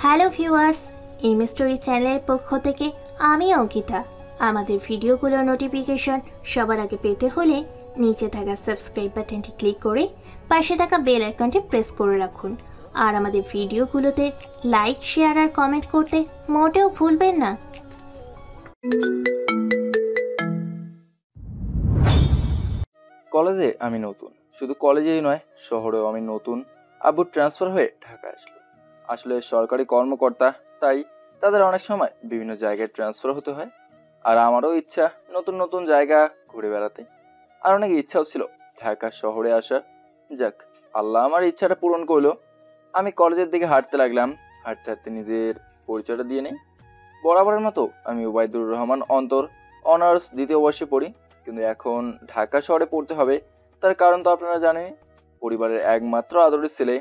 Hello viewers, M story চ্যানেলের পক্ষ থেকে আমি অঙ্কিতা। আমাদের ভিডিওগুলোর নোটিফিকেশন সবার আগে পেতে হলে নিচে থাকা সাবস্ক্রাইব বাটনটি ক্লিক করে পাশে থাকা বেল আইকনটি প্রেস করে রাখুন। আর আমাদের ভিডিওগুলোতে লাইক, শেয়ার আর কমেন্ট করতে মোটেও ভুলবেন না। কলেজে আমি নতুন, শুধু কলেজেই নয় শহরেও আমি নতুন। আব্বু ট্রান্সফার হয়ে ঢাকা আসলে সরকারি কর্মকর্তা, তাই তাদের অনেক সময় বিভিন্ন জায়গায় ট্রান্সফার হতে হয়। আর আমারও ইচ্ছা নতুন নতুন জায়গা ঘুরে বেড়াতে, আর অনেক ইচ্ছাও ছিল ঢাকা শহরে আসার। যাক, আল্লাহ আমার ইচ্ছাটা পূরণ করলো। আমি কলেজের দিকে হাঁটতে লাগলাম। হাঁটতে হাঁটতে নিজের পরিচয়টা দিয়ে নেই। বরাবরের মতো আমি উবাইদুর রহমান অন্তর, অনার্স দ্বিতীয় বর্ষে পড়ি। কিন্তু এখন ঢাকা শহরে পড়তে হবে, তার কারণ তো আপনারা জানেন। পরিবারের একমাত্র আদরের ছেলে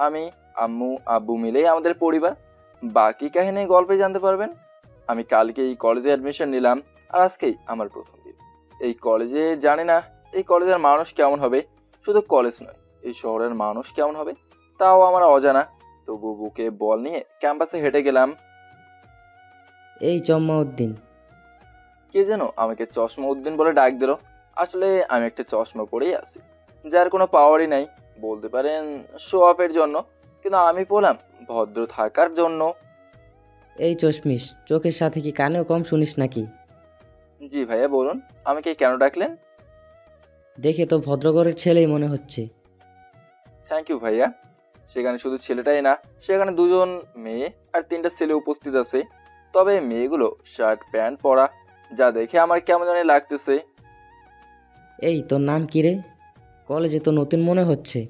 আমি, আম্মু আব্বু মিলেই আমাদের পরিবার। বাকি কাহিনী গল্পে জানতে পারবেন। আমি কালকে এই কলেজে অ্যাডমিশন নিলাম, আর আজকেই আমার প্রথম দিন এই কলেজে। জানি না এই কলেজের মানুষ কেমন হবে, শুধু কলেজ নয় এই শহরের মানুষ কেমন হবে তাও আমার অজানা। তবু বুকে বল নিয়ে ক্যাম্পাসে হেঁটে গেলাম। এই চম্মা উদ্দিন। কে যেন আমাকে চশমা উদ্দিন বলে ডাক দিল। আসলে আমি একটা চশমা পরেই আছি, যার কোনো পাওয়ারই নাই, বলতে পারেন শো অফের জন্য। কিন্তু আমি বললাম ভদ্র থাকার জন্য। এই চশমিশ, চোখের সাথে কি কানেও কম শুনিস নাকি? জি ভাইয়া বলুন, আমাকে কেন ডাকলেন? দেখে তো ভদ্রঘরের ছেলেই মনে হচ্ছে। থ্যাংক ইউ ভাইয়া। সেখানে শুধু ছেলেটাই না, সেখানে দুজন মেয়ে আর তিনটা ছেলে উপস্থিত আছে। তবে মেয়েগুলো শার্ট প্যান্ট পরা, যা দেখে আমার কেমন জানি লাগতেছে। এই তোর নাম কি রে? কলেজে তো নতুন মনে হচ্ছে।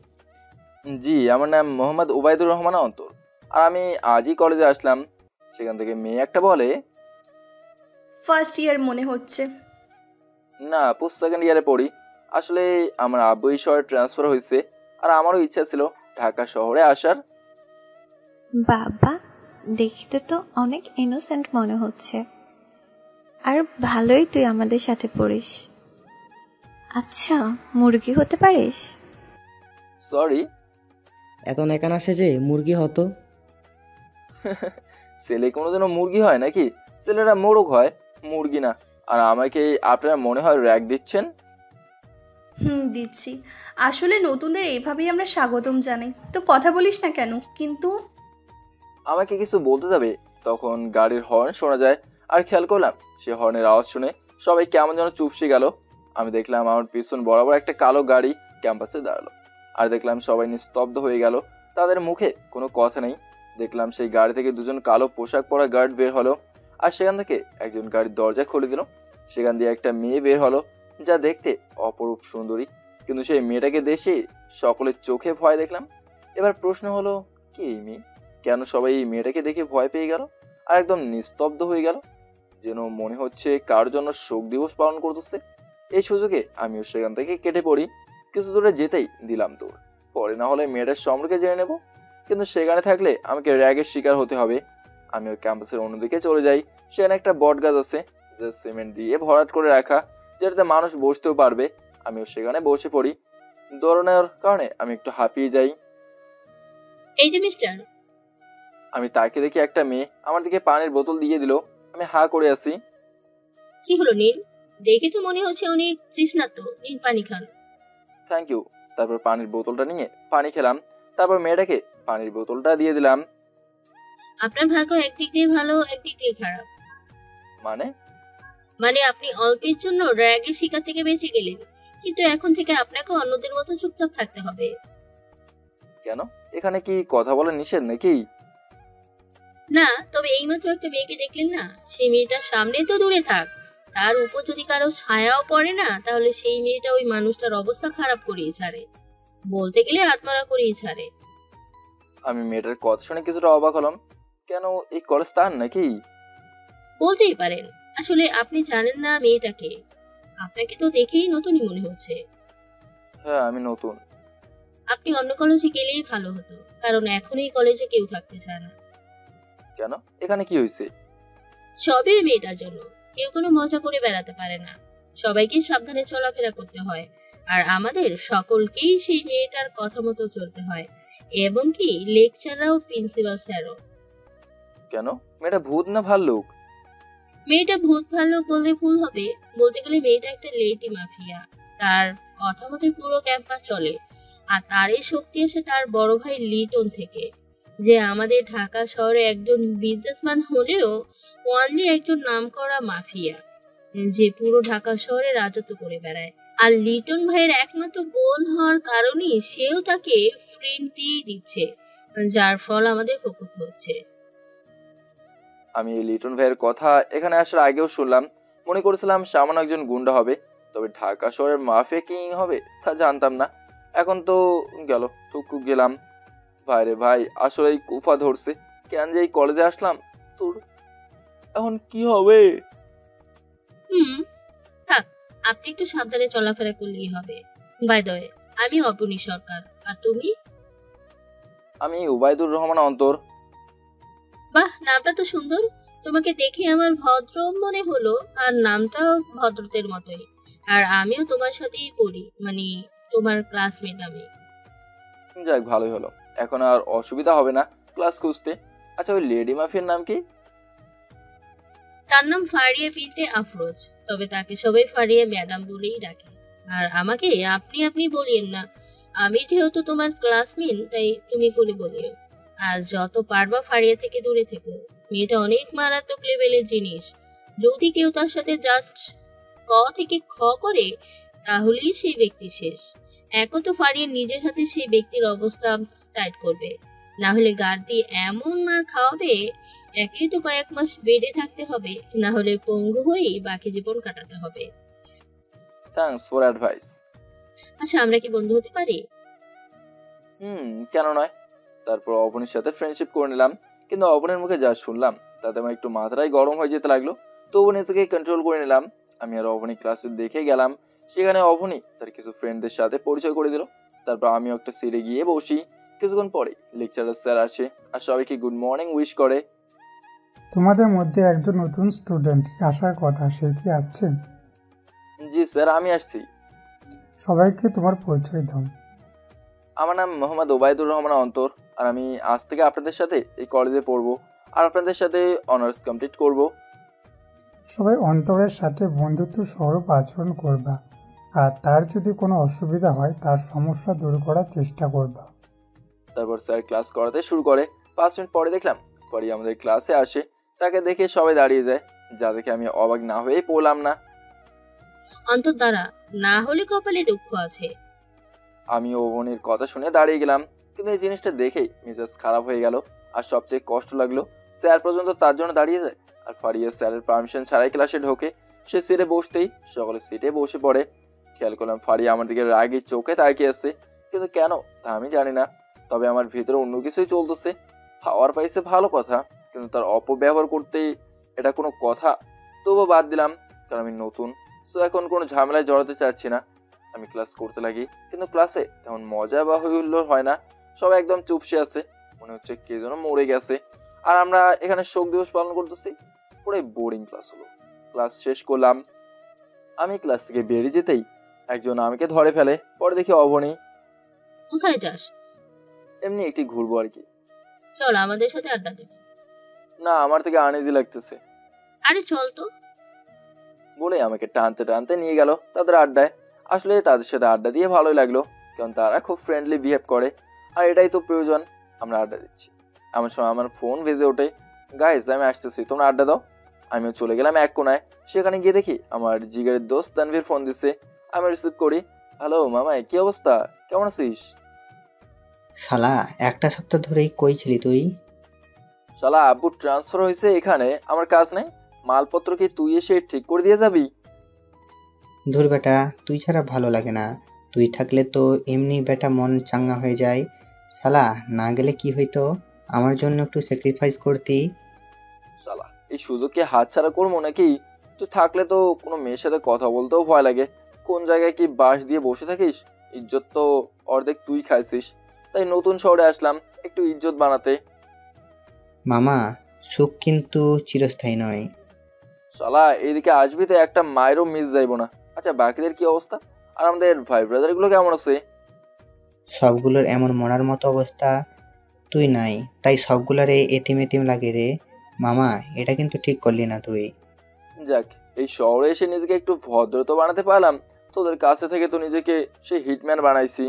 জি, আমার নাম মোহাম্মদ উবাইদুর রহমান অন্তর, আর আমি আজই কলেজে আসলাম। সেখান থেকে মেয়ে একটা বলে, ফার্স্ট ইয়ার মনে হচ্ছে। না, সেকেন্ড ইয়ারে পড়ি। আসলে আমার আব্বু এই শহরে ট্রান্সফার হয়েছে, আর আমারও ইচ্ছা ছিল ঢাকা শহরে আসার। বাবা, দেখতে তো অনেক ইনোসেন্ট মনে হচ্ছে। আর ভালোই তুই আমাদের সাথে পড়িস। আচ্ছা, মুরগি হতে পারিস? সরি। এত নেকানা সেজে মুরগি হতো? ছেলে কোনোদিনও মুরগি হয় নাকি? ছেলেরা মোরগ হয়, মুরগি না। আর আমাকে আপনারা মনে হয় র্যাক দিচ্ছেন। দিচ্ছি। আসলে নতুনদের এইভাবেই আমরা স্বাগতম জানাই। তো কথা বলিস না কেন? কিন্তু আমাকে কিছু বলতে যাবে, তখন গাড়ির হর্ন শোনা যায়। আর খেয়াল করলাম সে হর্নের আওয়াজ শুনে সবাই কেমন যেন চুপসে গেল। আমি দেখলাম আমার পিছন বরাবর একটা কালো গাড়ি ক্যাম্পাসে দাঁড়ালো। আর দেখলাম সবাই নিস্তব্ধ হয়ে গেল, তাদের মুখে কোনো কথা নেই। দেখলাম সেই গাড়ি থেকে দুজন কালো পোশাক পরা গার্ড বের হলো, আর সেখান থেকে একজন গাড়ির দরজা খুলে দিল। সেখান দিয়ে একটা মেয়ে বের হলো, যা দেখতে অপরূপ সুন্দরী। কিন্তু সেই মেয়েটাকে দেখে সকলের চোখে ভয় দেখলাম। এবার প্রশ্ন হলো, কি এই মেয়ে? কেন সবাই এই মেয়েটাকে দেখে ভয় পেয়ে গেল আর একদম নিস্তব্ধ হয়ে গেল, যেন মনে হচ্ছে কার জন্য শোক দিবস পালন করতেছে। এই সুযোগে আমিও সেখান থেকে কেটে পড়ি। কিছু দূরে যেতেই দিলাম দৌড়, পরে না হলে মেয়েটার সম্পর্কে জেনে নেব। কিন্তু সেখানে থাকলে আমাকে র্যাগের শিকার হতে হবে। আমি ওই ক্যাম্পাসের অন্যদিকে চলে যাই। সেখানে একটা বট গাছ আছে, যা সিমেন্ট দিয়ে ভরাট করে রাখা, যেটাতে মানুষ বসতেও পারবে। আমিও সেখানে বসে পড়ি। দৌড়ানোর কারণে আমি একটু হাঁপিয়ে যাই। এই যে মিস্টার। আমি তাকে দেখি একটা মেয়ে আমার দিকে পানির বোতল দিয়ে দিল। আমি হা করে আছি। কি হলো নীল? দেখে তো মনে হচ্ছে অনেক তৃষ্ণার্ত। নীল, পানি খান। Thank you. তারপর পানির বোতলটা নিয়ে পানি খেলাম। তারপর মেয়েটাকে পানির বোতলটা দিয়ে দিলাম। আপনার ভাগ্য একদিক দিয়ে ভালো, একদিক দিয়ে খারাপ। মানে আপনি অল্পের জন্য র্যাগের শিকার থেকে বেঁচে গেলেন, কিন্তু এখন থেকে আপনাকে অন্যদের মতো চুপচাপ থাকতে হবে। কেন? এখানে কি কথা বলা নিষেধ নাকি? না, তবে এইমাত্র একটা মেয়েকে দেখলেন না, সেই মেয়েটার সামনে তো দূরে থাক, তার উপর যদি কারো ছায়াও পড়ে না, তাহলে সেই মেয়েটা ওই মানুষটার অবস্থা খারাপ করিয়ে ছাড়ে, বলতে গেলে আত্মরা করিয়ে ছাড়ে। আমি মেয়েটার কথা শুনে কিছুটা অবাক হলাম। কেন, এই কলেজ তার নাকি? বলতেই পারেন। আসলে আপনি জানেন না মেয়েটাকে। আপনাকে তো দেখেই নতুনই মনে হচ্ছে। হ্যাঁ, আমি নতুন। আপনি অন্য কলেজে গেলেই ভালো হতো, কারণ এখন এই কলেজে কেউ থাকতে চায় না। কেন? এখানে কি হয়েছে? সবই মেয়েটার জন্য। কেউ কোনো মজা করে বেড়াতে পারে না, সবাইকে সাবধানে চলাফেরা করতে হয়। আর আমাদের সকলকেই সেই মেয়েটার কথা মতো চলতে হয়, এমনকি লেকচাররাও, প্রিন্সিপাল স্যারও। কেন? মেয়েটা ভূত না ভাল্লুক? মেয়েটা ভূত ভালো বললে ভুল হবে। বলতে গেলে মেয়েটা একটা লেডি মাফিয়া। তার কথা মতো পুরো ক্যাম্পাস চলে। আর তার এই শক্তি আসে তার বড় ভাই লিটন থেকে, যে আমাদের ঢাকা শহরে একজন বিজনেসম্যান হলেও ওয়ানলি একজন নামকরা মাফিয়া, যে পুরো ঢাকা শহরে রাজত্ব করে বেড়ায়। আর লিটন ভাইয়ের একমাত্র বোন হওয়ার কারণেই সেও তাকে ফ্রেন্ড দিয়ে দিচ্ছে, যার ফল আমাদের প্রকট হচ্ছে। আমি এই লিটন ভাইয়ের কথা এখানে আসার আগেও শুনলাম, মনে করেছিলাম সামান্য একজন গুন্ডা হবে, তবে ঢাকা শহরের মাফিয়া কিং হবে তা জানতাম না। এখন তো গেল টুকু গেলাম। ভাইরে ভাই, আসলে এই কুফা ধরছে, কেন যে এই কলেজে আসলাম। তোর এখন কি হবে? থাক, আপনি একটু সাবধানে চলাফেরা করলেই হবে। বাই দ্য ওয়ে, আমি অপনি সরকার। আর তুমি? আমি উবাইদুর রহমান অন্তর। বাহ, নামটা তো সুন্দর। তোমাকে দেখে আমার ভদ্র মনে হলো, আর নামটাও ভদ্রতের মতোই। আর আমিও তোমার সাথেই পড়ি, মানে তোমার ক্লাসমেট আমি। যাক, ভালোই হলো, এখন আর অসুবিধা হবে না ক্লাস খুঁজতে। আচ্ছা, ওই লেডি মাফিয়ার নাম কি? তার নাম ফারিয়া বিনতে আফরোজ, তবে তাকে সবাই ফারিয়া ম্যাডাম বলেই ডাকে। আর আমাকে আপনি আপনি বলিয়েন না, আমি যেহেতু তোমার ক্লাসমেট তাই তুমি করে বলিও। আর যত পারবা ফারিয়া থেকে দূরে থেকো। মেয়েটা অনেক মারাত্মক লেভেলের জিনিস। যদি কেউ তার সাথে জাস্ট ক থেকে খ করে, তাহলেই সেই ব্যক্তি শেষ। এখন তো ফারিয়া নিজের হাতে সেই ব্যক্তির অবস্থা টাইট করবে, না হলে গার্ড দিয়ে এমন মার খাওয়াবে, একে তো কয়েক মাস বেডে থাকতে হবে, না হলে পঙ্গু হয়েই বাকি জীবন কাটাতে হবে। Thanks for advice. আচ্ছা, আমরা কি বন্ধু হতে পারি? কেন নয়। তারপর অবনীর সাথে ফ্রেন্ডশিপ করে নিলাম, কিন্তু অবনীর মুখে যা শুনলাম তাতে আমার একটু মাথাটাই গরম হয়ে যেতে লাগলো। তবু নিজেকে কন্ট্রোল করে নিলাম। আমি আর অবনী ক্লাসে দেখে গেলাম। সেখানে অবনী তার কিছু ফ্রেন্ডদের সাথে পরিচয় করে দিল। তারপর আমিও একটা সিটে গিয়ে বসি। কিছুক্ষণ পরে লেকচারার স্যার আসে আর সবাইকে গুড মর্নিং উইশ করে। তোমাদের মধ্যে একজন নতুন স্টুডেন্ট আসার কথা, সে কি আসছে? জি স্যার, আমি আসছি। সবাইকে তোমার পরিচয় দাও। আমার নাম মোহাম্মদ ওবায়দুর রহমান অন্তর, আর আমি আজ থেকে আপনাদের সাথে এই কলেজে পড়বো আর আপনাদের সাথে অনার্স কমপ্লিট করব। সবাই অন্তরের সাথে বন্ধুত্ব স্বরূপ আচরণ করবা, আর তার যদি কোনো অসুবিধা হয় তার সমস্যা দূর করার চেষ্টা করবা। তারপর স্যার ক্লাস করাতে শুরু করে। 5 মিনিট পরে দেখলাম পরে আমাদের ক্লাসে আসে। তাকে দেখে সবাই দাঁড়িয়ে যায়, যা দেখে আমি অবাক না হয়েই পড়লাম না। অন্তর দ্বারা না হলে কপালে দুঃখ আছে। আমি অবনীর কথা শুনে দাঁড়িয়ে গেলাম, কিন্তু এই জিনিসটা দেখেই মেজাজ খারাপ হয়ে গেল। আর সবচেয়ে কষ্ট লাগলো, স্যার পর্যন্ত তার জন্য দাঁড়িয়ে যায়, আর ফারিয়া স্যারের পারমিশন ছাড়াই ক্লাসে ঢোকে। সে সিটে বসতেই সকলে সিটে বসে পড়ে। খেয়াল করলাম ফারিয়া আমার দিকে রাগি চোখে তাকিয়ে আসছে, কিন্তু কেন তা আমি জানি না। তবে আমার ভিতরে অন্য কিছুই চলতেছে। পাওয়ার পাইছে ভালো কথা, কিন্তু তার অপব্যবহার করতেই এটা কোনো কথা? তবুও বাদ দিলাম, কারণ আমি নতুন। সো এখন কোনো ঝামেলায় জড়াতে চাচ্ছি না। আমি ক্লাস করতে লাগি, কিন্তু ক্লাসে তেমন মজা বা হই হুল্লোড় হয় না। সবাই একদম চুপসে আছে, মনে হচ্ছে কে যেন মরে গেছে। আর আমরা এখানে শোক দিবস পালন করতেছি। পুরো বোরিং ক্লাস হলো। ক্লাস শেষ করলাম। আমি ক্লাস থেকে বেরিয়ে যেতেই একজন আমাকে ধরে ফেলে। পরে দেখি অবনী। কোথায় যাস? এমনি একটি ঘুরবো আর কি। চল আমাদের সাথে আড্ডা দে। না, আমার থেকে আনইজি লাগতেছে। আরে চল তো। বলে আমাকে টানতে টানতে নিয়ে গেল তাদের আড্ডায়। আসলে তাদের সাথে আড্ডা দিয়ে ভালোই লাগলো, কারণ তারা খুব ফ্রেন্ডলি বিহেভ করে, আর এটাই তো প্রয়োজন। আমরা আড্ডা দিচ্ছি, এমন সময় আমার ফোন ভেজে ওঠে। গাইজ, আমি আসতেছি, তোমরা আড্ডা দাও। আমিও চলে গেলাম এক কোনায়। সেখানে গিয়ে দেখি আমার জিগারের দোস্ত তানভীর ফোন দিচ্ছে। আমি রিসিভ করি। হ্যালো মামাই, কি অবস্থা, কেমন আছিস? শালা, একটা সপ্তাহ ধরেই কই ছিলি তুই? শালা, আব্বু ট্রান্সফার হয়েছে এখানে, আমার কাজ নেই। মালপত্র কি তুই এসে ঠিক করে দিয়ে যাবি? ধুর বেটা, তুই ছাড়া ভালো লাগে না। তুই থাকলে তো এমনি বেটা মন চাঙ্গা হয়ে যায়। শালা, না গেলে কি হইতো? আমার জন্য একটু স্যাক্রিফাইস করতি। শালা, এই সুযোগকে হাতছাড়া করবো নাকি? তুই থাকলে তো কোনো মেয়ের সাথে কথা বলতেও ভয় লাগে। কোন জায়গায় কি বাঁশ দিয়ে বসে থাকিস? ইজ্জত তো অর্ধেক তুই খাইছিস। তাই নতুন শহরে আসলাম একটু ইজ্জত বানাতে। মামা, সুখ কিন্তু চিরস্থায়ী নয়। শালা, এইদিকে আসবি তো একটা মায়েরও মিস যাইব না। আচ্ছা, বাকিদের কি অবস্থা? আর আমাদের ভাই ব্রাদার গুলো কেমন আছে? সবগুলোর এমন মরার মতো অবস্থা। তুই নাই, তাই সবগুলারে এতিম এতিম লাগে রে। মামা, এটা কিন্তু ঠিক করলি না তুই। যাক, এই শহরে এসে নিজেকে একটু ভদ্র তো বানাতে পারলাম, তোদের কাছে থেকে তো নিজেকে সেই হিটম্যান বানাইছি।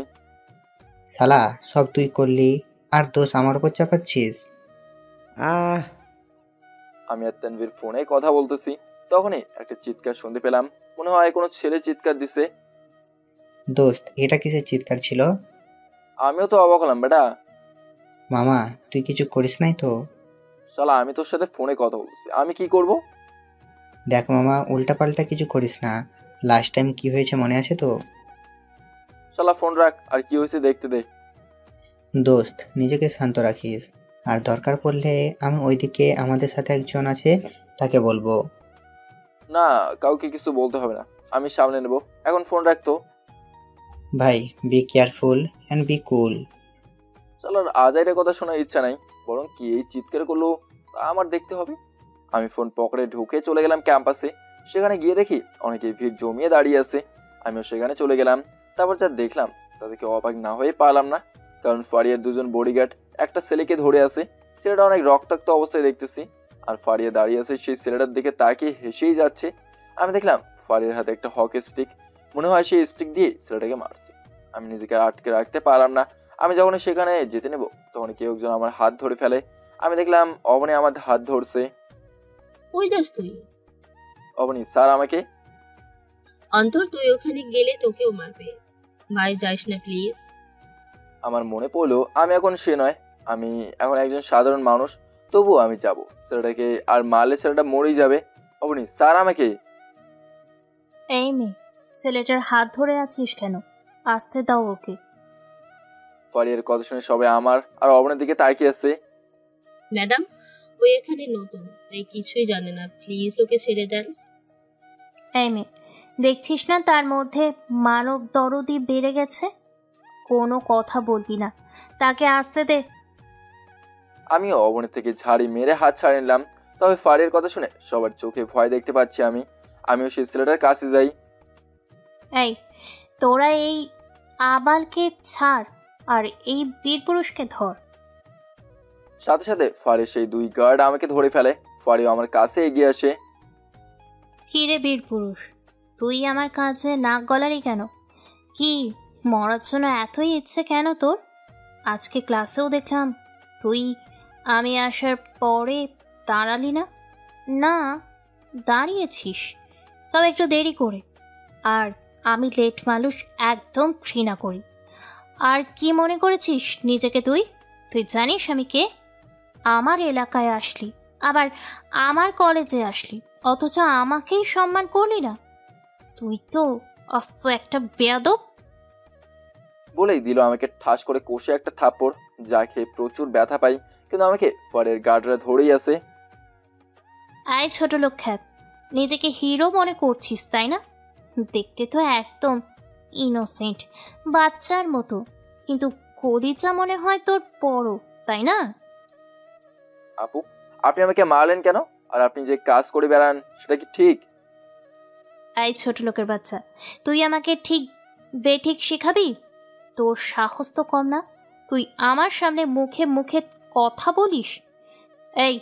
শালা, সব তুই করলি আর দোষ আমার উপর চাপাচ্ছিস। আহ আমি আর তানভীর ফোনে কথা বলতেছি, তখনই একটা চিৎকার শুনতে পেলাম। মনে হয় কোনো ছেলে চিৎকার দিছে। দোস্ত, এটা কিসের চিৎকার ছিল? আমিও তো অবাক হলাম বেটা। মামা, তুই কিছু করিস নাই তো? শালা, আমি তোর সাথে ফোনে কথা বলতেছি, আমি কি করব? দেখ মামা, উল্টাপাল্টা কিছু করিস না। লাস্ট টাইম কি হয়েছে মনে আছে তো? শালা ফোন রাখ, আর কি হয়েছে দেখতে দে। দোস্ত, নিজেকে শান্ত রাখিস। আর দরকার পড়লে আমি ওইদিকে আমাদের সাথে একজন আছে, তাকে বলবো। না, কাউকে কিছু বলতে হবে না, আমি সামনে নেব। এখন ফোন রাখতো। ভাই, বি কেয়ারফুল অ্যান্ড বি কুল। শালার আজাইরের কথা শোনার ইচ্ছা নাই, বরং কি এই চিৎকার করলো তা আমার দেখতে হবে। আমি ফোন পকেটে ঢুকে চলে গেলাম ক্যাম্পাসে। সেখানে গিয়ে দেখি অনেকে ভিড় জমিয়ে দাঁড়িয়ে আছে। আমিও সেখানে চলে গেলাম। তারপর যা দেখলাম তাদেরকে অবাক না হয়ে পারলাম না, কারণ ফারিয়ার দুজন বডিগার্ড একটা ছেলেকে ধরে আছে। ছেলেটা অনেক রক্তাক্ত অবস্থায় দেখতেছি, আর ফারিয়া দাঁড়িয়ে আছে সেই ছেলেটার দিকে তাকিয়ে হেসেই যাচ্ছে। আমি দেখলাম ফারিয়ার হাতে একটা হকি স্টিক, মনে হয় সেই স্টিক দিয়ে ছেলেটাকে মারছে। আমি নিজেকে আটকে রাখতে পারলাম না। আমি যখন সেখানে যেতে নেব তখন কেউ একজন আমার হাত ধরে ফেলে। আমি দেখলাম অবনী আমার হাত ধরছে। ওই যাস তুই? অবনী স্যার আমাকে। অন্তর, তুই ওখানে গেলে তোকেও মারবে। ভাই, যাস না প্লিজ। আমার মনে পড়লো আমি এখন সে নয়, আমি এখন একজন সাধারণ মানুষ, তবুও আমি যাব। ছেলেটাকে আর মারলে ছেলেটা মরেই যাবে। অবনী স্যার আমাকে। এই মেয়ে, ছেলেটার হাত ধরে আছিস কেন? আসতে দাও ওকে। ফারিয়ার কথা শুনে সবাই আমার আর অবনীর দিকে তাকিয়ে আসছে। ম্যাডাম, ওই এখানে নতুন, তাই কিছুই জানে না, প্লিজ ওকে ছেড়ে দেন। এই মেয়ে, দেখছিস না তার মধ্যে মানব দরদি বেড়ে গেছে? কোনো কথা বলবি না, তাকে আসতে দে। আমিও অবনীর থেকে ঝাড়ি মেরে হাত ছাড়িয়ে নিলাম। তবে ফারিয়ার কথা শুনে সবার চোখে ভয় দেখতে পাচ্ছি। আমিও সেই ছেলেটার কাছে যাই। এই, তোরা এই আবালকে ছাড় আর এই বীর পুরুষকে ধর। সাথে সাথে ফারিয়ার সেই দুই গার্ড আমাকে ধরে ফেলে। ফারিও আমার কাছে এগিয়ে আসে। কি রে বীর পুরুষ, তুই আমার কাছে নাক গলারই কেন? কি মরার জন্য এতই ইচ্ছে কেন তোর? আজকে ক্লাসেও দেখলাম তুই আমি আসার পরে দাঁড়ালি না। না, দাঁড়িয়েছিস, তবে একটু দেরি করে। আর আমি লেট মানুষ একদম ঘৃণা করি। আর কি মনে করেছিস নিজেকে তুই? তুই জানিস আমি কে? আমার এলাকায় আসলি, আবার আমার কলেজে আসলি, অথচ আমাকেই সম্মান করলি না। তুই তো অস্ত একটা বেয়াদব। বলেই দিল আমাকে ঠাস করে কষে একটা থাপ্পড়, যা খেয়ে প্রচুর ব্যথা পাই। কিন্তু আমাকে ফারিয়ার গার্ডরা ধরেই আছে। আয় ছোট লোক খ্যাত, নিজেকে হিরো মনে করছিস তাই না? দেখতে তো একদম ইনোসেন্ট, বাচ্চার মতো, কিন্তু কলিজা মনে হয় তোর বড়, তাই না? আপু, আপনি আমাকে মারলেন কেন? আর আপনি যে কাজ করে বেড়ান সেটা কি ঠিক? আয় ছোট লোকের বাচ্চা, তুই আমাকে ঠিক বেঠিক শেখাবি? তোর সাহস তো কম না, তুই আমার সামনে মুখে মুখে কথা বলিস। এই,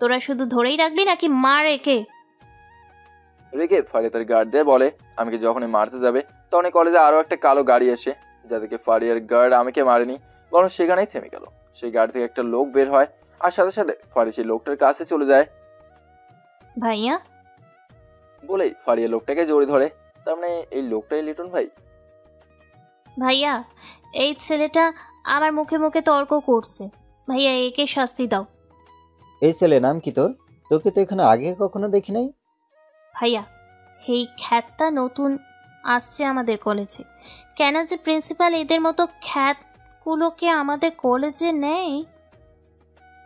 তোরা শুধু ধরেই রাখবি নাকি মার একে? রেগে ফারিয়া তার গার্ডদের বলে আমাকে যখনই মারতে যাবে তখনই কলেজে আরো একটা কালো গাড়ি আসে, যাদেরকে ফারিয়ার গার্ড আমাকে মারেনি, বরং সেখানেই থেমে গেল। সেই গাড়ি থেকে একটা লোক বের হয়, আর সাথে সাথে ফারিয়া সেই লোকটার কাছে চলে যায়। ভাইয়া বলেই ফারিয়া লোকটাকে জড়িয়ে ধরে। তার মানে এই লোকটাই লিটন ভাই। ভাইয়া, এই ছেলেটা আমার মুখে মুখে তর্ক করছে, ভাইয়া একে শাস্তি দাও। এই ছেলে নাম কি তোর? তোকে তো এখানে আগে কখনো দেখি নাই। ভাইয়া, এই খ্যাতটা নতুন আসছে আমাদের কলেজে, কেন যে প্রিন্সিপাল এদের মতো খ্যাতগুলোকে আমাদের কলেজে নেয়?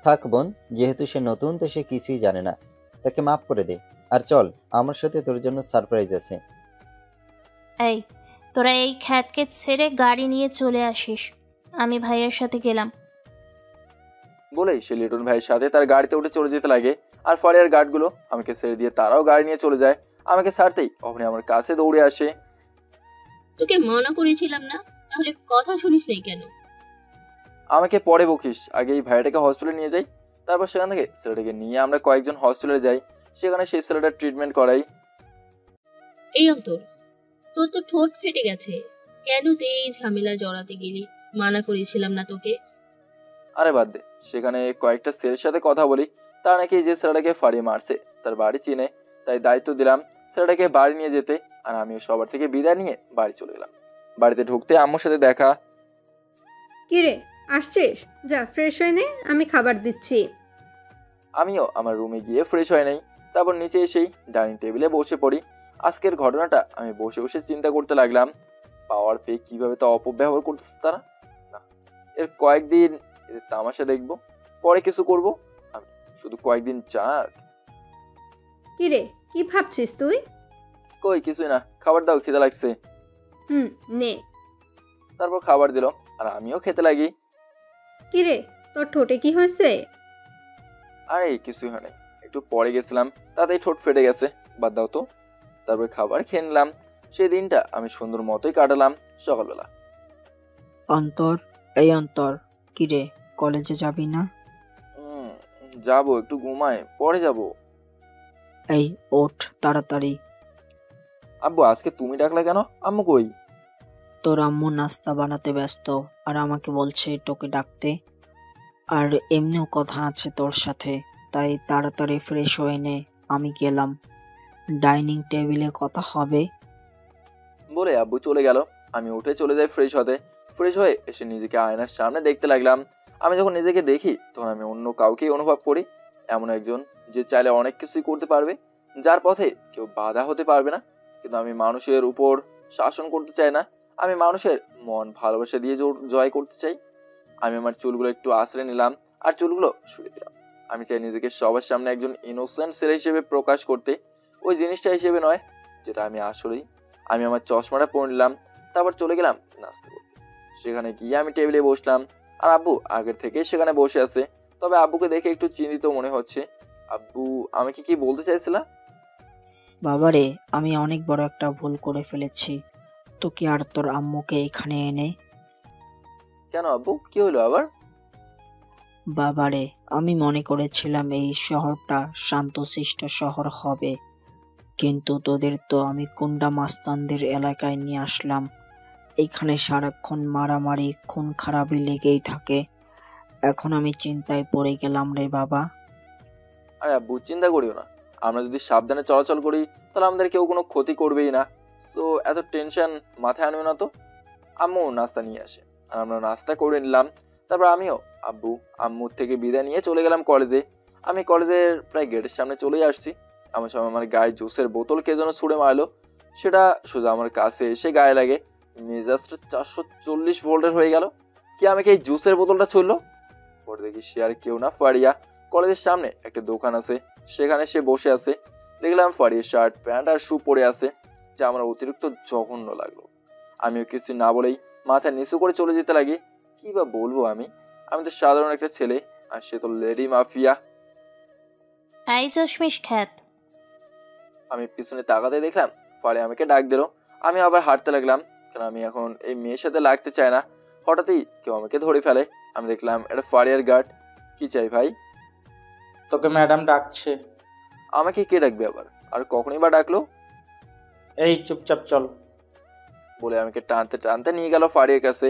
থাক বোন, যেহেতু সে নতুন তো সে কিছুই জানে না, তাকে মাফ করে দে। আর চল, আমার সাথে তোর জন্য সারপ্রাইজ আছে। এই, তোরা এই খ্যাতকে ছেড়ে গাড়ি নিয়ে চলে আসিস, আমি ভাইয়ের সাথে গেলাম। বলেই সে লিটন ভাইয়ের সাথে তার গাড়িতে উঠে চলে যেতে লাগে। আর ফারিয়ার গার্ডগুলো আমাকে ছেড়ে দিয়ে তারাও গাড়ি নিয়ে চলে যায়। আমাকে ছাড়তেই অবনী আমার কাছে দৌড়ে আসে। তোকে মনা করেছিলাম না, তাহলে কথা শুনিস নাই কেন? আমাকে পরে বকিস, আগে এই ভাইয়াটাকে হসপিটালে নিয়ে যাই। তারপর সেখান থেকে ছেলেটাকে নিয়ে আমরা কয়েকজন হসপিটালে যাই, সেখানে সেই ছেলেটার ট্রিটমেন্ট করাই। এই অন্তর, তোর তো ঠোঁট ফেটে গেছে, কেন তুই এই ঝামেলা জড়াতে গেলি? মানা করেছিলাম না তোকে? আরে বাদ দে, সেখানে কয়েকটা ছেলের সাথে কথা বলি, তারা নাকি যে ছেলেটাকে ফাড়িয়ে মারছে তার বাড়ি চিনে, তাই দায়িত্ব দিলাম ছেলেটাকে বাড়ি নিয়ে যেতে। আর আমিও সবার থেকে বিদায় নিয়ে বাড়ি চলে গেলাম। বাড়িতে ঢুকতে আম্মুর সাথে দেখা। কিরে, আসছিস? যা ফ্রেশ হয়ে নে, আমি খাবার দিচ্ছি। আমিও আমার রুমে গিয়ে ফ্রেশ হয়ে নেই, তারপর নিচে এসেই ডাইনিং টেবিলে বসে পড়ি। আজকের ঘটনাটা আমি বসে বসে চিন্তা করতে লাগলাম। পাওয়ার পেয়ে কিভাবে তা অপব্যবহার করতেছে তারা। না, এর কয়েকদিন এদের তামাশা দেখবো, পরে কিছু করব। আমি শুধু কয়েকদিন যাক। কিরে, কি ভাবছিস তুই? কই কিছুই না, খাবার দাও, খিদে লাগছে। নে। তারপর খাবার দিল আর আমিও খেতে লাগি। কিরে, তোর ঠোঁটে কি হয়েছে? আরে কিছুই হয় নাই, একটু পরে গেছিলাম তাতেই ঠোঁট ফেটে গেছে, বাদ দাও তো। তারপর খাবার খেয়ে নিলাম। সেই দিনটা আমি সুন্দর মতোই কাটালাম। সকালবেলা অন্তর, এই অন্তর, কিরে কলেজে যাবি না? যাবো, একটু ঘুমায়, পরে যাব। এই ওঠ তাড়াতাড়ি। আব্বু আজকে তুমি ডাকলা কেন? আম্মু কই? তোর আম্মু নাস্তা বানাতে ব্যস্ত আর আমাকে বলছে তোকে ডাকতে, আর এমনিও কথা আছে তোর সাথে, তাই তাড়াতাড়ি ফ্রেশ হয়ে নে, আমি গেলাম, ডাইনিং টেবিলে কথা হবে। বলে আব্বু চলে গেল। আমি উঠে চলে যাই ফ্রেশ হতে। ফ্রেশ হয়ে এসে নিজেকে আয়নার সামনে দেখতে লাগলাম। আমি যখন নিজেকে দেখি তখন আমি অন্য কাউকেই অনুভব করি, এমন একজন যে চাইলে অনেক কিছুই করতে পারবে, যার পথে কেউ বাধা হতে পারবে না। কিন্তু আমি মানুষের উপর শাসন করতে চাই না, আমি মানুষের মন ভালোবাসা দিয়ে জয় করতে চাই। আমি আমার চুলগুলো একটু আঁচড়ে নিলাম আর চুলগুলো শুয়ে দিলাম। আমি চাই নিজেকে সবার সামনে একজন ইনোসেন্ট ছেলে হিসেবে প্রকাশ করতে, ওই জিনিসটা হিসেবে নয় যেটা আমি আসলেই। আমি আমার চশমাটা পরে নিলাম, তারপর চলে গেলাম নাস্তা করতে। সেখানে গিয়ে আমি টেবিলে বসলাম আর আব্বু আগের থেকে সেখানে বসে আছে। তবে আব্বুকে দেখে একটু চিন্তিত মনে হচ্ছে। আব্বু আমাকে কি বলতে চাইছিলা? বাবারে, আমি অনেক বড় একটা ভুল করে ফেলেছি, তোকে আর তোর আম্মুকে এখানে এনে। কেন আব্বু, কি হলো আবার? বাবারে, আমি মনে করেছিলাম এই শহরটা শান্তশিষ্ট শহর হবে, কিন্তু তোদের তো আমি গুন্ডা মাস্তানদের এলাকায় নিয়ে আসলাম। এখানে সারাক্ষণ মারামারি খুন খারাপি লেগেই থাকে। এখন আমি চিন্তায় পড়ে গেলাম রে বাবা। আরে আব্বু চিন্তা করিও না, আমরা যদি সাবধানে চলাচল করি তাহলে আমাদের কেউ কোনো ক্ষতি করবেই না। সো এত টেনশন মাথায় আনিও না তো। আম্মু নাস্তা নিয়ে আসে আর আমরা নাস্তা করে নিলাম। তারপর আমিও আব্বু আম্মুর থেকে বিদায় নিয়ে চলে গেলাম কলেজে। আমি কলেজের প্রায় গেটের সামনে চলেই আসছি। আমার সময় আমার গায়ে জুসের বোতল কে যেন ছুঁড়ে মারলো, সেটা সোজা আমার কাছে এসে গায়ে লাগে। মেজাজটা 440 ভোল্টের হয়ে গেল। কি আমাকে এই জুসের বোতলটা ছুড়লো? পরে দেখি সে আর কেউ না, ফারিয়া। কলেজের সামনে একটা দোকান আছে, সেখানে সে বসে আছে। দেখলাম ফারিয়া শার্ট প্যান্ট আর শু পরে আছে, যা আমার অতিরিক্ত জঘন্য লাগলো। আমিও কিছু না বলেই মাথা নিচু করে চলে যেতে লাগি। কি বা বলবো, আমি তো সাধারণ একটা ছেলে আর সে তো লেডি মাফিয়া। এই চশমিশ খ্যাত। আমি পিছনে তাকাতে দেখলাম ফারিয়া আমাকে ডাক দিল। আমি আবার হাঁটতে লাগলাম, কারণ আমি এখন এই মেয়ের সাথে লাগতে চাই না। হঠাৎই কেউ আমাকে ধরে ফেলে। আমি দেখলাম এটা ফারিয়ার গার্ড। কি চাই ভাই? তোকে ম্যাডাম ডাকছে। আমাকে কে ডাকবে আবার, আর কখনই বা ডাকলো? এই চুপচাপ চল বলে আমাকে টানতে টানতে নিয়ে গেল ফারিয়ার কাছে।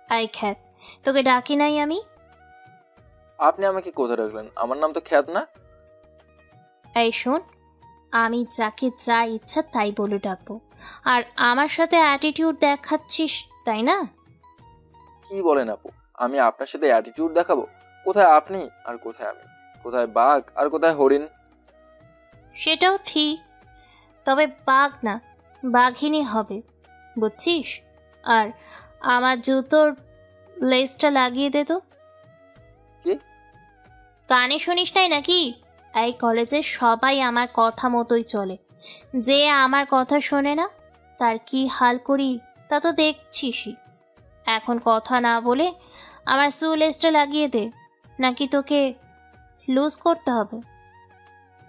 আই খ্যাত, তোকে ডাকি নাই আমি? আপনি আমাকে কোথায় রাখলেন? আমার নাম তো খ্যাত না। এই শোন, আমি যাকে যা ইচ্ছা তাই বলে ডাকবো, আর আমার সাথে অ্যাটিটিউড দেখাচ্ছিস তাই না? কি বলেন আপু, আমি আপনার সাথে অ্যাটিটিউড দেখাবো? কোথায় আপনি আর কোথায় আমি? কোথায় বাঘ আর কোথায় হরিণ? সেটাও ঠিক, তবে বাঘ না, বাঘিনী হবে, বুঝছিস? আর আমার জুতোর লেসটা লাগিয়ে দে তো। কি? কানে শুনিস নাই নাকি? এই কলেজে সবাই আমার কথা মতোই চলে, যে আমার কথা শোনে না তার কি হাল করি তা তো দেখছিসই। এখন কথা না বলে আমার শু লেসটা লাগিয়ে দে, নাকি তোকে লুজ করতে হবে?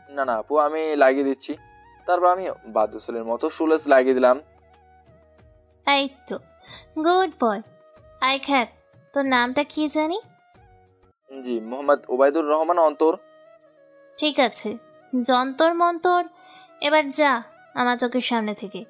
না না আপু, আমি লাগিয়ে দিচ্ছি। তারপর আমি বাদ্য ছেলের মতো শুলেস লাগিয়ে দিলাম। এই তো, গুড বয়। আই খ্যাত, তোর নামটা কি জানি? জি, মোহাম্মদ ওবায়দুর রহমান অন্তর। ঠিক আছে, যন্তর মন্তর, এবার যা আমার চোখের সামনে থেকে।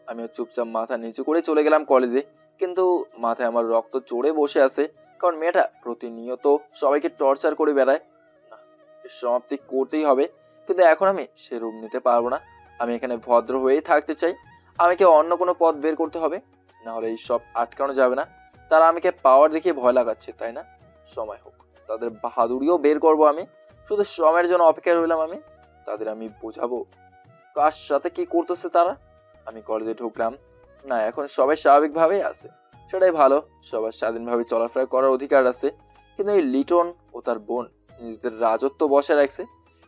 আমিও চুপচাপ মাথা নিচু করে চলে গেলাম কলেজে, কিন্তু মাথায় আমার রক্ত চড়ে বসে আছে, কারণ মেয়েটা প্রতিনিয়ত সবাইকে টর্চার করে বেড়ায়। না, এর সমাপ্তি করতেই হবে, কিন্তু এখন আমি সে রূপ নিতে পারবো না। আমি এখানে ভদ্র হয়েই থাকতে চাই। আমাকে অন্য কোনো পথ বের করতে হবে, না হলে এই সব আটকানো যাবে না। তারা আমাকে পাওয়ার দেখিয়ে ভয় লাগাচ্ছে, তাই না? সময় হোক, তাদের বাহাদুরিও বের করব আমি। শুধু সময়ের জন্য অপেক্ষা রইলাম আমি। তাদের আমি বোঝাবো কার সাথে কি করতেছে তারা। আমি কলেজে ঢুকলাম। না, এখন সবাই স্বাভাবিকভাবেই আছে, সেটাই ভালো। সবার স্বাধীনভাবে চলাফেরা করার অধিকার আছে, কিন্তু এই লিটন ও তার বোন নিজেদের রাজত্ব বসে রাখছে।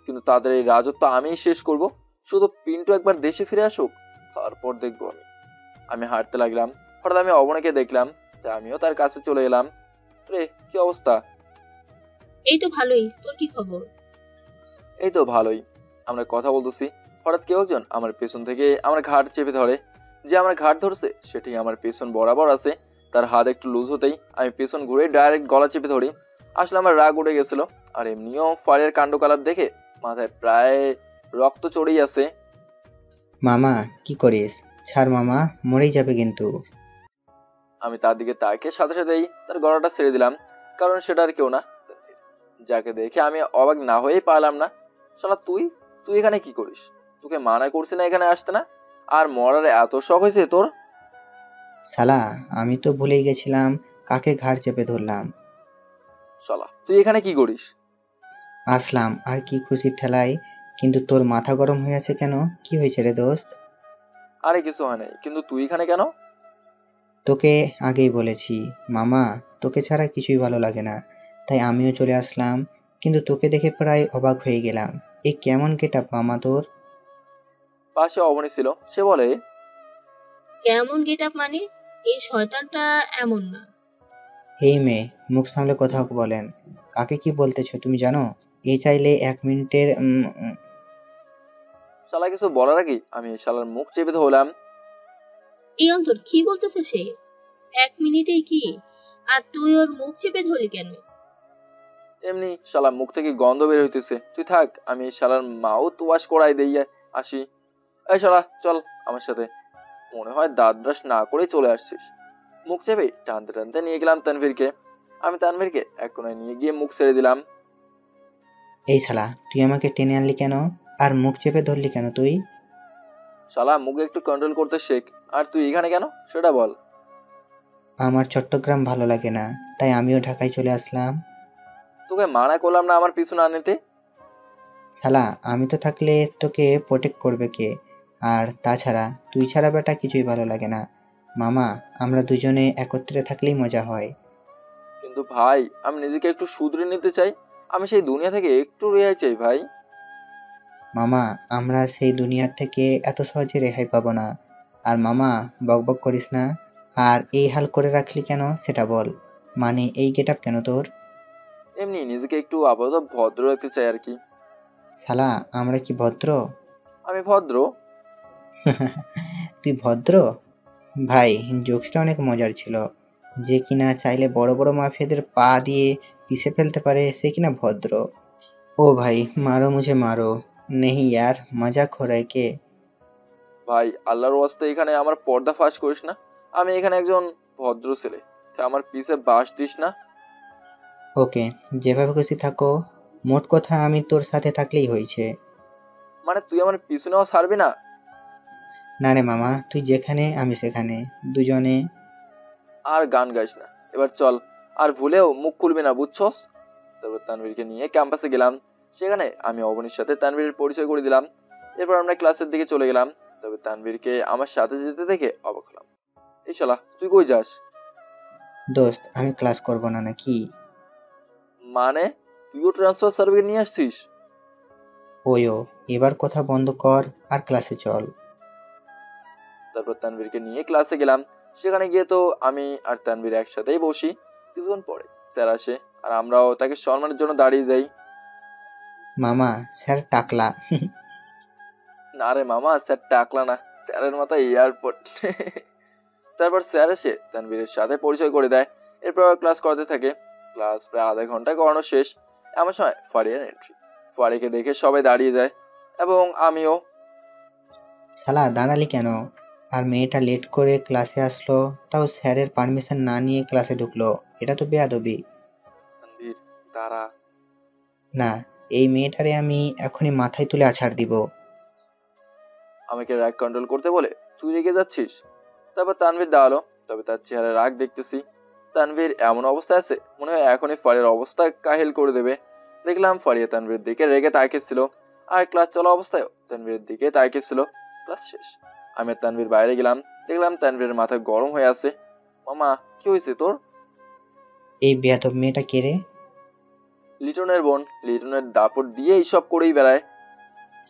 কিন্তু তাদের এই রাজত্ব আমিই শেষ করব। শুধু পিন্টু একবার দেশে ফিরে আসুক, তারপর দেখবো আমি। আমি হাঁটতে লাগলাম। হঠাৎ আমি অবনীকে দেখলাম, তাই আমিও তার কাছে চলে এলাম। রে, কি অবস্থা? এই তো ভালোই, তোর কি খবর? এই তো ভালোই। আমরা কথা বলতেছি, হঠাৎ কেউ একজন আমার পেছন থেকে আমার ঘাট চেপে ধরে। যে আমার ঘাট ধরছে সেটি আমার পেছন বরাবর আছে। তার হাত একটু লুজ হতেই আমি পেছন ঘুরে ডাইরেক্ট গলা চেপে ধরি। আসলে আমার রাগ উঠে গেছিল, আর এমনিও ফায়ারের কাণ্ডকলাপ দেখে মাথায় প্রায় রক্ত চড়েই আছে। মামা কি করিস? ছাড় মামা, মরেই যাবে কিন্তু। আমি তার দিকে তাকিয়ে সাথে সাথেই তার গলাটা ছেড়ে দিলাম, কারণ সেটা আর কেউ না, যাকে দেখে আমি অবাক না হয়েই পারলাম না। শালা তুই তুই এখানে কি করিস? তোকে মানা করছি না এখানে আসতে না? আর মরার এত শখ হয়েছে তোর? শালা, আমি তো ভুলেই গেছিলাম কাকে ঘাড় চেপে ধরলাম। শালা তুই এখানে কি করিস? আসলাম আর কি খুশির ঠেলায়, কিন্তু তোর মাথা গরম হয়ে আছে কেন? কি হয়েছে রে দোস্ত? আরে কিছু হয় নাই, কিন্তু তুই এখানে কেন? তোকে আগেই বলেছি মামা, তোকে ছাড়া কিছুই ভালো লাগে না, তাই আমিও চলে আসলাম। কিন্তু তোকে দেখে প্রায় অবাক হয়ে গেলাম। এ কেমন গেটআপ মামা তোর? পাশে অবনী ছিল, সে বলে, কেমন গেট আপ মানে? এই শয়তানটা এমন না। এই মেয়ে, মুখ সামলে কথা বলেন। কাকে কি বলতেছো তুমি জানো? এই চাইলে 1 মিনিটের শালা কিছু বলার আগে আমি শালার মুখ চেপে ধরলাম। এই অন্তর কি বলতেছে সে? 1 মিনিটে কি? আর তুই ওর মুখ চেপে ধরলি কেন? এমনি শালা মুখ থেকে গন্ধ বের হইতেছে। তুই থাক, আমি শালার মাউথ ওয়াশ করাই দেই আসি। এই শালা চল আমার সাথে। মনে হয় দাঁত ব্রাশ না করেই চলে আসছিস। মুখ চেপে টানতে টানতে নিয়ে গেলাম তানভীরকে। আমি তানভীরকে এক কোনায় নিয়ে গিয়ে মুখ ছেড়ে দিলাম। এই শালা, তুই আমাকে টেনে আনলি কেন? আর মুখ চেপে ধরলি কেন তুই? শালা মুখে একটু কন্ট্রোল করতে শেখ। আর তুই এখানে কেন সেটা বল। আমার চট্টগ্রাম ভালো লাগে না, তাই আমিও ঢাকায় চলে আসলাম। তোকে মানা করলাম না আমার পিছু না নিতে? শালা, আমি তো থাকলে তোকে প্রোটেক্ট করবে কে? আর তাছাড়া তুই ছাড়া বেটা কিছুই ভালো লাগে না। মামা, আমরা দুজনে একত্রে থাকলেই মজা হয়। কিন্তু ভাই, আমি নিজেকে একটু শুধরে নিতে চাই। আমি সেই দুনিয়া থেকে একটু রেহাই চাই ভাই। মামা, আমরা সেই দুনিয়ার থেকে এত সহজে রেহাই পাবো না। আর মামা, বকবক করিস না। আর এই হাল করে রাখলি কেন সেটা বল। মানে এই গেটআপ কেন তোর? এমনি নিজেকে একটু আপাতত ভদ্র রাখতে চাই আর কি। শালা, আমরা কি ভদ্র? আমি ভদ্র। তুই ভদ্র? ভাই, জোকসটা অনেক মজার ছিল। যে কিনা চাইলে বড় বড় মাফিয়াদের পা দিয়ে পিষে ফেলতে পারে, সে কিনা ভদ্র। ও ভাই, মারো মুঝে মারো। নেহি ইয়ার, মজাক हो रहा है के? ভাই আল্লাহর ওয়াস্তে এখানে আমার পর্দা ফাঁস করিস না। আমি এখানে একজন ভদ্র ছেলে, তাই আমার পিছে বাস দিস না। ওকে, যেভাবে খুশি থাকো। মোট কথা আমি তোর সাথে থাকলেই হয়েছে। মানে তুই আমার পিছনেও ছাড়বি না? না রে মামা, তুই যেখানে আমি সেখানে, দুজনে। আর গান গাইস না, এবার চল। আর ভুলেও মুখ খুলবি না, বুঝছস? তারপর তানভীরকে নিয়ে ক্যাম্পাসে গেলাম। সেখানে আমি অবনীর সাথে তানভীরের পরিচয় করে দিলাম। এরপর আমরা ক্লাসের দিকে চলে গেলাম। তবে তানভীরকে আমার সাথে যেতে দেখে অবাক হলাম। এই শালা তুই কই যাস? দোস্ত, আমি ক্লাস করব না নাকি? মানে তুইও ট্রান্সফার সার্টিফিকেট নিয়ে আসছিস? ওয়ো, এবার কথা বন্ধ কর আর ক্লাসে চল। তারপর তানভীরকে নিয়ে ক্লাসে গেলাম। সেখানে গিয়ে তো আমি আর তানভীর একসাথেই বসি। কিছুক্ষণ পরে স্যার আসে, আর আমরাও তাকে সম্মানের জন্য দাঁড়িয়ে যাই। মামা, স্যার টাকলা। না রে মামা, স্যার টাকলা না, স্যারের মাথায় এয়ারপোর্ট। তারপর স্যার এসে তানভীরের সাথে পরিচয় করে দেয়। এরপর ক্লাস করাতে থাকে। ক্লাস প্রায় আধা ঘন্টা করানো শেষ। এমন সময় ফারিয়ার এন্ট্রি। ফারিয়াকে দেখে সবাই দাঁড়িয়ে যায় এবং আমিও। শালা দাঁড়ালি কেন? আর মেয়েটা লেট করে ক্লাসে আসলো, তাও স্যারের পারমিশন না নিয়ে ক্লাসে ঢুকলো, এটা তো বেয়াদবি। তানভীর দাঁড়া। না, এই মেয়েটারে আমি এখনই মাথায় তুলে আছাড় দিব। আমাকে রাগ কন্ট্রোল করতে বলে তুই রেগে যাচ্ছিস? তারপর তানভীর দাঁড়ালো, তবে তার চেহারায় রাগ দেখতেছি। তানভীর এমন অবস্থায় আছে মনে হয় এখনই ফারিয়ার অবস্থা কাহিল করে দেবে। দেখলাম ফারিয়া তানভীরের দিকে রেগে তাকিয়েছিল, আর ক্লাস চলা অবস্থায়ও তানভীরের দিকে তাকিয়েছিল। ক্লাস শেষ, আমি আর তানভীর বাইরে গেলাম। দেখলাম তানভীরের মাথা গরম হয়ে আছে। মামা কি হয়েছে তোর? এই বেয়াদব মেয়েটা কে রে? লিটনের বোন। লিটনের দাপট দিয়ে এইসব করেই বেড়ায়।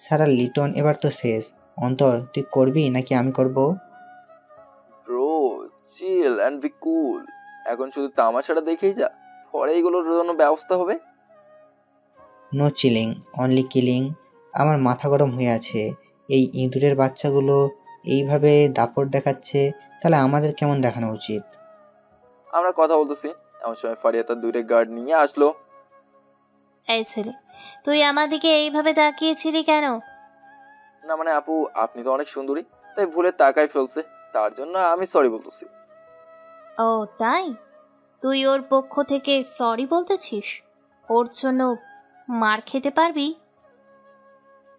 সারা লিটন এবার তো শেষ। অন্তর, তুই করবি নাকি আমি করব? Bro chill and be cool. এখন শুধু তামাশাটা দেখেই যা, পরে এইগুলোর জন্য ব্যবস্থা হবে। No chilling, only killing. আমার মাথা গরম হয়ে আছে। এই ইঁদুরের বাচ্চাগুলো এইভাবে দাপট দেখাচ্ছে, তাহলে আমাদের কেমন দেখানো উচিত? আমরা কথা বলতেছি, এমন সময় ফারিয়া তার দুইটা গার্ড নিয়ে আসলো। এই ছেলে, তুই আমার দিকে এইভাবে তাকিয়েছিলি কেন? না মানে আপু, আপনি তো অনেক সুন্দরী, তাই ভুলে তাকাই ফেলছে, তার জন্য আমি সরি বলতেছি। ও তাই? তুই ওর পক্ষ থেকে সরি বলতেছিস? ওর জন্য মার খেতে পারবি?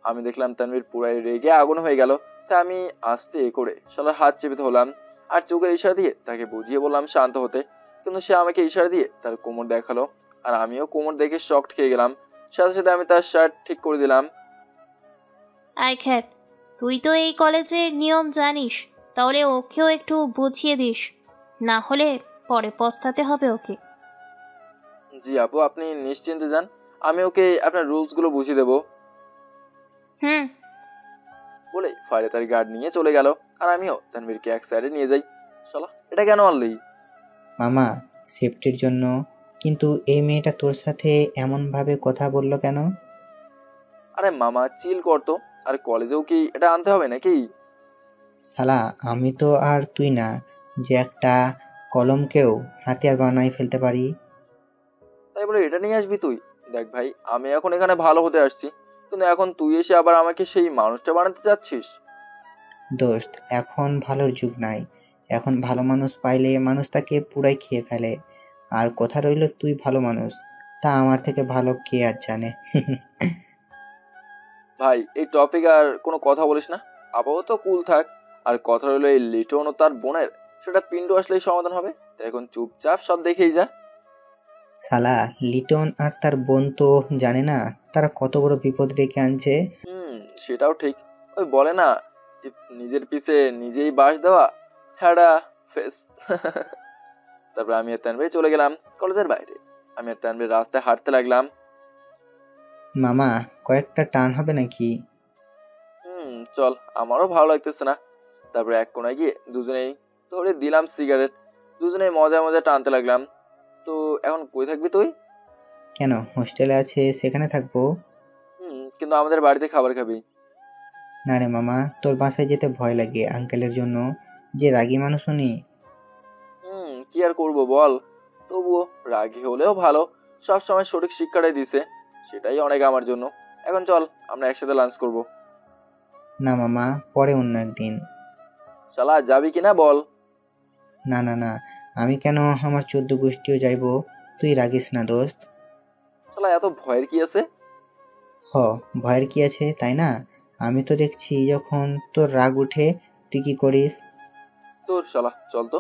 আমি দেখলাম তানভীর পুরাই রেগে আগুন হয়ে গেল, তাই আমি আস্তে করে শালার হাত চেপে ধরলাম আর চোখের ইশারা দিয়ে তাকে বুঝিয়ে বললাম শান্ত হতে। কিন্তু সে আমাকে ইশারা দিয়ে তার কোমর দেখালো, আর আমিও কোমর দেখে শকড খেয়ে গেলাম। সাথে সাথে আমি তার শার্ট ঠিক করে দিলাম। আয় খ্যাত, তুই তো এই কলেজের নিয়ম জানিস, তাহলে ওকেও একটু বুঝিয়ে দিস, না হলে পরে পস্তাতে হবে ওকে। জি আপু, আপনি নিশ্চিন্তে যান, আমি ওকে আপনার রুলসগুলো বুঝিয়ে দেবো। হুম। বলে ফায়ার তার গার্ড নিয়ে চলে গেল, আর আমিও তানভীরকে এক সাইডে নিয়ে যাই। শালা এটা কেন আনলি? মামা, সেফটির জন্য। কিন্তু এই মেয়েটা তোর সাথে এমনভাবে কথা বললো কেন? আরে মামা চিল করতো, আর কলেজেও কি এটা আনতে হবে নাকি? শালা আমি তো আর তুই না যে একটা কলমকেও হাতিয়ার বানাই ফেলতে পারি। তাই বলে এটা নিয়ে আসবি তুই? দেখ ভাই, আমি এখন এখানে ভালো হতে আসছি, কিন্তু এখন তুই এসে আবার আমাকে সেই মানুষটা বানাতে চাচ্ছিস। দোস্ত, এখন ভালোর যুগ নাই। এখন ভালো মানুষ পাইলে মানুষ তাকে পুরাই খেয়ে ফেলে। আর কথা রইল তুই ভালো মানুষ, তা আমার থেকে ভালো কে আর জানে। ভাই এই টপিক আর কোনো কথা বলিস না, আপাতত কুল থাক। আর কথা রইলো এই লিটন ও তার বোনের, সেটা পিন্ডু আসলেই সমাধান হবে। তাই এখন চুপচাপ সব দেখেই যা। শালা লিটন আর তার বোন তো জানে না তারা কত বড় বিপদ ডেকে আনছে। সেটাও ঠিক। ওই বলে না, নিজের পিছে নিজেই বাঁশ দেওয়া, হ্যাডা ফেস। তারপর আমি আর তানভীর চলে গেলাম কলেজের বাইরে। আমি আর তানভীর রাস্তায় হাঁটতে লাগলাম। মামা, কয়েকটা টান হবে নাকি? চল, আমারও ভালো লাগতেছে না। তারপরে এক কোনায় গিয়ে দুজনেই ধরে দিলাম সিগারেট, দুজনেই মজায় মজায় টানতে লাগলাম। তো এখন কই থাকবি তুই? কেন, হোস্টেলে আছে সেখানে থাকবো। কিন্তু আমাদের বাড়িতে খাবার খাবি। না রে মামা, তোর বাসায় যেতে ভয় লাগে আঙ্কেলের জন্য, যে রাগী মানুষ উনি। কি আর করবো বল, তবুও রাগী হলেও ভালো, সব সময় সঠিক শিক্ষাটাই দিছে, সেটাই অনেক আমার জন্য। এখন চল আমরা একসাথে লাঞ্চ করব। না মামা, পরে অন্য একদিন। শালা যাবি কিনা বল? না না না, আমি কেন, আমার 14 গোষ্ঠীও যাইবো, তুই রাগিস না দোস্ত। শালা এত ভয়ের কি আছে? হ, ভয়ের কি আছে তাই না? আমি তো দেখছি যখন তোর রাগ উঠে তুই কি করিস। তোর শালা চল তো।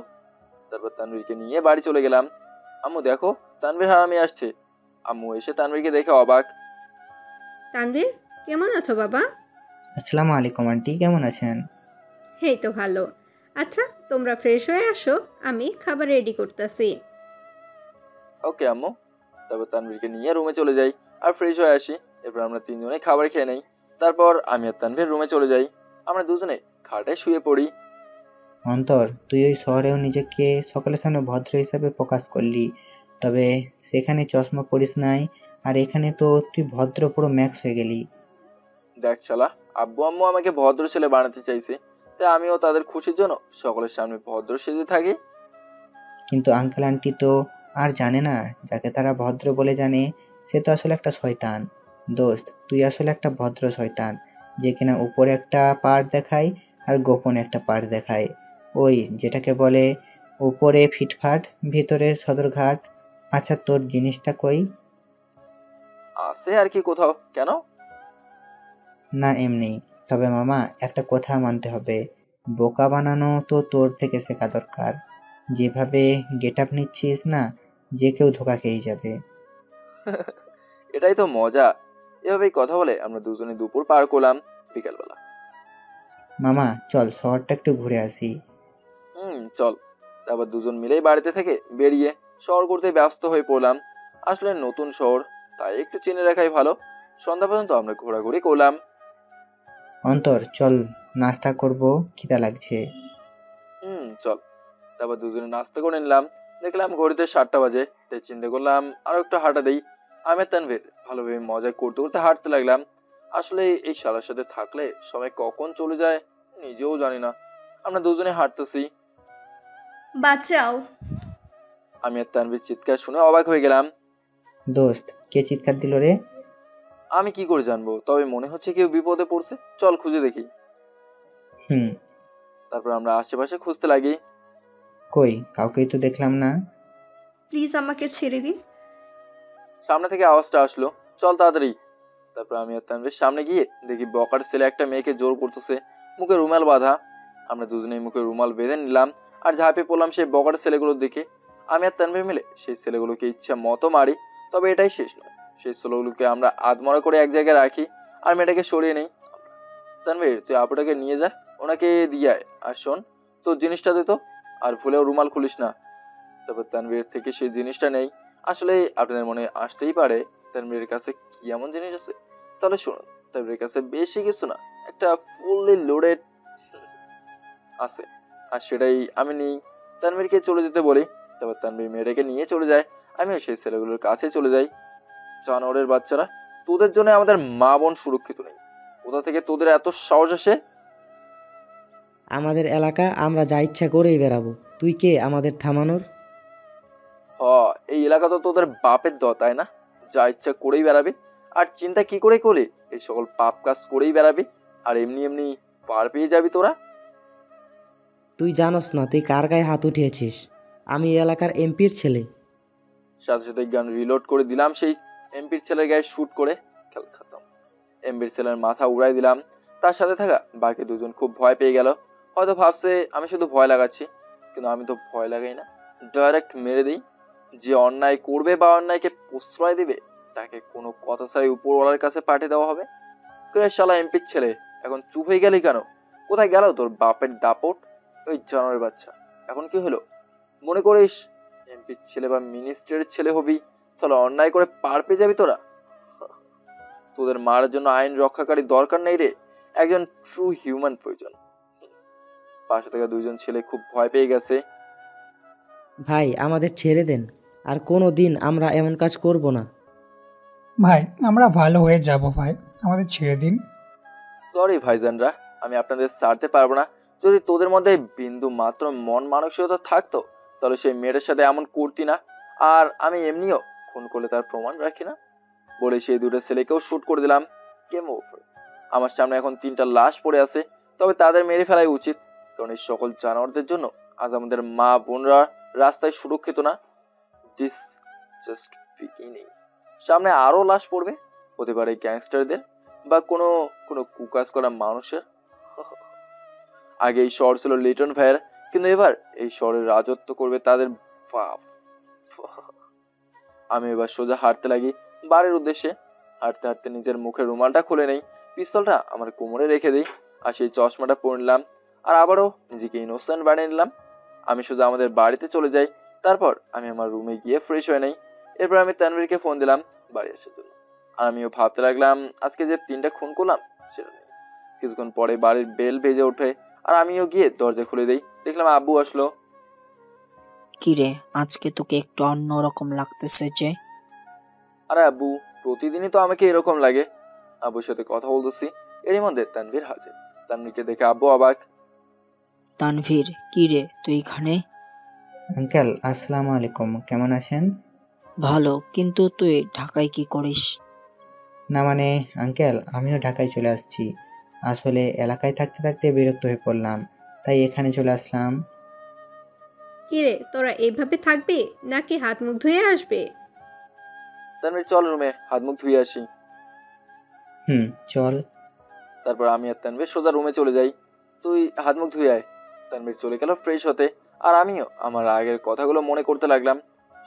তারপর তানভীরকে নিয়ে বাড়ি চলে গেলাম। আম্মু দেখো, তানভীর হারামি আসছে। আম্মু এসে তানভীরকে দেখে অবাক। তানভীর, কেমন আছো বাবা? আসসালামু আলাইকুম আন্টি, কেমন আছেন? এই তো ভালো। আচ্ছা, তোমরা ফ্রেশ হয়ে আসো, আমি খাবার রেডি করতেছি। ওকে আম্মু। তারপর তানভীরকে নিয়ে রুমে চলে যাই আর ফ্রেশ হয়ে আসি। এরপর আমরা তিনজনে খাবার খেয়ে নেই। তারপর আমি আর তানভীর রুমে চলে যাই। আমরা দুজনে খাটে শুয়ে পড়ি। অন্তর, তুই ওই শহরেও নিজেকে সকলের সামনে ভদ্র হিসাবে প্রকাশ করলি, তবে সেখানে চশমা পরিস নাই, আর এখানে তো তুই ভদ্র পুরো ম্যাক্স হয়ে গেলি। দেখ শালা, আব্বু আম্মু আমাকে ভদ্র ছেলে বানাতে চাইছে, তাই আমিও তাদের খুশির জন্য সকলের সামনে ভদ্র সেজে থাকি। কিন্তু আঙ্কেল আন্টি তো আর জানে না যাকে তারা ভদ্র বলে জানে সে তো আসলে একটা শয়তান। দোস্ত, তুই আসলে একটা ভদ্র শয়তান যে কিনা উপরে একটা পার্ট দেখায় আর গোপনে একটা পার্ট দেখায়। ওই যেটাকে বলে উপরে ফিটফাট ভিতরে সদরঘাট। আচ্ছা, তোর জিনিসটা কই? আছে আর কি কোথাও। কেন? না এমনি। তবে মামা, একটা কথা মানতে হবে, বোকা বানানো তো তোর থেকে শেখা দরকার। যেভাবে গেট আপ নিচ্ছিস না, যে কেউ ধোকা খেয়ে যাবে। এটাই তো মজা। এভাবেই কথা বলে আমরা দুজনে দুপুর পার করলাম। বিকালবেলা মামা চল শহরটা একটু ঘুরে আসি। চল। তারপর দুজন মিলেই বাড়িতে থেকে বেরিয়ে শহর ঘুরতে ব্যস্ত হয়ে পড়লাম। আসলে নতুন শহর, তাই একটু চিনে রাখাই ভালো। সন্ধ্যা পর্যন্ত আমরা ঘোরাঘুরি করলাম। অন্তর চল, নাস্তা করব, খিদা লাগছে। চল। তারপর দুজনে নাস্তা করে নিলাম। দেখলাম ঘড়িতে 7টা বাজে, তাই চিন্তা করলাম আরো একটু হাঁটা দেই। আমি তানভীর ভালোভাবে মজা করতে করতে হাঁটতে লাগলাম। আসলে এই শালার সাথে থাকলে সময় কখন চলে যায় নিজেও জানি না। আমরা দুজনে হাঁটতেছি। বাঁচাও! আমি আর তানভীর চিৎকার শুনে অবাক হয়ে গেলাম। দোস্ত, কে চিৎকার দিল রে? আমি কি করে জানবো, তবে মনে হচ্ছে কেউ বিপদে পড়ছে। চল খুঁজে দেখি। তারপর আমরা আশেপাশে খুঁজতে লাগি। কই, কাউকেই তো দেখলাম না। প্লিজ আমাকে ছেড়ে দিন। সামনে থেকে আওয়াজটা আসলো, চল তাড়াতাড়ি। তারপর আমি আর তানভীর সামনে গিয়ে দেখি বকার ছেলে একটা মেয়েকে জোর করতেছে, মুখে রুমাল বাঁধা। আমরা দুজনেই মুখে রুমাল বেঁধে নিলাম আর ঝাঁপিয়ে পড়লাম সেই বকার ছেলেগুলোর দিকে। আমি আর তানভীর মিলে সেই ছেলেগুলোকে ইচ্ছা মতো মারি। তবে এটাই শেষ নয়, সেই ছেলেগুলোকে আমরা আধমরা করে এক জায়গায় রাখি আর মেয়েটাকে সরিয়ে নেই। তানভীর, তুই আপুটাকে নিয়ে যা, ওনাকে দিয়ে আয়। আর শোন, তোর জিনিসটা দে তো, আর ভুলেও রুমাল খুলিস না। তারপর তানভীর থেকে সেই জিনিসটা নেই। আসলে আপনাদের মনে আসতেই পারে তানভীরের কাছে কি এমন জিনিস আছে। তাহলে শুনুন, তানভীরের কাছে বেশি কিছু না, একটা ফুললি লোডেড আছে, আর সেটাই আমি নিই। তানভীরকে চলে যেতে বলি। তারপর তানভীর মেয়েটাকে নিয়ে চলে যায়। আমিও সেই ছেলেগুলোর কাছে চলে যাই। জানোয়ারের বাচ্চারা, তোদের জন্য আমাদের মা বোন সুরক্ষিত নেই। কোথা থেকে তোদের এত সাহস আসে? আমাদের এলাকা, আমরা যা ইচ্ছা করেই বেরাবো। তুই কে আমাদের থামানোর? এই এলাকা তো তোদের বাপের দল, তাই না? যা ইচ্ছা করেই বেড়াবে। আর চিন্তা কি করে করলে এই সকল পাপ কাজ করেই বেড়াবে, আর এমনি এমনি পার পেয়ে যাবি তোরা। তুই জানোস না তুই কার গায়ে হাত উঠিয়েছিস? আমি এই এলাকার এমপির ছেলে। সাথে সাথে গান রিলোড করে দিলাম সেই এমপির ছেলের গায়ে শুট করে। খেল খতম। এমপির ছেলের মাথা উড়াই দিলাম। তার সাথে থাকা বাকি দুজন খুব ভয় পেয়ে গেল। হয়তো ভাবছে আমি শুধু ভয় লাগাচ্ছি, কিন্তু আমি তো ভয় লাগাই না, ডাইরেক্ট মেরে দিই। যে অন্যায় করবে বা অন্যায়কে প্রশ্রয় দিবে তাকে কোনো কথা ছাড়াই উপরওয়ালার কাছে পাঠিয়ে দেওয়া হবে। শালা এমপির ছেলে, এখন চুপ হয়ে গেলি কেন? কোথায় গেল তোর বাপের দাপট? ওই জানোয়ারের বাচ্চা, এখন কি হলো? মনে করিস এমপির ছেলে বা মিনিস্টারের ছেলে হবি, তাহলে অন্যায় করে পার পেয়ে যাবি তোরা? তোদের মারার জন্য আইন রক্ষাকারী দরকার নেই রে, একজন ট্রু হিউম্যান প্রয়োজন। পাশে থাকা দুইজন ছেলে খুব ভয় পেয়ে গেছে। ভাই, আমাদের ছেড়ে দেন, আর কোনো দিন আমরা এমন কাজ করব না। ভাই, আমরা ভালো হয়ে যাব ভাই, আমাদের ছেড়ে দিন। সরি ভাইজানরা, আমি আপনাদের ছাড়তে পারবো না। যদি তোদের মধ্যে বিন্দু মাত্র মন মানসিকতা থাকতো তাহলে সেই মেয়েটার সাথে এমন করতি না। আর আমি এমনিও খুন করলে তার প্রমাণ রাখি না বলে সেই দুটো ছেলেকেও শুট করে দিলাম। Game over. আমার সামনে এখন 3টা লাশ পড়ে আছে, তবে তাদের মেরে ফেলাই উচিত, কারণ এই সকল জানোয়ারদের জন্য আজ আমাদের মা বোনরা রাস্তায় সুরক্ষিত না। This just beginning. সামনে আরো লাশ পড়বে, হতে পারে গ্যাংস্টারদের বা কোনো কোনো কুকাজ করা মানুষের। আগে এই শহর ছিল লিটন ভাইয়ের, কিন্তু এবার এই শহরের রাজত্ব করবে তাদের বাপ। আমি এবার সোজা হাঁটতে লাগি বাড়ির উদ্দেশ্যে। হাঁটতে হাঁটতে নিজের মুখের রুমালটা খুলে নেই, পিস্তলটা আমার কোমরে রেখে দিই, আর সেই চশমাটা পরে নিলাম, আর আবারও নিজেকে ইনোসেন্ট বানিয়ে নিলাম। আমি সোজা আমাদের বাড়িতে চলে যাই। তারপর আমি আমার রুমে গিয়ে ফ্রেশ হয়ে নেই। এরপর আমি তানভীরকে ফোন দিলাম বাড়ি আসার জন্য। আর আমিও ভাবতে লাগলাম আজকে যে 3টা খুন করলাম সেটা নিয়ে। কিছুক্ষণ পরে বাড়ির বেল বেজে ওঠে, আর আমিও গিয়ে দরজা খুলে দেই। দেখলাম আব্বু আসলো। কিরে, আজকে তোকে একটু অন্যরকম লাগতেছে যে? আরে আব্বু, প্রতিদিনই তো আমাকে এরকম লাগে। আব্বুর সাথে কথা বলতেছি, এরই মধ্যে তানভীর হাজির। তানভীরকে দেখে আব্বু অবাক। তানভীর, কিরে তুই এখানে? আঙ্কেল আসসালামু আলাইকুম, কেমন আছেন? ভালো, কিন্তু তুই ঢাকায় কি করিস? না মানে আঙ্কেল, আমিও ঢাকায় চলে আসছি। আসলে এলাকায় থাকতে থাকতে বিরক্ত হয়ে পড়লাম, তাই এখানে চলে আসলাম। কিরে তোরা এইভাবে থাকবি নাকি হাত মুখ ধুয়ে আসবে? তানভীর চল রুমে হাত মুখ ধুয়ে আসি। চল। তারপর আমি আর তানভীর সোজা রুমে চলে যাই। তুই হাত মুখ ধুয়ে আয়। তানভীর চলে গেল ফ্রেশ হতে, আর আমিও আমার আগের কথাগুলো মনে করতে লাগলাম।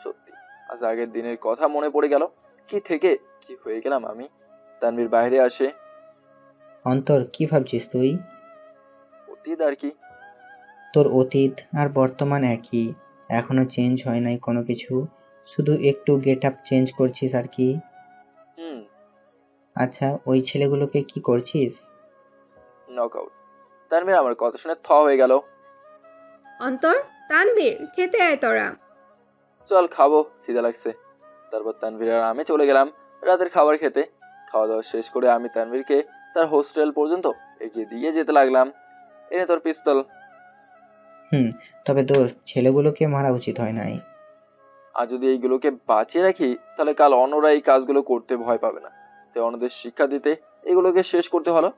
সত্যি আজ আগের দিনের কথা মনে পড়ে গেল। কি থেকে কি হয়ে গেলাম আমি। তানভীর বাইরে আসে। অন্তর, কি ভাবছিস তুই? অতীত আর কি। তোর অতীত আর বর্তমান একই, এখনো চেঞ্জ হয় নাই কোনো কিছু, শুধু একটু গেট আপ চেঞ্জ করছিস আর কি। আচ্ছা, ওই ছেলেগুলোকে কি করছিস? নকআউট। তানভীর আমার কথা শুনে থ হয়ে গেল। অন্তর, তানবীর, খেতে আয় তোরা। চল খাবো, খিদে লাগছে। তারপর তানভীর আর আমি চলে গেলাম রাতের খাবার খেতে। খাওয়া দাওয়া শেষ করে আমি তানভীরকে তার হোস্টেল পর্যন্ত এগিয়ে দিয়ে যেতে লাগলাম। এনে তোর পিস্তল। তবে দোস্ত, ছেলেগুলোকে মারা উচিত হয় নাই। আর যদি এইগুলোকে বাঁচিয়ে রাখি তাহলে কাল অন্যরা এই কাজগুলো করতে ভয় পাবে না। তাই অন্যদের শিক্ষা দিতে এগুলোকে শেষ করতে হলো।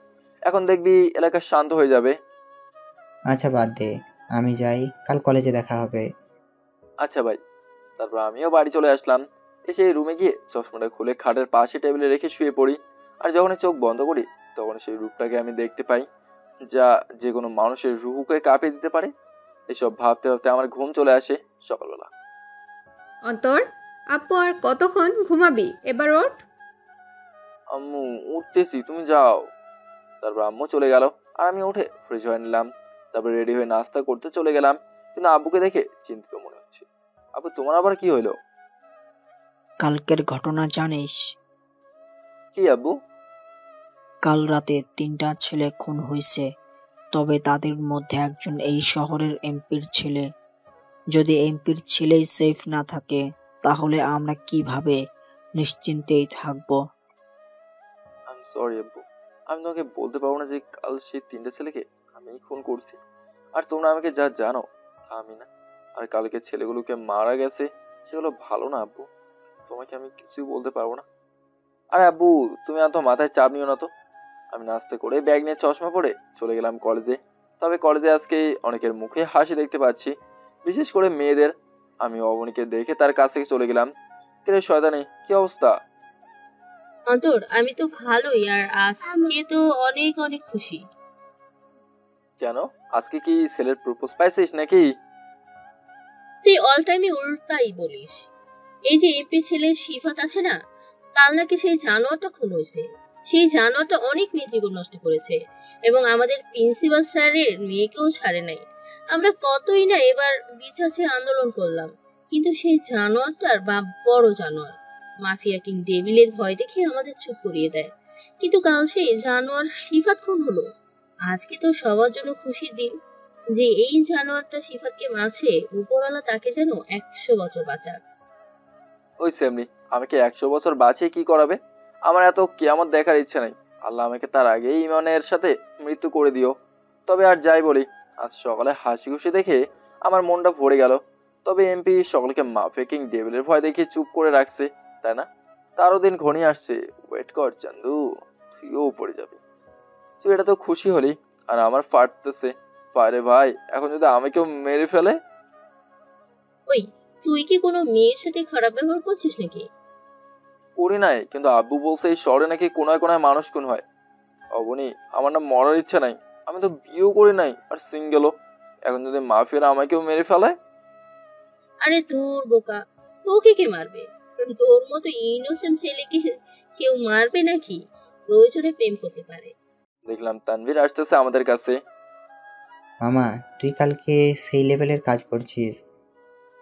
এখন দেখবি এলাকা শান্ত হয়ে যাবে। আচ্ছা বাদ দে, আমি যাই, কাল কলেজে দেখা হবে। আচ্ছা ভাই। তারপর আমিও বাড়ি চলে আসলাম। এসে এই রুমে গিয়ে চশমাটা খুলে খাটের পাশে টেবিলে রেখে শুয়ে পড়ি। আর যখনই চোখ বন্ধ করি তখন সেই রূপটাকে আমি দেখতে পাই, যা যে কোনো মানুষের রুহুকে কাঁপিয়ে দিতে পারে। এসব ভাবতে ভাবতে আমার ঘুম চলে আসে সকালবেলা। অন্তর, আপু আর কতক্ষণ ঘুমাবি? এবার ওঠ। আম্মু উঠতেছি, তুমি যাও। তারপর আম্মু চলে গেল আর আমি উঠে ফ্রেশ হয়ে নিলাম। তারপর রেডি হয়ে নাস্তা করতে চলে গেলাম, কিন্তু আব্বুকে দেখে চিন্তিত মনে হচ্ছে। আব্বু, তোমার আবার কি হইলো? কালকের ঘটনা জানিস? কি আব্বু? কাল রাতে 3টা ছেলে খুন হয়েছে, তবে তাদের মধ্যে একজন এই শহরের এমপির ছেলে। যদি এমপির ছেলেই সেফ না থাকে তাহলে আমরা কিভাবে নিশ্চিন্তেই থাকবো? আই সরি আব্বু, আমি তোমাকে বলতে পারবো না যে কাল সেই 3টে ছেলেকে আমি খুন করছি। আর তোমরা আমাকে যা জানো তা আমি না। আর কালকে ছেলেগুলোকে মারা গেছে সেগুলো ভালো না আব্বু, তোমাকে আমি কিছুই বলতে পারবো না। আরে আব্বু, তুমি এত মাথায় চাপ নিও না তো। আমি নাস্তা করে ব্যাগ নিয়ে চশমা পরে চলে গেলাম কলেজে। তবে কলেজে আজকে অনেকের মুখে হাসি দেখতে পাচ্ছি, বিশেষ করে মেয়েদের। আমি অবনীকে দেখে তার কাছে চলে গেলাম। কিরে শয়তানি, কি অবস্থা? অন্তর, আমি তো ভালোই, আর আজকে তো অনেক অনেক খুশি। কেন, আজকে কি ছেলের প্রপোজ পাইছিস নাকি? তুই অল টাইমে উল্টাই বলিস। এই যে এমপি ছেলে সিফাত আছে না, কাল নাকি সেই জানোয়ারটা খুন হয়েছে। সেই জানোয়ারটা অনেক মেয়ে জীবন নষ্ট করেছে এবং আমাদের প্রিন্সিপাল স্যারের মেয়েকেও ছাড়ে নাই। আমরা কতই না এবার বিচার চেয়ে আন্দোলন করলাম, কিন্তু সেই জানোয়ারটার বা বড় জানোয়ার মাফিয়া কিং ডেভিলের ভয় দেখে আমাদের চুপ করিয়ে দেয়। কিন্তু কাল সেই জানোয়ার সিফাত খুন হলো। আজকে তো সবার জন্য খুশির দিন যে এই জানোয়ারটা সিফাতকে মারছে। উপরওয়ালা তাকে যেন 100 বছর বাঁচাক। ওই সেমনি, আমাকে 100 বছর বাঁচিয়ে কি করাবে? আমার এত কিয়ামত দেখার ইচ্ছে নাই। আল্লাহ আমাকে তার আগেই ইমানের সাথে মৃত্যু করে দিও। তবে আর যাই বলি, আজ সকালে হাসি খুশি দেখে আমার মনটা ভরে গেল। তবে এমপি সকলকে মাফিয়া কিং ডেভিলের ভয় দেখে চুপ করে রাখছে, তাই না? তারও দিন ঘনিয়ে আসছে। ওয়েট কর চান্দু, তুইও পড়ে যাবি। তুই এটা তো খুশি হলি, আর আমার ফাটতেছে। পারে ভাই, এখন যদি আমাকেও মেরে ফেলে? ওই, তুই কি কোনো মেয়ের সাথে খারাপ ব্যবহার করছিস নাকি? করি নাই, কিন্তু আব্বু বলছে এই শহরে নাকি কোনায় কোনায় মানুষ খুন হয়। অবনি, আমার না মরার ইচ্ছা নাই। আমি তো বিয়েও করি নাই, আর সিঙ্গেলও। এখন যদি মাফিয়ারা আমাকেও মেরে ফেলে? আরে দূর বোকা, তোকে কে মারবে? তোর মতো ইনোসেন্ট ছেলেকে কেউ মারবে নাকি? প্রয়োজনে প্রেম করতে পারে। দেখলাম তানভীর আসতেছে আমাদের কাছে। মামা, তুই কালকে সেই লেভেলের কাজ করছিস?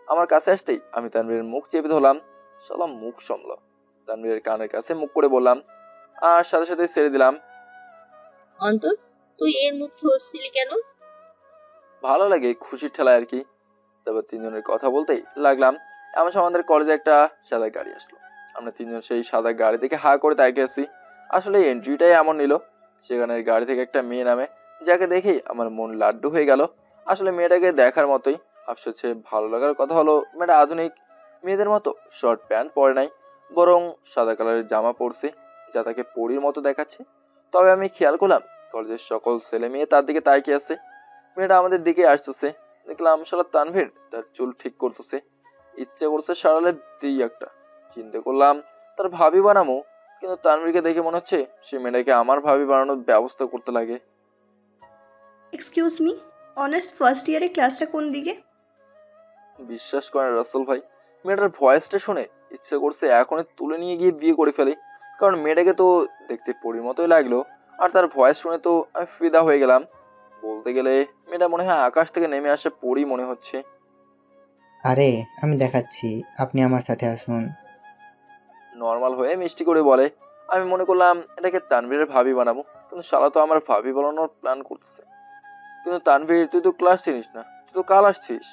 আমার কাছে আসতেই আমি তানভীরের মুখ চেপে ধরলাম। শালা মুখ সামলা। তানভীরের কানের কাছে মুখ করে বললাম, আর সাথে সাথে ছেড়ে দিলাম। অন্তর, তুই এর মুখ ধরছিলি কেন? ভালো লাগে, খুশির ঠেলায় আর কি। তারপর তিনজনের কথা বলতেই লাগলাম। এমন সময় আমাদের কলেজে একটা সাদা গাড়ি আসলো। আমরা তিনজন সেই সাদা গাড়ি থেকে হা করে তাকিয়ে আছি। আসলে এন্ট্রিটাই এমন নিল। সেখানে গাড়ি থেকে একটা মেয়ে নামে, যাকে দেখেই আমার মন লাড্ডু হয়ে গেল। আসলে মেয়েটাকে দেখার মতোই, আফসোসে ভালো লাগার কথা হলো মেয়েটা আধুনিক মেয়েদের মতো শর্ট প্যান্ট পরে নাই, বরং সাদা কালারের জামা পরছে, যা তাকে পরীর মতো দেখাচ্ছে। তবে আমি খেয়াল করলাম কলেজের সকল ছেলে মেয়ে তার দিকে তাকিয়ে আছে। মেয়েটা আমাদের দিকে আসতেছে। দেখলাম শালা তানভীর তার চুল ঠিক করতেছে। ইচ্ছে করছে সারালে দিই একটা। চিন্তা করলাম তার ভাবি বানামো, কিন্তু তানভীরকে দেখে মনে হচ্ছে সে মেয়েটাকে আমার ভাবি বানানোর ব্যবস্থা করতে লাগে। এক্সকিউজ মি, অনার্স ফার্স্ট ইয়ারের ক্লাসটা কোন দিকে? বিশ্বাস করেন রাসেল ভাই, মেয়েটার ভয়েসটা শুনে ইচ্ছে করছে এখনই তুলে নিয়ে গিয়ে বিয়ে করে ফেলি। কারণ মেয়েটাকে তো দেখতে পরীর মতোই লাগলো, আর তার ভয়েস শুনে তো আমি ফিদা হয়ে গেলাম। বলতে গেলে মেয়েটা মনে হয় আকাশ থেকে নেমে আসে পরী মনে হচ্ছে। আরে আমি দেখাচ্ছি, আপনি আমার সাথে আসুন। নর্মাল হয়ে মিষ্টি করে বলে। আমি মনে করলাম এটাকে তানভীরের ভাবি বানাবো, কিন্তু শালা তো আমার ভাবি বানানোর প্ল্যান করতেছে। কিন্তু তানভীর, তুই তো ক্লাস চিনিস না, তুই তো কাল আসছিস।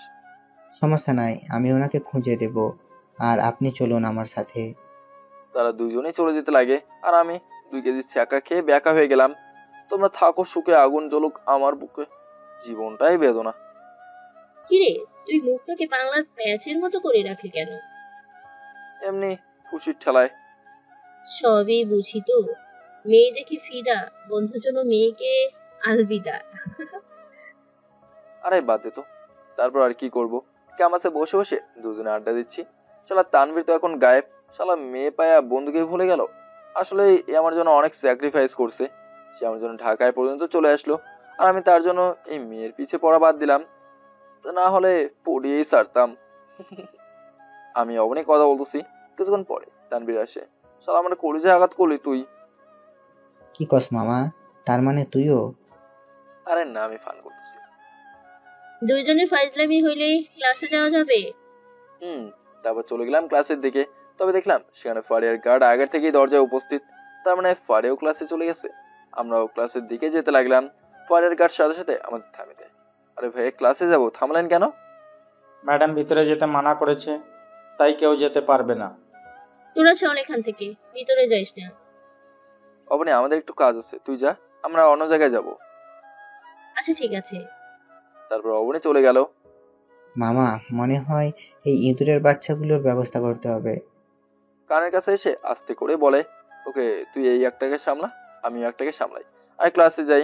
সমস্যা নাই, আমি ওনাকে খুঁজে দেব, আর আপনি চলুন আমার সাথে। তারা দুজনেই চলে যেতে লাগে, আর আমি 2 কেজি ছ্যাঁকা খেয়ে ব্যাকা হয়ে গেলাম। তোমরা থাকো সুখে, আগুন জ্বলুক আমার বুকে, জীবনটাই বেদনা। কিরে, তুই মুখটাকে বাংলার প্যাচের মতো করে রাখলি কেন? এমনি খুশির ঠেলায়। সবই বুঝি তো, মেয়ে দেখি ফিদা, বন্ধুর জন্য মেয়েকে আলবিদা। আরে বাদ দে তো, তারপর আর কি করবো? ক্যাম্পাসে বসে বসে দুজনে আড্ডা দিচ্ছি। শালা তানভীর তো এখন গায়েব। শালা মেয়ে পায়া বন্ধুকে ভুলে গেল। আসলে এ আমার জন্য অনেক স্যাক্রিফাইস করছে। সে আমার জন্য ঢাকায় পর্যন্ত চলে আসলো, আর আমি তার জন্য এই মেয়ের পিছে পড়া বাদ দিলাম। তা না হলে পড়িয়েই ছাড়তাম। আমি অনেক কথা বলতেছি, কিছুক্ষণ পরে তানভীর আসে। শালা আমার কলিজে আঘাত করলি তুই। কি কস মামা, তার মানে তুইও? আরে না, আমি ফান করতেছি। দুইজনের ফাইজলামি হইলে ক্লাসে যাওয়া যাবে। তারপর চলে গেলাম ক্লাসের দিকে। তবে দেখলাম সেখানে ফারিয়ার গার্ড আগের থেকেই দরজায় উপস্থিত। তার মানে ফারিয়াও ক্লাসে চলে গেছে। আমরাও ক্লাসের দিকে যেতে লাগলাম। ফারিয়ার গার্ড সাথে সাথে আমাদের থামিয়ে দেয়। আরে ভাই, ক্লাসে যাবো, থামলেন কেন? ম্যাডাম ভিতরে যেতে মানা করেছে, তাই কেউ যেতে পারবে না। তোরা চল এখান থেকে, ভিতরে যাইস না। অবনি, আমাদের একটু কাজ আছে, তুই যা, আমরা অন্য জায়গায় যাব। আচ্ছা ঠিক আছে। তারপর অবনি চলে গেল। মামা, মনে হয় এই ইঁদুরের বাচ্চাগুলোর ব্যবস্থা করতে হবে। কানের কাছে এসে আস্তে করে বলে, ওকে তুই এই একটাকে সামলা, আমি একটাকে সামলাই, আর ক্লাসে যাই।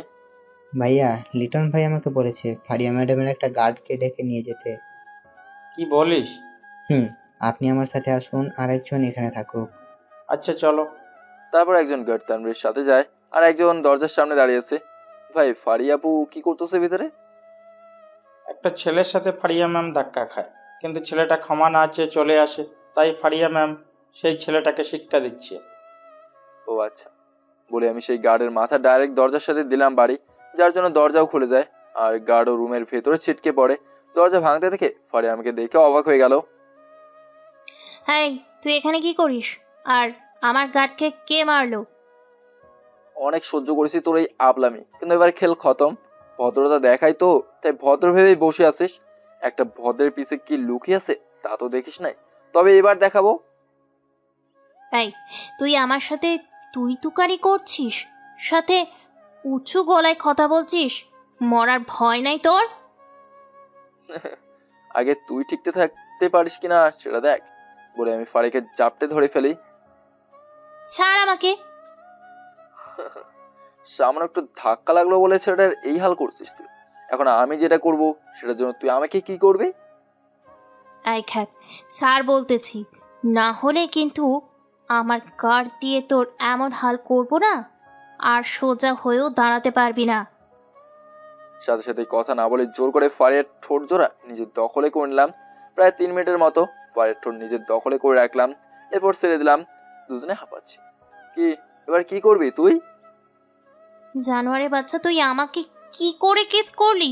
ভাইয়া, লিটন ভাই আমাকে বলেছে ফারিয়া ম্যাডামের একটা গার্ডকে ডেকে নিয়ে যেতে। কি বলিস? আপনি আমার সাথে আসুন, আর একজন এখানে থাকুক। আচ্ছা চলো। তারপর একজন গার্ড তানভীরের সাথে যায়, আর একজন দরজার সামনে দাঁড়িয়ে আছে। ভাই, ফারিয়া আপু কি করতেছে ভিতরে? একটা ছেলের সাথে ফারিয়া ম্যাম ধাক্কা খায়, কিন্তু ছেলেটা ক্ষমা না চেয়ে চলে আসে, তাই ফারিয়া ম্যাম সেই ছেলেটাকে শিক্ষা দিচ্ছে। ও আচ্ছা, বলে আমি সেই গার্ডের মাথা ডাইরেক্ট দরজার সাথে দিলাম বাড়ি, যার জন্য দরজাও খুলে যায়, আর গার্ডও রুমের ভেতরে ছিটকে পড়ে। দরজা ভাঙতে দেখে ফারিয়া আমাকে দেখে অবাক হয়ে গেল। হ্যাঁ, তুই এখানে কি করিস? আর আমার গার্ডকে কে মারলো? অনেক সহ্য করেছি তোর এই আবলামি, কিন্তু এবার খেল খতম। ভদ্রতা দেখাই তো, তাই ভদ্র ভেবেই বসে আছিস। একটা ভদ্রের পিছে কি লুকিয়ে আছে তা তো দেখিস নাই, তবে এবার দেখাবো। এই, তুই আমার সাথে তুই তুকারি করছিস, সাথে উঁচু গলায় কথা বলছিস? মরার ভয় নাই তোর? আগে তুই ঠিকতে থাকতে পারিস কিনা সেটা দেখ, বলে আমি ফারিকে জাপটে ধরে ফেলি। ছাড় আমাকে। সামান্য একটু ধাক্কা লাগলো বলে সেটার এই হাল করছিস তুই। এখন আমি যেটা করব সেটার জন্য তুই আমাকে কি করবি? এই খ্যাত, ছাড় বলতেছি, না হলে কিন্তু আমার গার্ড দিয়ে তোর এমন হাল করবো না, আর সোজা হয়েও দাঁড়াতে পারবি না। সাথে সাথে কথা না বলে জোর করে ফারিয়ার ঠোঁট জোড়া নিজের দখলে করে নিলাম। প্রায় 3 মিনিটের মতো ফারিয়ার ঠোঁট নিজের দখলে করে রাখলাম, এরপর ছেড়ে দিলাম। দুজনে হাঁপাচ্ছি। কি এবার কি করবি তুই? জানোয়ারে বাচ্চা, তুই আমাকে কি করে কিস করলি?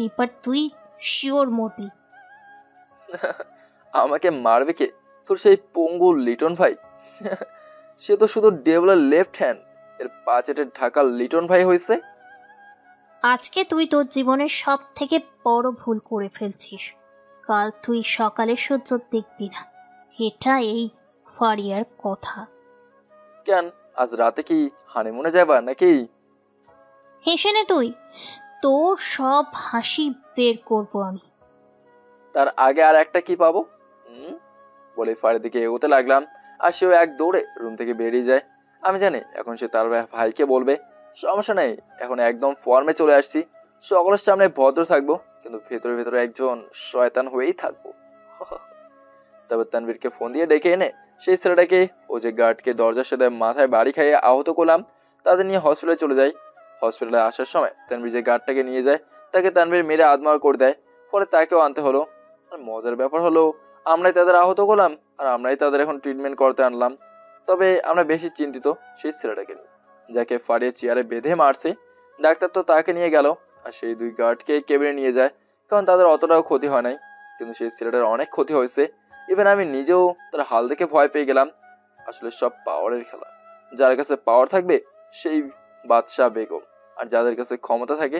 এবার তুই শিওর মরবি। আমাকে মারবে কে? তোর সেই পঙ্গু লিটন ভাই। সে তো শুধু ডেভেলের লেফট হ্যান্ড, এর পাচেটের ঢাকা লিটন ভাই হয়েছে। আজকে তুই তোর জীবনের সব থেকে বড় ভুল করে ফেলছিস। কাল তুই সকালে সূর্য দেখবি না, এটা এই ফারিয়ার কথা। কেন, আজ রাতে কি হানিমুনে যাবা নাকি? হেসে নে তুই, তোর সব হাসি বের করবো আমি। তার আগে আর একটা কি পাবো বলে ফাড়ির দিকে এগোতে লাগলাম, আর সেও এক দৌড়ে রুম থেকে বেরিয়ে যায়। আমি জানি এখন সে তার ভাইকে বলবে সমস্যা নেই, এখন একদম ফর্মে চলে আসছি, সকলের সামনে ভদ্র থাকবো, কিন্তু ভেতরে ভেতরে একজন শয়তান হয়েই থাকবো। তারপর তানভীরকে ফোন দিয়ে ডেকে এনে সেই ছেলেটাকে, ও যে গার্ডকে দরজার সাথে মাথায় বাড়ি খাইয়ে আহত করলাম, তাদের নিয়ে হসপিটালে চলে যাই। হসপিটালে আসার সময় তানভীর যে গার্ডটাকে নিয়ে যায় তাকে তানভীর মেরে আদমার করে দেয়, পরে তাকেও আনতে হলো। আর মজার ব্যাপার হলো আমরাই তাদের আহত করলাম আর আমরাই তাদের এখন ট্রিটমেন্ট করতে আনলাম। তবে আমরা বেশি চিন্তিত সেই ছেলেটাকে নিয়ে, যাকে ফাড়িয়ে চেয়ারে বেঁধে মারছে। ডাক্তার তো তাকে নিয়ে গেল আর সেই দুই গার্ডকে কেবিনে নিয়ে যায়, কারণ তাদের অতটাও ক্ষতি হয় নাই, কিন্তু সেই ছেলেটার অনেক ক্ষতি হয়েছে। ইভেন আমি নিজেও তার হাল দেখে ভয় পেয়ে গেলাম। আসলে সব পাওয়ারের খেলা, যার কাছে পাওয়ার থাকবে সেই বাদশাহ বেগম, আর যাদের কাছে ক্ষমতা থাকে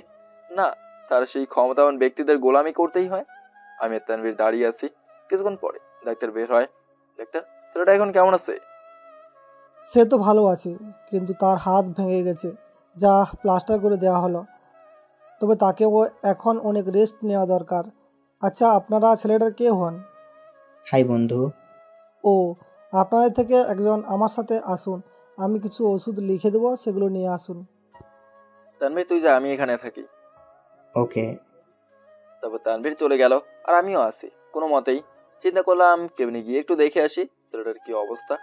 না, তারা সেই ক্ষমতাবান ব্যক্তিদের গোলামি করতেই হয়। আমি তানভীর দাঁড়িয়ে আছি। কিছুক্ষণ পরে ডাক্তার বের হয়। ডাক্তার, ছেলেটা এখন কেমন আছে? সে তো ভালো আছে, কিন্তু তার হাত ভেঙে গেছে, যা প্লাস্টার করে দেওয়া হলো। তবে তাকেও এখন অনেক রেস্ট নেওয়া দরকার। আচ্ছা, আপনারা ছেলেটার কে হন? হাই বন্ধু। ও, আপনাদের থেকে একজন আমার সাথে আসুন, আমি কিছু ওষুধ লিখে দেবো, সেগুলো নিয়ে আসুন। তানভীর তুই যা, আমি এখানে থাকি। ওকে। তারপর তানভীর চলে গেল আর আমিও আসি কোনো মতেই। চিন্তা করলাম কেবিনে গিয়ে একটু দেখে আসি ছেলেটার কি অবস্থা,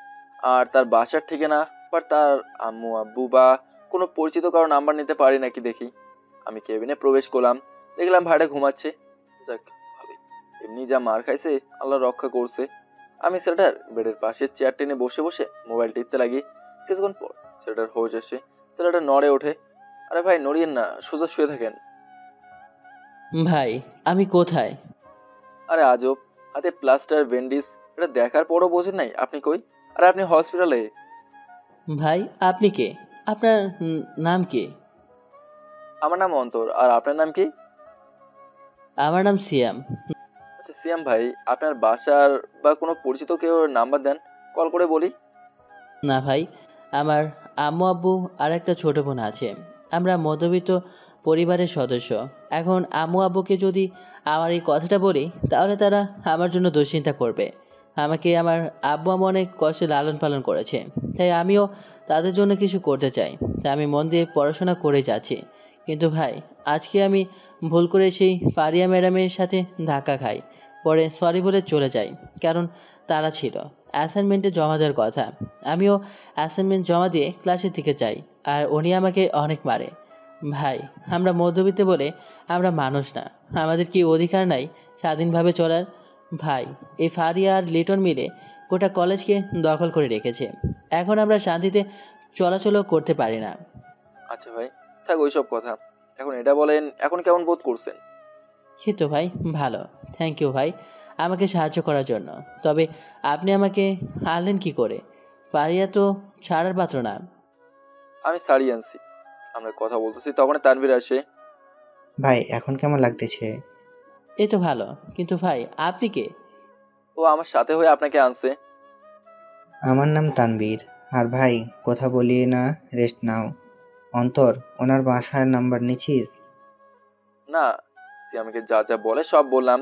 আর তার বাসার ঠিকানা বা তার আম্মু আব্বু বা কোনো পরিচিত কারো নাম্বার নিতে পারি নাকি দেখি। আমি কেবিনে প্রবেশ করলাম, দেখলাম ভাইটা ঘুমাচ্ছে। যাক ভালোই, এমনি যা মার খাইছে আল্লাহ রক্ষা করছে। আমি ছেলেটার বেডের পাশে চেয়ার টেনে বসে বসে মোবাইল টিপতে লাগি। কিছুক্ষণ পর ছেলেটার হোশ আসে, ছেলেটা নড়ে ওঠে। আরে ভাই নড়িয়েন না, সোজা শুয়ে থাকেন। ভাই আমি কোথায়? আরে আজব, হাতে প্লাস্টার ব্যান্ডেজ, এটা দেখার পরও বোঝেন নাই আপনি কই? আরে আপনি হসপিটালে। ভাই আপনি কে? আপনার নাম কি? আমার নাম অন্তর, আর আপনার নাম কি? আমার নাম সিয়াম। আচ্ছা সিয়াম ভাই, আপনার বাসার বা কোনো পরিচিত কেউ নাম্বার দেন, কল করে বলি। না ভাই, আমার আম্মু আব্বু আর একটা ছোট বোন আছে, আমরা মধ্যবিত্ত পরিবারের সদস্য। এখন আম্মু আব্বুকে যদি আমার এই কথাটা বলি তাহলে তারা আমার জন্য দুশ্চিন্তা করবে। আমাকে আমার আব্বু আম্মু অনেক কষ্টে লালন পালন করেছে, তাই আমিও তাদের জন্য কিছু করতে চাই, তাই আমি মন দিয়ে পড়াশোনা করে যাচ্ছি। কিন্তু ভাই আজকে আমি ভুল করে সেই ফারিয়া ম্যাডামের সাথে ধাক্কা খাই, পরে সরি বলে চলে যাই, কারণ তারা ছিল অ্যাসাইনমেন্টে জমা দেওয়ার কথা। আমিও অ্যাসাইনমেন্ট জমা দিয়ে ক্লাসের দিকে যাই, আর উনি আমাকে অনেক মারে। ভাই আমরা মধ্যবিত্ত বলে আমরা মানুষ না, আমাদের কি অধিকার নাই স্বাধীনভাবে চলার? ভাই এই ফারিয়া আর লিটন মিলে গোটা কলেজকে দখল করে রেখেছে, এখন আমরা শান্তিতে চলাচলও করতে পারি না। আচ্ছা ভাই থাক ওইসব কথা, এখন এটা বলেন এখন কেমন বোধ করছেন? সে তো ভাই ভালো, থ্যাংক ইউ ভাই আমাকে সাহায্য করার জন্য। তবে আপনি আমাকে আনলেন কি করে? ফারিয়া তো ছাড়ার পাত্র না। আমি ছাড়িয়ে আনছি, আমরা কথা বলতেছি তখন তানভীর আসে। ভাই এখন কেমন লাগতেছে? এই তো ভালো, কিন্তু ভাই আপনি কে? ও আমার সাথে হয়ে আপনাকে আনছে। আমার নাম তানবীর। আর ভাই কথা বলিয়ে না, রেস্ট নাও। অন্তর, ওনার বাসার নাম্বার নিছিস? না, সিয়ামকে যা যা বলে সব বললাম।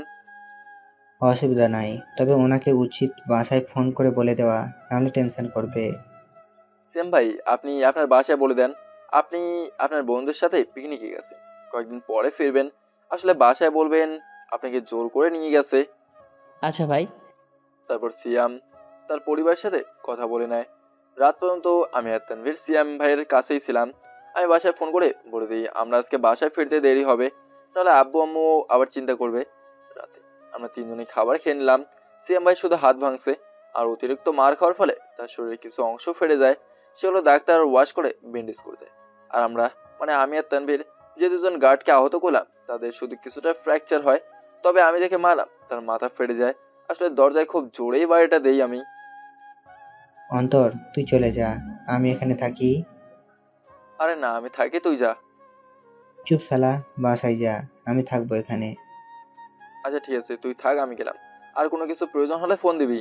অসুবিধা নাই, তবে ওনাকে উচিত বাসায় ফোন করে বলে দেওয়া, নাহলে টেনশন করবে। সিয়াম ভাই আপনি আপনার বাসায় বলে দেন আপনি আপনার বন্ধুদের সাথে পিকনিকে গেছেন, কয়েকদিন পরে ফিরবেন। আসলে বাসায় বলবেন আপনাকে জোর করে নিয়ে গেছে। আচ্ছা ভাই। তারপর সিয়াম তার পরিবারের সাথে কথা বলে নেয়। রাত পর্যন্ত আমি আর তানভীর সিয়াম ভাইয়ের কাছেই ছিলাম। আমি বাসায় ফোন করে বলে দিই আমরা আজকে বাসায় ফিরতে দেরি হবে, নাহলে আব্বু আম্মু আবার চিন্তা করবে। রাতে আমরা তিনজনই খাবার খেয়ে নিলাম। সিয়াম ভাই শুধু হাত ভাঙছে, আর অতিরিক্ত মার খাওয়ার ফলে তার শরীরে কিছু অংশ ফেটে যায়, সেগুলো ডাক্তার ওয়াশ করে ব্যান্ডেজ করে দেয়। আর আমরা আমি আর তানভীর যে দুজন গার্ডকে আহত করলাম তাদের শুধু কিছুটা ফ্র্যাকচার হয়, তবে আমি দেখে মারলাম তার মাথা ফেটে যায়। আসলে দরজায় খুব জোরেই বাড়িটা দেই আমি। অন্তর তুই চলে যা, আমি এখানে থাকি। আরে না আমি থাকি, তুই যা। চুপ শালা, বাসায় যা, আমি থাকবো এখানে। আচ্ছা ঠিক আছে তুই থাক, আমি গেলাম। আর কোনো কিছু প্রয়োজন হলে ফোন দিবি।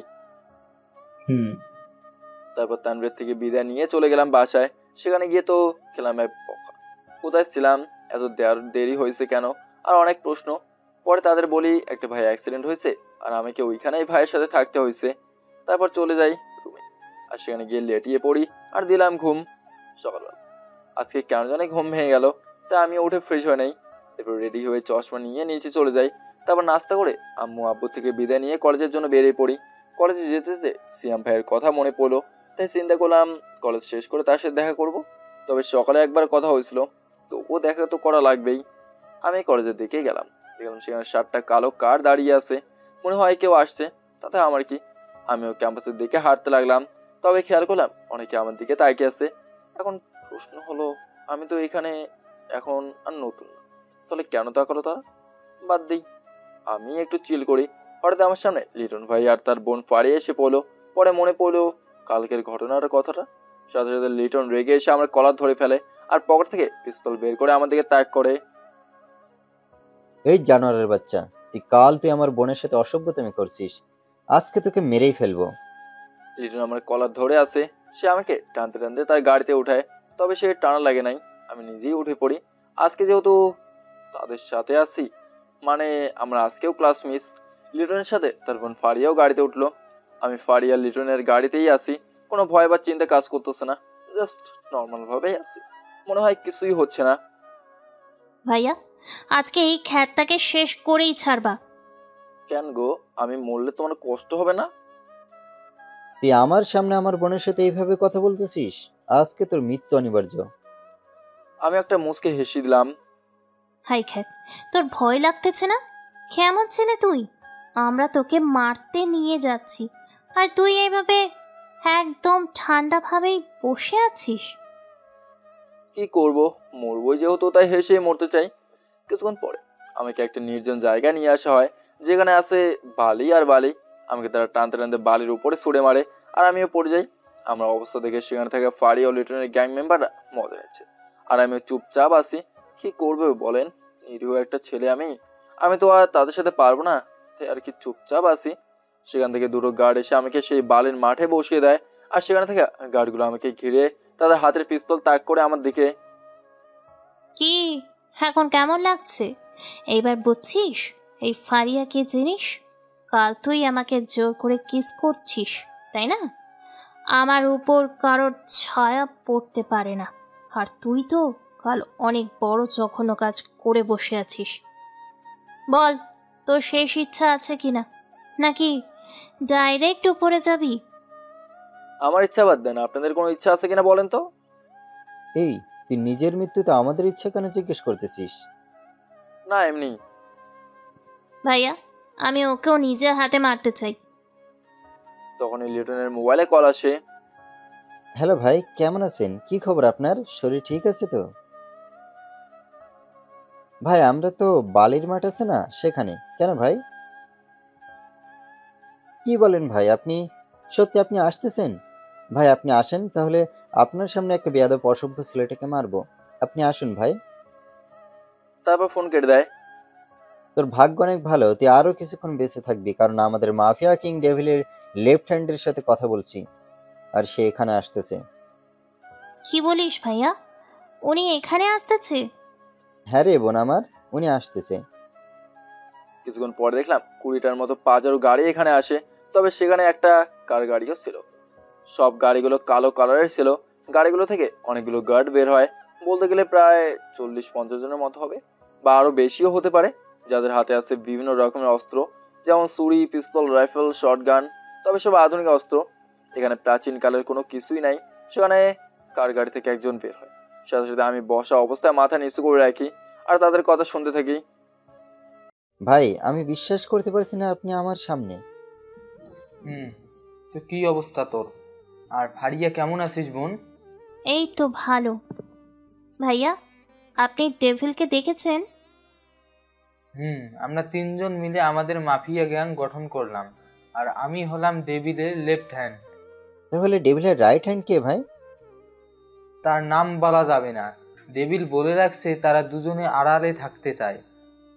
তারপর তানভীর থেকে বিদায় নিয়ে চলে গেলাম বাসায়। সেখানে গিয়ে তো খেলাম এক বকা। কোথায় ছিলাম, এত দেরি হয়েছে কেন, আর অনেক প্রশ্ন। পরে তাদের বলি একটা ভাই অ্যাক্সিডেন্ট হয়েছে আর আমাকে ওইখানেই ভাইয়ের সাথে থাকতে হয়েছে। তারপর চলে যাই রুমে, আর সেখানে গিয়ে লেটিয়ে পড়ি আর দিলাম ঘুম। সকালবেলা আজকে কেন জানি ঘুম ভেঙে গেল, তাই আমি উঠে ফ্রেশ হয়ে নেই। এরপর রেডি হয়ে চশমা নিয়ে নিচে চলে যাই। তারপর নাস্তা করে আম্মু আব্বু থেকে বিদায় নিয়ে কলেজের জন্য বেরিয়ে পড়ি। কলেজে যেতে যেতে সিয়াম ভাইয়ের কথা মনে পড়লো, তাই চিন্তা করলাম কলেজ শেষ করে তার সাথে দেখা করব। তবে সকালে একবার কথা হয়েছিল, তবুও দেখা তো করা লাগবেই। আমি কলেজের দিকে গেলাম, দেখলাম সেখানে 7টা কালো কার দাঁড়িয়ে আছে, মনে হয় কেউ আসছে, তাতে আমার কি। আমিও ক্যাম্পাসের দিকে হাঁটতে লাগলাম, তবে খেয়াল করলাম অনেকে আমার দিকে তাকিয়ে আছে। এখন প্রশ্ন হলো, আমি তো এখানে এখন আর নতুন না, তাহলে কেন তাকালো তারা? বাদ দিই, আমি একটু চিল করি। হঠাৎ আমার সামনে লিটন ভাই আর তার বোন ফারিয়া এসে পড়লো। পরে মনে পড়লো কালকের ঘটনার কথাটা। সাথে সাথে লিটন রেগে এসে আমার কলার ধরে ফেলে আর পকেট থেকে পিস্তল বের করে আমার দিকে তাক করে। এই জানোয়ারের বাচ্চা, তুই আমার বোনের সাথে অসভ্যতামি করছিস, আজকে তোকে মেরেই ফেলবো। লিটন আমার কলার ধরে আছে, সে আমাকে টানতে টানতে তার গাড়িতে উঠায়, তবে সে টানা লাগে নাই, আমি নিজেই উঠে পড়ি। আজকে যেহেতু তাদের সাথে আছি, মানে আমরা আজকেও ক্লাস মিস। লিটনের সাথে তার বোন ফারিয়াও গাড়িতে উঠলো। আমি ফারিয়া লিটনের গাড়িতেই আছি, কোনো ভয় বা চিন্তা কাজ করতেছে না, জাস্ট নর্মালভাবেই আছি, মনে হয় কিছুই হচ্ছে না। ভাইয়া, আজকে এই খ্যাতটাকে শেষ করেই ছাড়বা। কেন গো, আমি মরলে তোমার কষ্ট হবে না? তুই আমার সামনে আমার বোনের সাথে এইভাবে কথা বলতেছিস, আজকে তোর মৃত্যু অনিবার্য। আমি একটা মুচকে হেসে দিলাম। হাই খ্যাত, তোর ভয় লাগতেছে না? কেমন ছেলে তুই? আমরা তোকে মারতে নিয়ে যাচ্ছি আর তুই এইভাবে একদম ঠান্ডাভাবেই বসে আছিস। কি করব, মরবই যেহেতু, তাই হেসে মরতে চাই। কিছুক্ষণ পরে আমাকে একটা নির্জন জায়গায় নিয়ে আসা হয়, যেখানে আছে বালি আর বালি। আমাকে তারা টানতে টানতে বালির উপরে ছুড়ে মারে আর আমিও পড়ে যাই। আমার অবস্থা দেখে সেখানে থাকা ফারি ও লিটনের গ্যাং মেম্বাররা মজা নিচ্ছে, আর আমি চুপচাপ আছি। কি করবে বলেন, নিরীহ একটা ছেলে আমি তো আর তাদের সাথে পারবো না, তাই আর কি চুপচাপ আছি। সেখান থেকে দুটো গার্ড এসে আমাকে সেই বালির মাঠে বসিয়ে দেয়, আর সেখানে থেকে গার্ডগুলো আমাকে ঘিরে তাদের হাতের পিস্তল তাক করে আমার দিকে। কি এখন কেমন লাগছে? এইবার বুঝছিস এই ফারিয়া কে জিনিস? কাল তুই আমাকে জোর করে কিস করছিস, তাই না? আমার উপর কারোর ছায়া পড়তে পারে না, আর তুই তো কাল অনেক বড় জঘন্য কাজ করে বসে আছিস। বল, তোর শেষ ইচ্ছা আছে কিনা, নাকি ডাইরেক্ট উপরে যাবি? আমার ইচ্ছা বাদ দেন, আপনাদের কোনো ইচ্ছা আছে কিনা বলেন তো। এই, তুই নিজের মৃত্যুতে আমাদের ইচ্ছা কেন জিজ্ঞেস করতেছিস? না, এমনি। ভাইয়া, আমি ওকেও নিজে হাতে মারতে চাই। তখনই লিটনের মোবাইলে কল আসে। হ্যালো ভাই, কেমন আছেন? কি খবর আপনার? শরীর ঠিক আছে তো? ভাই, আমরা তো বালির মাঠ আছে না, সেখানে। কেন ভাই? কি বলেন ভাই, আপনি সত্যি আপনি আসতেছেন? ভাই আপনি আসেন, তাহলে আপনার সামনে একটা বেয়াদব অসভ্য ছেলেটাকে মারবো। আপনি আসুন ভাই। তারপর ফোন কেটে দেয়। তোর ভাগ্য অনেক ভালো, তুই আরো কিছুক্ষণ বেঁচে থাকবি, কারণ আমাদের মাফিয়া কিং ডেভিলের লেফট হ্যান্ডের সাথে কথা বলছি, আর সে এখানে আসতেছে। কি বলিস ভাইয়া, উনি এখানে আসতেছে? হ্যাঁ রে বোন আমার, উনি আসতেছে। কিছুক্ষণ পরে দেখলাম 20টার মতো পাজারো গাড়ি এখানে আসে, তবে সেখানে একটা কার গাড়িও ছিল। সব গাড়িগুলো কালো কালারের ছিল। গাড়িগুলো থেকে অনেকগুলো গার্ড বের হয়, বলতে গেলে প্রায় 40-50 জনের মতো হবে, বা আরও বেশিও হতে পারে, যাদের হাতে আছে বিভিন্ন রকমের অস্ত্র, যেমন ছুরি, পিস্তল, রাইফেল, শটগান, তবে সব আধুনিক অস্ত্র। এখানে প্রাচীন কালের কোনো কিছুই নাই। সেখানে কার গাড়ি থেকে একজন বের হয়, সাথে সাথে আমি বসা অবস্থায় মাথা নিচু করে রাখি আর তাদের কথা শুনতে থাকি। ভাই, আমি বিশ্বাস করতে পারছি না আপনি আমার সামনে। তো কি অবস্থা তোর? আর ফারিয়া কেমন আছিস বোন? এই তো ভালো। ভাইয়া, আপনি ডেভিলকে দেখেছেন? আমরা 3 জন মিলে আমাদের মাফিয়া গ্যাং গঠন করলাম, আর আমি হলাম ডেভিলের লেফট হ্যান্ড। তাহলে ডেভিলের রাইট হ্যান্ড কে ভাই? তার নাম বলা যাবে না। ডেভিল বলে রাখছে তারা দুজনে আড়ালে থাকতে চায়,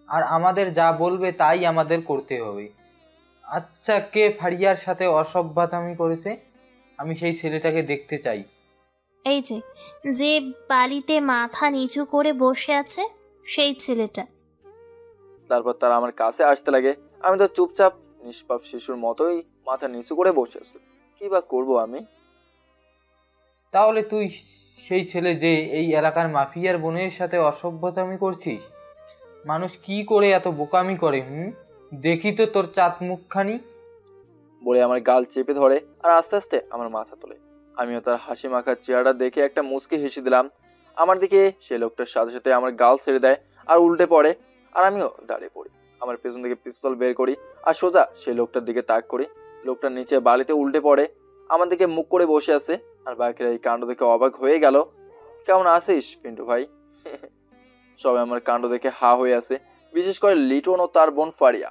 আর আমাদের যা বলবে তাই আমাদের করতে হবে। আচ্ছা, কে ফারিয়ার সাথে অসভ্যতামি করেছে? আমি সেই ছেলেটাকে দেখতে চাই। এই যে বালিতে মাথা নিচু করে বসে আছে, সেই ছেলেটা। তারপর তারা আমার কাছে আসতে লাগে। আমি তো চুপচাপ নিষ্পাপ শিশুর মতোই মাথা নিচু করে বসে আছি। কি বা করবো আমি? তাহলে তুই সেই ছেলে যে এই এলাকার মাফিয়ার বোনের সাথে অসভ্যতামি করছিস? মানুষ কি করে এত বোকামি করে? দেখি তো তোর চাঁদ মুখখানি। বলে আমার গাল চেপে ধরে আর আস্তে আস্তে আমার মাথা তোলে। আমিও তার হাসি মাখার চেহারা দেখে একটা মুচকি হেসে দিলাম। আমার দিকে সে লোকটার সাথে সাথে আমার গাল ছেড়ে দেয় আর উল্টে পড়ে, আর আমিও দাঁড়িয়ে পড়ি। আমার পেছন থেকে পিস্তল বের করি আর সোজা সেই লোকটার দিকে তাক করি। লোকটার নিচে বালিতে উল্টে পড়ে, আমার দিকে মুখ করে বসে আছে। আর বাকিরা এই কাণ্ড দেখে অবাক হয়ে গেল। কেমন আছিস পিন্টু ভাই? সবাই আমার কাণ্ড দেখে হা হয়ে আছে, বিশেষ করে লিটন ও তার বোন ফারিয়া।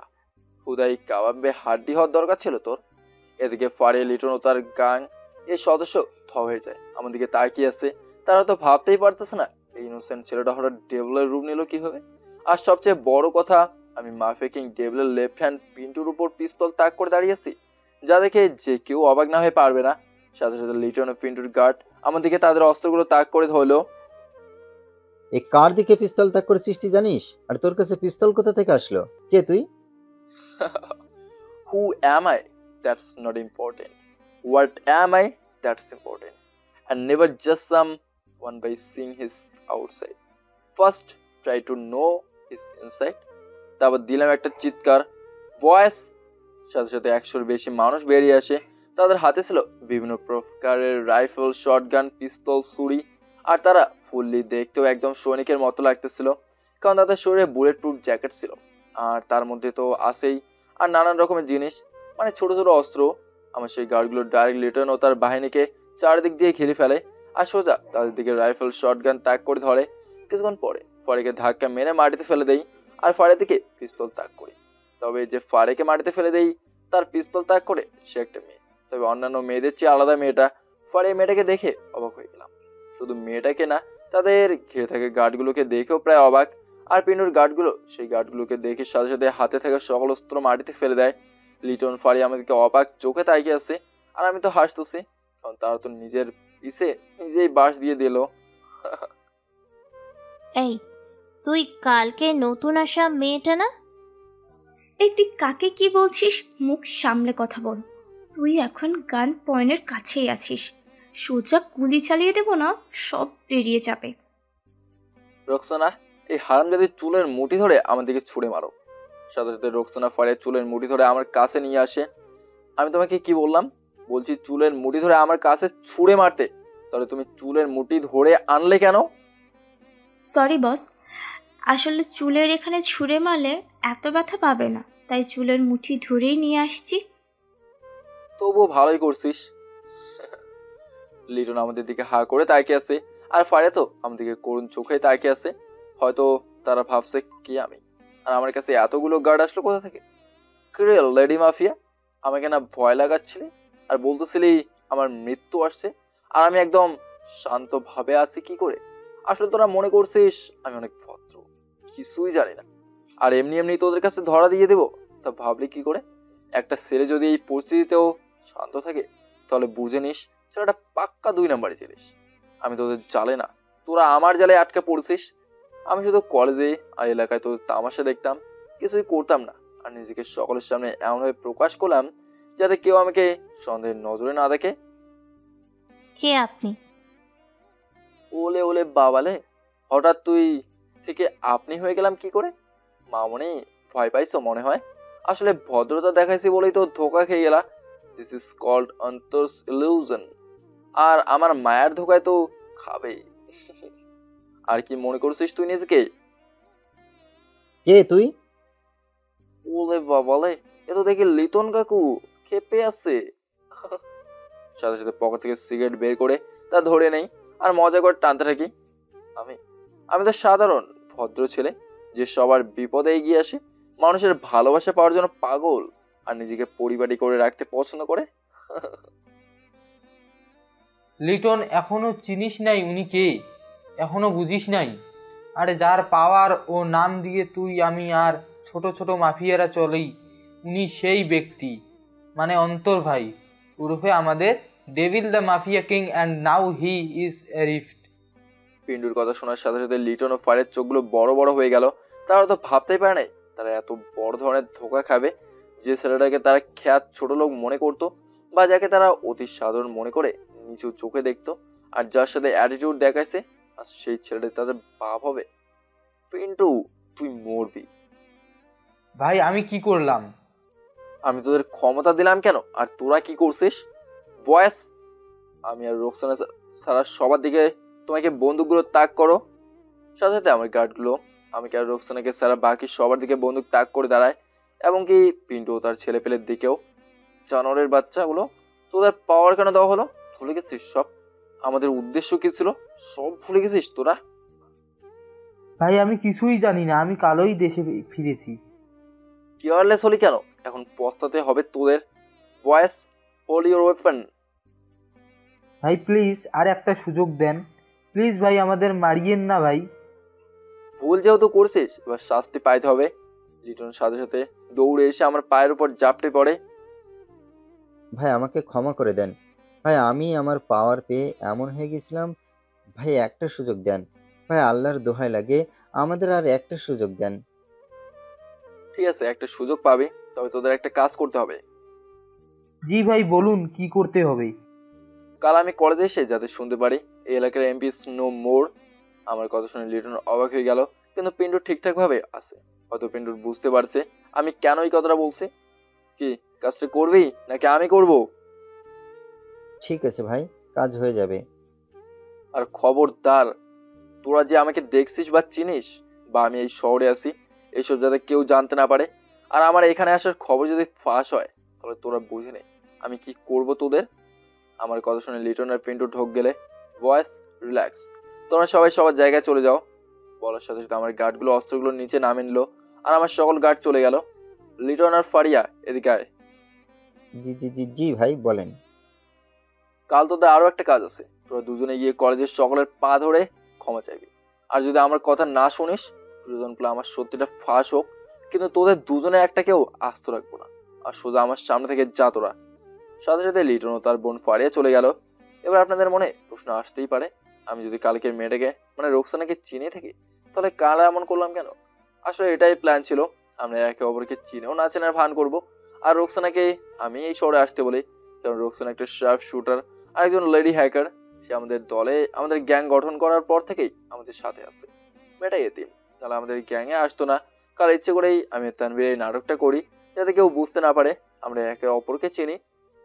হুদাই কাবাবে হাড্ডি হওয়ার দরকার ছিল তোর। এদিকে ফারিয়া, লিটন ও তার গাং এই সদস্য থ হয়ে যায়, আমার দিকে তাকিয়ে আছে। তারা তো ভাবতেই পারতেছে না এই ইনোসেন্ট ছেলেটা হঠাৎ ডেভিলের রূপ নিল কিভাবে। আর সবচেয়ে বড় কথা, আমি মাফিয়া কিং ডেভিলের লেফট হ্যান্ড পিন্টুর উপর পিস্তল তাক করে দাঁড়িয়েছি, যা দেখে যে কেউ অবাক না হয়ে পারবে না। সাথে সাথে লিটন ও পিন্টুর গার্ড আমার দিকে তাদের অস্ত্রগুলো তাক করে ধরলো। এই কার দিকে পিস্তল তাক করেছিস তুই জানিস? আর তোর কাছে পিস্তল কোথা থেকে আসলো? কে তুই? Who am I? That's not important. What am I? That's important. And never just someone by seeing his outside. First, try to know his inside. তারপর দিলাম একটা চিৎকার, ভয়েস। সাথে সাথে 100-র বেশি মানুষ বেরিয়ে আসে। তাদের হাতে ছিল বিভিন্ন প্রকারের রাইফেল, শটগান, পিস্তল, ছুরি। আর তারা ফুললি দেখতেও একদম সৈনিকের মতো লাগতেছিল, কারণ তাদের শরীরে বুলেট প্রুফ জ্যাকেট ছিল। আর তার মধ্যে তো আছেই আর নানান রকমের জিনিস, মানে ছোট ছোট অস্ত্র। আমার সেই গার্ডগুলো ডাইরেক্ট লিটন ও তার বাহিনীকে চারিদিক দিয়ে ঘিরে ফেলে আর সোজা তাদের দিকে রাইফেল, শটগান তাক করে ধরে। কিছুক্ষণ পরে ফারেকে ধাক্কা মেরে মাটিতে ফেলে দেই আর ফারের দিকে পিস্তল তাক করি। তবে যে ফারেকে মাটিতে ফেলে দেই তার পিস্তল তাক করে সে একটা মেয়ে, তবে অন্যান্য মেয়েদের চেয়ে আলাদা মেয়েটা। ফারে মেয়েটাকে দেখে অবাক হয়ে গেলাম। শুধু মেয়েটাকে না, তাদের ঘিরে থাকা গার্ডগুলোকে দেখেও প্রায় অবাক। আর পিন্টুর গার্ডগুলো সেই গার্ডগুলোকে দেখে সাথে সাথে হাতে থাকা সকল অস্ত্র মাটিতে ফেলে দেয়। লিটন, ফারি আমাদেরকে অবাক চোখে তাকিয়ে আছে, আর আমি তো হাসতেছি, কারণ তারা তো নিজের পিছে নিজেই বাঁশ দিয়ে দিল। এই, তুই কালকে নতুন আসা মেয়েটা না? এই তুই কাকে কি বলছিস? মুখ সামলে কথা বল। তুই এখন গান পয়েন্টের কাছেই আছিস, সোজা গুলি চালিয়ে দেবো না, সব বেরিয়ে যাবে। রোকসানা, এই হারামজাদির চুলের মুঠি ধরে আমার দিকে ছুঁড়ে মারো। সাথে সাথে রোকসানা ফারিয়ার চুলের মুঠি ধরে আমার কাছে নিয়ে আসে। আমি তোমাকে কি বললাম? বলছি চুলের মুঠি ধরে আমার কাছে ছুঁড়ে মারতে, তাহলে তুমি চুলের মুঠি ধরে আনলে কেন? সরি বস, আসলে চুলের এখানে ছুঁড়ে মারলে এত ব্যথা পাবে না, তাই চুলের মুঠি ধরেই নিয়ে আসছি। তবুও ভালোই করছিস। লিটন আমাদের দিকে হা করে তাকিয়ে আছে, আর ফারিয়া তো আমাদেরকে করুণ চোখে তাকিয়ে আছে। হয়তো তারা ভাবছে কি আমি, আর আমার কাছে এতগুলো গার্ড আসলো কোথা থেকে? কিরে লেডি মাফিয়া, আমাকে না ভয় লাগাচ্ছিলি আর বলতেছিলি আমার মৃত্যু আসছে, আর আমি একদম শান্তভাবে আছি কি করে? আসলে তোরা মনে করছিস আমি অনেক ভদ্র, কিছুই জানি না, আর এমনি এমনি তোদের কাছে ধরা দিয়ে দেবো। তা ভাবলি কি করে? একটা ছেলে যদি এই পরিস্থিতিতেও শান্ত থাকে, তাহলে বুঝে নিস ছেলেটা পাক্কা 2 নাম্বারে জিনিস। আমি তোদের জালে না, তোরা আমার জালে আটকে পড়ছিস। আমি শুধু কলেজে আর এলাকায় তোদের তামাশা দেখতাম, কিছুই করতাম না, আর নিজেকে সকলের সামনে এমনভাবে প্রকাশ করলাম যাতে কেউ আমাকে সন্দেহের নজরে না দেখে। কে আপনি? ওলে ওলে বাবালে, হঠাৎ তুই থেকে আপনি হয়ে গেলাম কি করে? মামনি ভয় পাইছো মনে হয়। আসলে ভদ্রতা দেখাইছি বলেই তো ধোকা খেয়ে গেলা। দিস ইজ কল্ড অন্তর্স ইলিউশন, আর আমার মায়ের ধোকায় তো খাবেই। আর কি মনে করছিস তুই নিজেকে? কে তুই? ওলে বাবালে, এ তো দেখি লিটন কাকু, খেপে আছে। সাথে সাথে পকেট থেকে সিগারেট বের করে তা ধরে নেই আর মজা করে টানতে থাকি। আমি তো সাধারণ ভদ্র ছেলে, যে সবার বিপদে এগিয়ে আসে, মানুষের ভালোবাসা পাওয়ার জন্য পাগল, আর নিজেকে পরিবারী করে রাখতে পছন্দ করে। লিটন, এখনো চিনিস নাই উনি কে? এখনো বুঝিস নাই? আরে যার পাওয়ার ও নাম দিয়ে তুই, আমি আর ছোট ছোট মাফিয়ারা চলেই, উনি সেই ব্যক্তি, মানে অন্তর ভাই, উর্ফে আমাদের devil the mafia king, and now he is a rift. পিন্টুর কথা শোনার সাথে সাথে লিটন ও ফারের চোখগুলো বড় বড় হয়ে গেল। তারা তো ভাবতেই পারে নাই তারা এত বড় ধরনের ধোঁকা খাবে যে ছেলেটাকে তারা খ্যাত ছোট লোক মনে করতো বা যাকে তারা অতি সাধারণ মনে করে নিচু চোখে দেখতো আর যার সাথে অ্যাটিটিউড দেখাইছে আর সেই ছেলেটা তাদের বাপ হবে। পিন্টু, তুই মরবি। ভাই আমি কি করলাম? আমি তোদের ক্ষমতা দিলাম কেন আর তোরা কি করছিস? ভয়েস, আমি আর রোকসানা সারা সবার দিকে তোমাকে বন্দুকগুলো তাক করো। সাথে সাথে আমার গার্ডগুলো আমাকে আর রোকসানাকে সারা বাকি সবার দিকে বন্দুক তাক করে দাঁড়ায় এবং কি পিন্টু তার ছেলে পেলের দিকেও। জানোয়ারের বাচ্চাগুলো, তোদের পাওয়ার কেন দেওয়া হলো? ভুলে গেছিস সব? আমাদের উদ্দেশ্য কি ছিল সব ভুলে গেছিস তোরা? ভাই আমি কিছুই জানি না, আমি কালই দেশে ফিরেছি। কেয়ারলেস হলি কেন? এখন পস্তাতে হবে তোদের। Voice, hold your weapon. ভাই প্লিজ আর একটা সুযোগ দেন, প্লিজ ভাই, আমাদের মারিয়েন না ভাই। ভুল যেহেতু করছিস এবার শাস্তি পাইতে হবে। লিটন সাথে সাথে দৌড়ে এসে আমার পায়ের উপর জাপটে পড়ে। ভাই আমাকে ক্ষমা করে দেন ভাই, আমি আমার পাওয়ার পেয়ে এমন হয়ে গেছিলাম। ভাই একটা সুযোগ দেন ভাই, আল্লাহর দোহাই লাগে, আমাদের আর একটা সুযোগ দেন। ঠিক আছে, একটা সুযোগ পাবি, তবে তোদের একটা কাজ করতে হবে। জি ভাই বলুন কি করতে হবে? কাল আমি কলেজে এসে যাতে শুনতে পারি এই এলাকার এমপি নো মোর। আমার কথা শুনে লিটন অবাক হয়ে গেল, কিন্তু পিন্টু ঠিকঠাক ভাবে আছে। হয়তো পিন্টু বুঝতে পারছে আমি কেন এই কথাটা বলছি। কি কাজটা করবি নাকি আমি করব? ঠিক আছে ভাই, কাজ হয়ে যাবে। আর খবরদার, তোরা যে আমাকে দেখছিস বা চিনিস বা আমি এই শহরে আছি এইসব যাতে কেউ জানতে না পারে। আর আমার এখানে আসার খবর যদি ফাঁস হয় তাহলে তোরা বুঝে নে আমি কি করব তোদের। আমার কথা শুনে লিটন আর পিন্টু ঢোক গেলে। ভয়েস, রিল্যাক্স, তোমরা সবাই সবার জায়গায় চলে যাও। বলার সাথে সাথে আমার গার্ডগুলো অস্ত্রগুলো নিচে নামে নিল আর আমার সকল গার্ড চলে গেল। লিটন আর ফারিয়া এদিকে আয়। জি জি জি জি ভাই বলেন। কাল তোদের আরো একটা কাজ আছে। তোরা দুজনে গিয়ে কলেজের সকলের পা ধরে ক্ষমা চাইবি। আর যদি আমার কথা না শুনিস, প্রয়োজন পড়লে আমার সত্যিটা ফাঁস হোক, কিন্তু তোদের দুজনে একটা কেউ আস্ত রাখবো না। আর সোজা আমার সামনে থেকে যা তোরা। সাথে সাথে লিটন ও তার বোন ফারিয়া চলে গেল। এবার আপনাদের মনে প্রশ্ন আসতেই পারে, আমি যদি কালকে মেয়েটাকে মানে রোকসানাকে চিনে থাকি তাহলে কাল এমন করলাম কেন? আসলে এটাই প্ল্যান ছিল, আমরা একে অপরকে চিনেও না চেনার ভান করব। আর রোকসানাকে আমি এই শহরে আসতে বলি কারণ রোকসানা একটা শার্প শুটার আর একজন লেডি হ্যাকার। সে আমাদের দলে আমাদের গ্যাং গঠন করার পর থেকেই আমাদের সাথে আছে। মেয়েটা এতিম, তাহলে আমাদের গ্যাংয়ে আসতো না। কাল ইচ্ছে করেই আমি তানভীর এই নাটকটা করি যাতে কেউ বুঝতে না পারে আমরা একে অপরকে চিনি।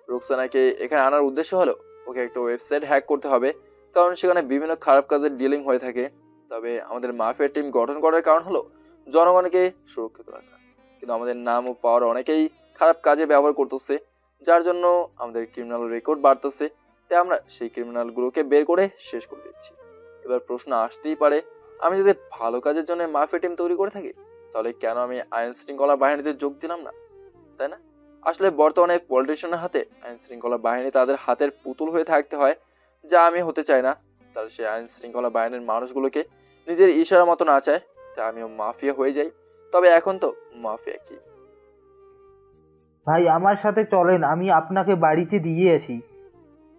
রোকসানাকে এখানে আনার উদ্দেশ্য হলো ওকে একটা ওয়েবসাইট হ্যাক করতে হবে, কারণ সেখানে বিভিন্ন খারাপ কাজের ডিলিং হয়ে থাকে। তবে আমাদের মাফিয়া টিম গঠন করার কারণ হলো জনগণকে সুরক্ষিত রাখা, কিন্তু আমাদের নাম ও পাওয়ার অনেকেই খারাপ কাজে ব্যবহার করতেছে, যার জন্য আমাদের ক্রিমিনাল রেকর্ড বাড়তেছে। তাই আমরা সেই ক্রিমিনালগুলোকে বের করে শেষ করে দিচ্ছি। এবার প্রশ্ন আসতেই পারে, আমি যদি ভালো কাজের জন্য মাফিয়া টিম তৈরি করে থাকি তাহলে কেন আমি আইন শৃঙ্খলা বাহিনীতে যোগ দিলাম না, তাই না? আসলে বর্তমানে পলিটিশিয়ানের হাতে আইন শৃঙ্খলা বাহিনী তাদের হাতের পুতুল হয়ে থাকতে হয়, যা আমি হতে চাই না। তাহলে সেই আইন শৃঙ্খলা বাহিনীর মানুষগুলোকে নিজের ইশারা মতো না চায়, তাই আমিও মাফিয়া হয়ে যাই। তবে এখন তো মাফিয়া কি? ভাই আমার সাথে চলেন, আমি আপনাকে বাড়িতে দিয়ে আসি।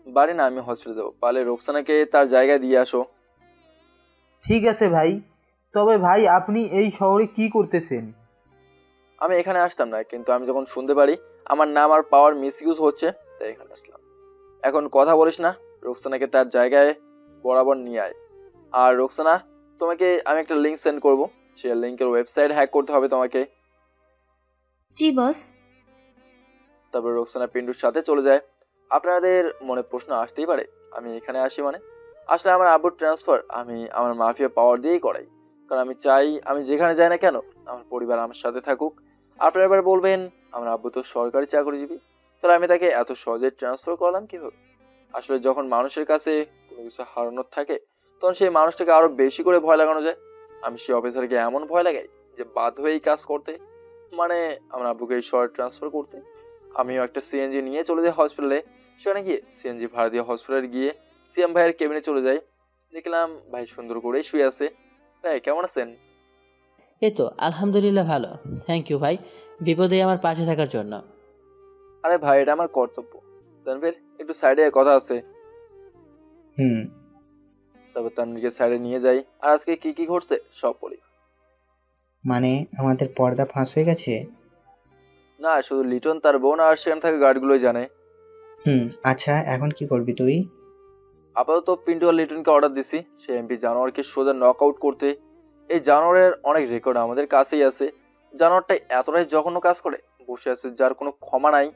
বাড়ি না, আমি হসপিটালে যাবো। পারলে রোকসানাকে তার জায়গায় দিয়ে আসো। ঠিক আছে ভাই, তবে ভাই আপনি এই শহরে কি করতেছেন? আমি এখানে আসতাম না, কিন্তু আমি যখন শুনতে পারি আমার নাম আর পাওয়ার মিসইউজ হচ্ছে তাই এখানে আসলাম। এখন কথা বলিস না, রোকসানাকে তার জায়গায় বরাবর নিয়ে আয়। আর রোকসানা, তোমাকে আমি একটা লিঙ্ক সেন্ড করব, সেই লিঙ্কের ওয়েবসাইট হ্যাক করতে হবে তোমাকে। জি বস। তারপর রোকসানা পিন্টুর সাথে চলে যায়। আপনাদের মনে প্রশ্ন আসতেই পারে আমি এখানে আসি মানে? আসলে আমার আব্বুর ট্রান্সফার আমি আমার মাফিয়া পাওয়ার দিয়েই করাই, কারণ আমি চাই আমি যেখানে যাই না কেন আমার পরিবার আমার সাথে থাকুক। আপনারা এবার বলবেন আমার আব্বু তো সরকারি চাকরিজীবী, তাহলে আমি তাকে এত সহজে ট্রান্সফার করলাম কীভাবে? আসলে যখন মানুষের কাছে কোনো কিছু হারানোর থাকে তখন সেই মানুষটাকে আরো বেশি করে ভয় লাগানো যায়। আমি সেই অফিসারকে এমন ভয় লাগাই যে বাধ্য হয়ে এই কাজ করতে, মানে আমার আব্বুকে এই শহরে ট্রান্সফার করতে। আমিও একটা সিএনজি নিয়ে চলে যাই হসপিটালে। সেখানে গিয়ে সিএনজি ভাড়া দিয়ে হসপিটালে গিয়ে সিএম ভাইয়ের কেবিনে চলে যাই। দেখলাম ভাই সুন্দর করেই শুয়ে আছে। ভাই কেমন আছেন? এই তো আলহামদুলিল্লাহ ভালো, থ্যাংক ইউ ভাই বিপদে আমার পাশে থাকার জন্য। আরে ভাই এটা আমার কর্তব্য। তানভীর একটু সাইডে কথা আছে। তারপর তানভীরকে সাইডে নিয়ে যাই আর আজকে কি কি ঘটছে সব বলি। মানে আমাদের পর্দা ফাঁস হয়ে গেছে? না, শুধু লিটন, তার বোন আর সেখানে থাকা গার্ডগুলোই জানে। আচ্ছা, এখন কি করবি তুই? আপাতত পিন্টু আর লিটনকে অর্ডার দিছি সে এমপি জানোয়ারকে সোজা নক আউট করতে। এই জানোয়ারের অনেক রেকর্ড আমাদের কাছেই আছে। জানোয়ারটা এতটাই জঘন্য কাজ করে বসে আছে যার কোনো ক্ষমা নাই।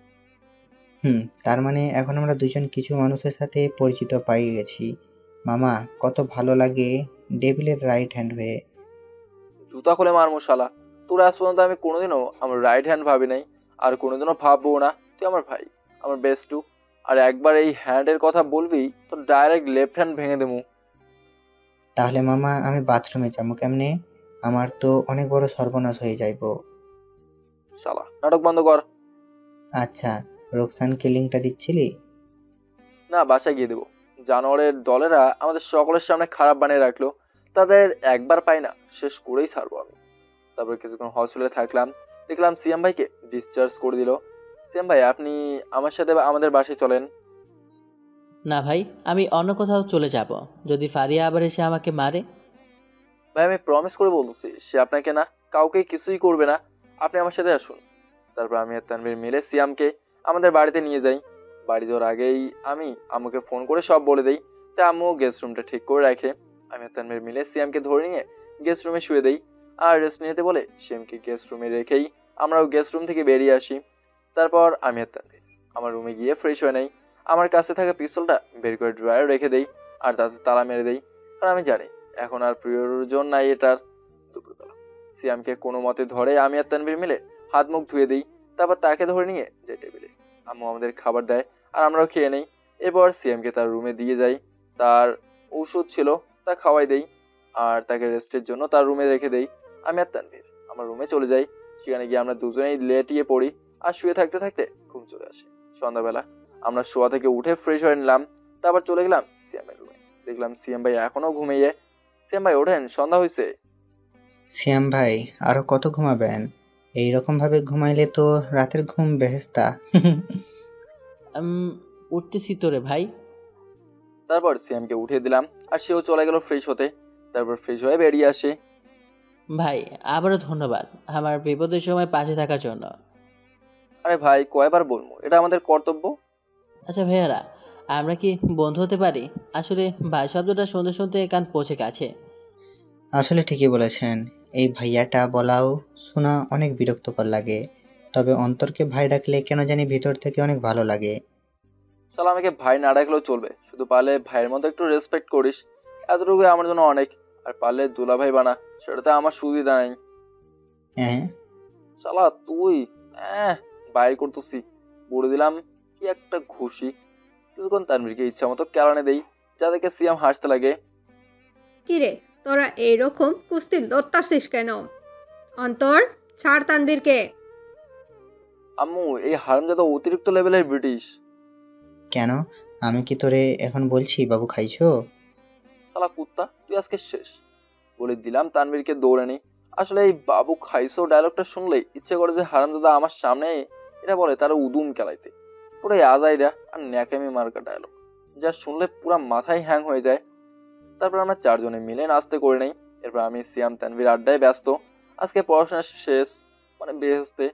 তার মানে এখন আমরা দুজন কিছু মানুষের সাথে পরিচিত পাই গেছি। মামা, কত ভালো লাগে ডেভিলের রাইট হ্যান্ড হয়ে। জুতা খুলে মারমু শালা। তোর আজ পর্যন্ত আমি কোনোদিনও আমার রাইট হ্যান্ড ভাবি নাই, আর কোনোদিনও ভাববো না। তুই আমার ভাই, আমার বেস্টু, আর একবার এই হ্যান্ডের কথা বলবি তো ডাইরেক্ট লেফট হ্যান্ড ভেঙে দেবো। তাহলে মামা আমি বাথরুমে যাবো কেমনে? আমার তো অনেক বড় সর্বনাশ হয়ে যাইবো। শালা নাটক বন্ধ কর। আচ্ছা, রোকসানকে লিঙ্কটা দিচ্ছিলি? না, বাসায় গিয়ে দেবো। জানোয়ারের দলেরা আমাদের সকলের সামনে খারাপ বানিয়ে রাখলো, তাদের একবার পাই না শেষ করেই ছাড়বো আমি। তারপর কিছুক্ষণ হসপিটালে থাকলাম, দেখলাম সিএম ভাইকে ডিসচার্জ করে দিল। সিএম ভাই, আপনি আমার সাথে আমাদের বাসায় চলেন। না ভাই, আমি অন্য কোথাও চলে যাব যদি ফারিয়া আবার এসে আমাকে মারে। ভাই আমি প্রমিস করে বলতেছি সে আপনাকে না কাউকে কিছুই করবে না, আপনি আমার সাথে আসুন। তারপর আমি আর তানভীর মিলে সিয়ামকে আমাদের বাড়িতে নিয়ে যাই। বাড়ি যাওয়ার আগেই আমি আম্মুকে ফোন করে সব বলে দিই, তাই আম্মু গেস্ট রুমটা ঠিক করে রাখে। আমি আর তানভীর মিলে সিয়ামকে ধরে নিয়ে গেস্ট রুমে শুয়ে দেই আর রেস্ট নিতে বলে সিয়ামকে গেস্ট রুমে রেখেই আমরাও গেস্ট রুম থেকে বেরিয়ে আসি। তারপর আমি আর তানভীর আমার রুমে গিয়ে ফ্রেশ হয়ে নেই। আমার কাছে থাকা পিস্তলটা বের করে ড্রয়ারে রেখে দেই আর তাতে তালা মেরে দেই, কারণ আমি জানি এখন আর প্রয়োজন নাই এটার। দুপুরবেলা সিয়ামকে কোনো মতে ধরে আমি আর তানভীর মিলে হাত মুখ ধুয়ে দিই। তারপর তাকে ধরে নিয়ে যে টেবিলে আম্মু আমাদের খাবার দেয় আর আমরাও খেয়ে নেই। এরপর সিএমকে তার রুমে দিয়ে যাই, তার ঔষধ ছিল তা খাওয়াই দেই আর তাকে রেস্টের জন্য তার রুমে রেখে দেই। আমি আর তানভীর আমার রুমে চলে যাই। সেখানে গিয়ে আমরা দুজনেই লেটিয়ে পড়ি আর শুয়ে থাকতে থাকতে ঘুম চলে আসে। সন্ধ্যাবেলা আমরা শোয়া থেকে উঠে ফ্রেশ হয়ে নিলাম, তারপর চলে গেলাম সিএমের রুমে। দেখলাম সিএম ভাই এখনো ঘুমিয়ে। সিএম ভাই ওঠেন, সন্ধ্যা হয়েছে। সিয়াম ভাই, আরো কত ঘুমাবেন? এইরকম ভাবে ঘুমাইলে তো রাতের ঘুম বেহেস্তা। উঠতেছি তোরে ভাই। তারপর সিএমকে উঠিয়ে দিলাম আর সেও চলে গেল ফ্রেশ হতে। তারপর ফ্রেশ হয়ে বেরিয়ে আসে। ভাই আবারও ধন্যবাদ আমার বিপদের সময় পাশে থাকার জন্য। আরে ভাই কয়বার বলবো, এটা আমাদের কর্তব্য। আচ্ছা ভাইয়ারা, আমরা কি বন্ধু হতে পারি? আসলে ভাই শব্দটা শুনতে শুনতে কান পৌঁছে গেছে। আসলে ঠিকই বলেছেন, এই ভাইয়াটা বলাও শোনা অনেক বিরক্তকর লাগে, তবে অন্তরকে ভাই ডাকলে কেন জানি ভিতর থেকে অনেক ভালো লাগে। শালা আমাকে ভাই না ডাকলেও চলবে, শুধু পারলে ভাইয়ের মতো একটু রেসপেক্ট করিস, এতটুকু আমার জন্য অনেক। আর পারলে দুলা ভাই বানা, সেটাতে আমার সুবিধা নেই। হ্যাঁ শালা তুই বাইর করতেছি বলে দিলাম কি একটা খুশি। কিছুক্ষণ তানভীরকে ইচ্ছা মতো কেলানে দেই যাদেরকে সিয়াম হাসতে লাগে। কিরে তোরা এইরকম কুস্তি লড়তাছিস কেন? অন্তর, ছাড় তানভীরকে। আম্মু, এই হারামজাদা অতিরিক্ত লেভেলের ব্রিটিশ। কেন? আমি কি তোরে এখন বলছি বাবু খাইছো? শালা কুত্তা, তুই আজকে শেষ বলে দিলাম তানভীরকে দৌড়ে নি। আসলে এই বাবু খাইছো ডায়লগটা শুনলেই ইচ্ছে করে যে হারামজাদা আমার সামনে এটা বলে তারা উদুম কেলাইতে। পুরাই আজাইরা আর ন্যাকামি মার্কা ডায়লগ, যা শুনলে পুরা মাথায় হ্যাং হয়ে যায়। তারপর আমরা চারজনে মিলে নাস্তে করে নেই। এরপর আমি সিয়াম তানভীর আড্ডায় ব্যস্ত। আজকে পড়াশোনা শেষ, মানে বেহেস্তে।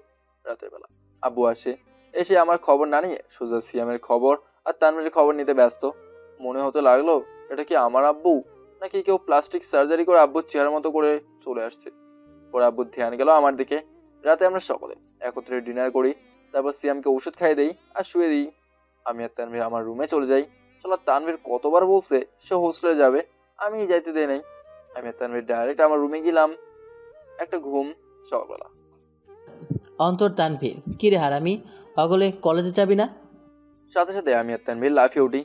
রাতের বেলা আব্বু আসে, এসে আমার খবর না নিয়ে সোজা সিয়ামের খবর আর তানভীরের খবর নিতে ব্যস্ত। মনে হতে লাগলো এটা কি আমার আব্বু নাকি কেউ প্লাস্টিক সার্জারি করে আব্বুর চেহারা মতো করে চলে আসছে। পরে আব্বুর ধ্যান গেল আমার দিকে। রাতে আমরা সকলে একত্রে ডিনার করি, তারপর সিয়ামকে ওষুধ খাইয়ে দিই আর শুয়ে দিই। আমি আর তানভীর আমার রুমে চলে যাই। চলো, তানভীর কতবার বলছে সে হোস্টেলে যাবে, আমি যাইতে দেই নাই। আমি আর তানভীর ডাইরেক্ট আমার রুমে গেলাম। একটা ঘুম। সকালবেলা অন্তর তানভীর, কি রে হারামি, অগলে কলেজে যাবি না? সাথে সাথে আমি আর তানভীর লাফিয়ে উঠি।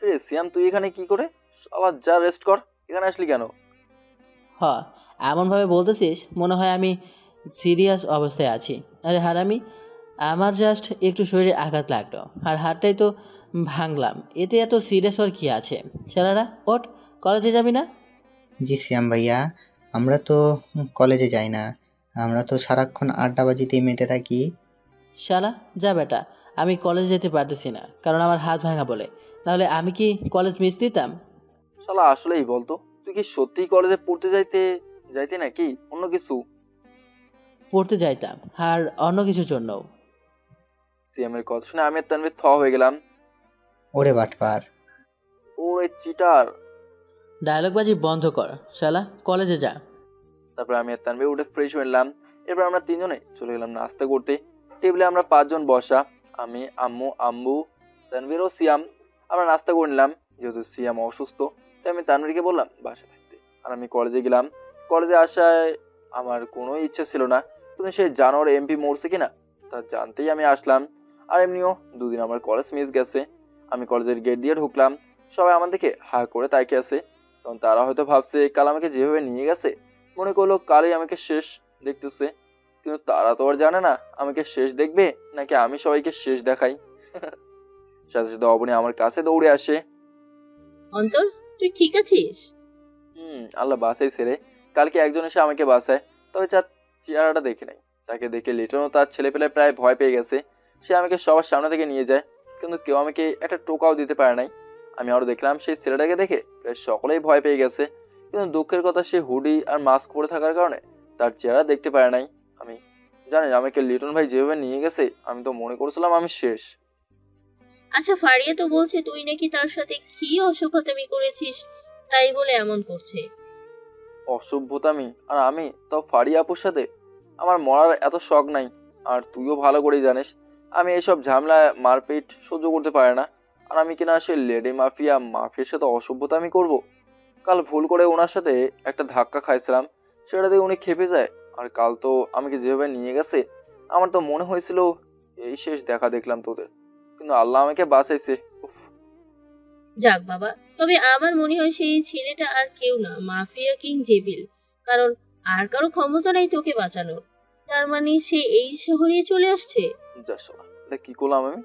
রে সিয়াম, তুই এখানে কি করে? শালা যা রেস্ট কর, এখানে আসলি কেন? এমনভাবে বলতেছিস মনে হয় আমি সিরিয়াস অবস্থায় আছি। আরে হারামি, আমার জাস্ট একটু শরীরে আঘাত লাগলো আর হাতটাই তো ভাঙলাম, এতে এত সিরিয়াস হওয়ার কি আছে? ছেলেরা ওঠ, কলেজে যাবি না? জি সিয়াম ভাইয়া, আমরা তো কলেজে যাই না, আমরা তো সারাক্ষণ আড্ডাবাজিতেই মেতে থাকি। শালা যা বেটা, আমি কলেজ যেতে পারতেছি না কারণ আমার হাত ভাঙা বলে, নাহলে আমি কি কলেজ মিস দিতাম? শালা আসলেই বলতো, তুই কি সত্যিই কলেজে পড়তে যাইতে নাকি অন্য কিছু? পড়তে যাইতাম, আর অন্য কিছুর জন্যও। সিএমের কথা শুনে আমি আর তানভীর থ হয়ে গেলাম। ওরে বাটপার, ওরে চিটার। ডায়লগবাজি বন্ধ কর শালা, কলেজে যা। তারপর আমি আর তানভীর উঠে ফ্রেশ হয়ে নিলাম। এরপর আমরা তিনজনে চলে গেলাম নাস্তা করতে। টেবিলে আমরা 5 জন বসা, আমি, আম্মু, আম্বু, তানভীর ও সিয়াম। আমরা নাস্তা করে নিলাম। যেহেতু সিয়াম অসুস্থ, তাই আমি তানভীরকে বললাম বাসায় থাকতে, আর আমি কলেজে গেলাম। কলেজে আসায় আমার কোনো ইচ্ছা ছিল না, কিন্তু সেই জানোয়ার এমপি মরছে কিনা তা জানতেই আমি আসলাম। আর এমনিও 2 দিন আমার কলেজ মিস গেছে। আমি কলেজের গেট দিয়ে ঢুকলাম, সবাই আমার দিকে হা করে তাকিয়ে আছে। তখন তারা হয়তো ভাবছে কাল আমাকে যেভাবে নিয়ে গেছে, মনে করলো কালই আমাকে শেষ দেখতেছে। কিন্তু তারা তো আর জানে না আমাকে শেষ দেখবে নাকি আমি সবাইকে শেষ দেখাই। সাথে সাথে অবনী আমার কাছে দৌড়ে আসে। অন্তর, তুই ঠিক আছিস? আল্লাহ বাঁচাইছে রে। কালকে একজন এসে আমাকে বাঁচায়, তবে তার চেহারাটা দেখে নাই। তাকে দেখে লিটন ও তার ছেলেপেলে প্রায় ভয় পেয়ে গেছে। সে আমাকে সবার সামনে থেকে নিয়ে যায়, কিন্তু কেউ আমাকে একটা টোকাও দিতে পারে নাই। আমি আরো দেখলাম সেই ছেলেটাকে দেখে প্রায় সকলেই ভয় পেয়ে গেছে, কিন্তু দুঃখের কথা সে হুডি আর মাস্ক পরে থাকার কারণে তার চেহারা দেখতে পারে নাই। আমি জানি আমাকে লিটন ভাই যেভাবে নিয়ে গেছে, আমি তো মনে করছিলাম আমি শেষ। আচ্ছা, ফারিয়া তো বলছে তুই নাকি তার সাথে কি অসভ্যতামি করেছিস, তাই বলে এমন করছে। অসভ্যতামি? আর আমি তাও ফারিয়া আপুর সাথে? আমার মরার এত শখ নাই। আর তুইও ভালো করেই জানিস আমি এইসব ঝামেলা মারপিট সহ্য করতে পারি না। আর আমি কিনা সে লেডি মাফিয়ার সাথে অসভ্যতামি করব? কাল ভুল করে ওনার সাথে একটা ধাক্কা খাইছিলাম, সেটাতে উনি খেপে যায়। আর কাল তো আমাকে যেভাবে নিয়ে গেছে, আমার তো মনে হয়েছিল এই শেষ দেখা দেখলাম তোদের, কিন্তু আল্লাহ আমাকে বাঁচাইছে। যাক বাবা, তবে আমার মনে হয় সেই ছেলেটা আর কেউ না, মাফিয়া কিং ডেভিল। কারণ আর কারো ক্ষমতা নাই তোকে বাঁচানোর। তার মানে সে এই শহরে চলে আসছে। এটা কি করলাম আমি?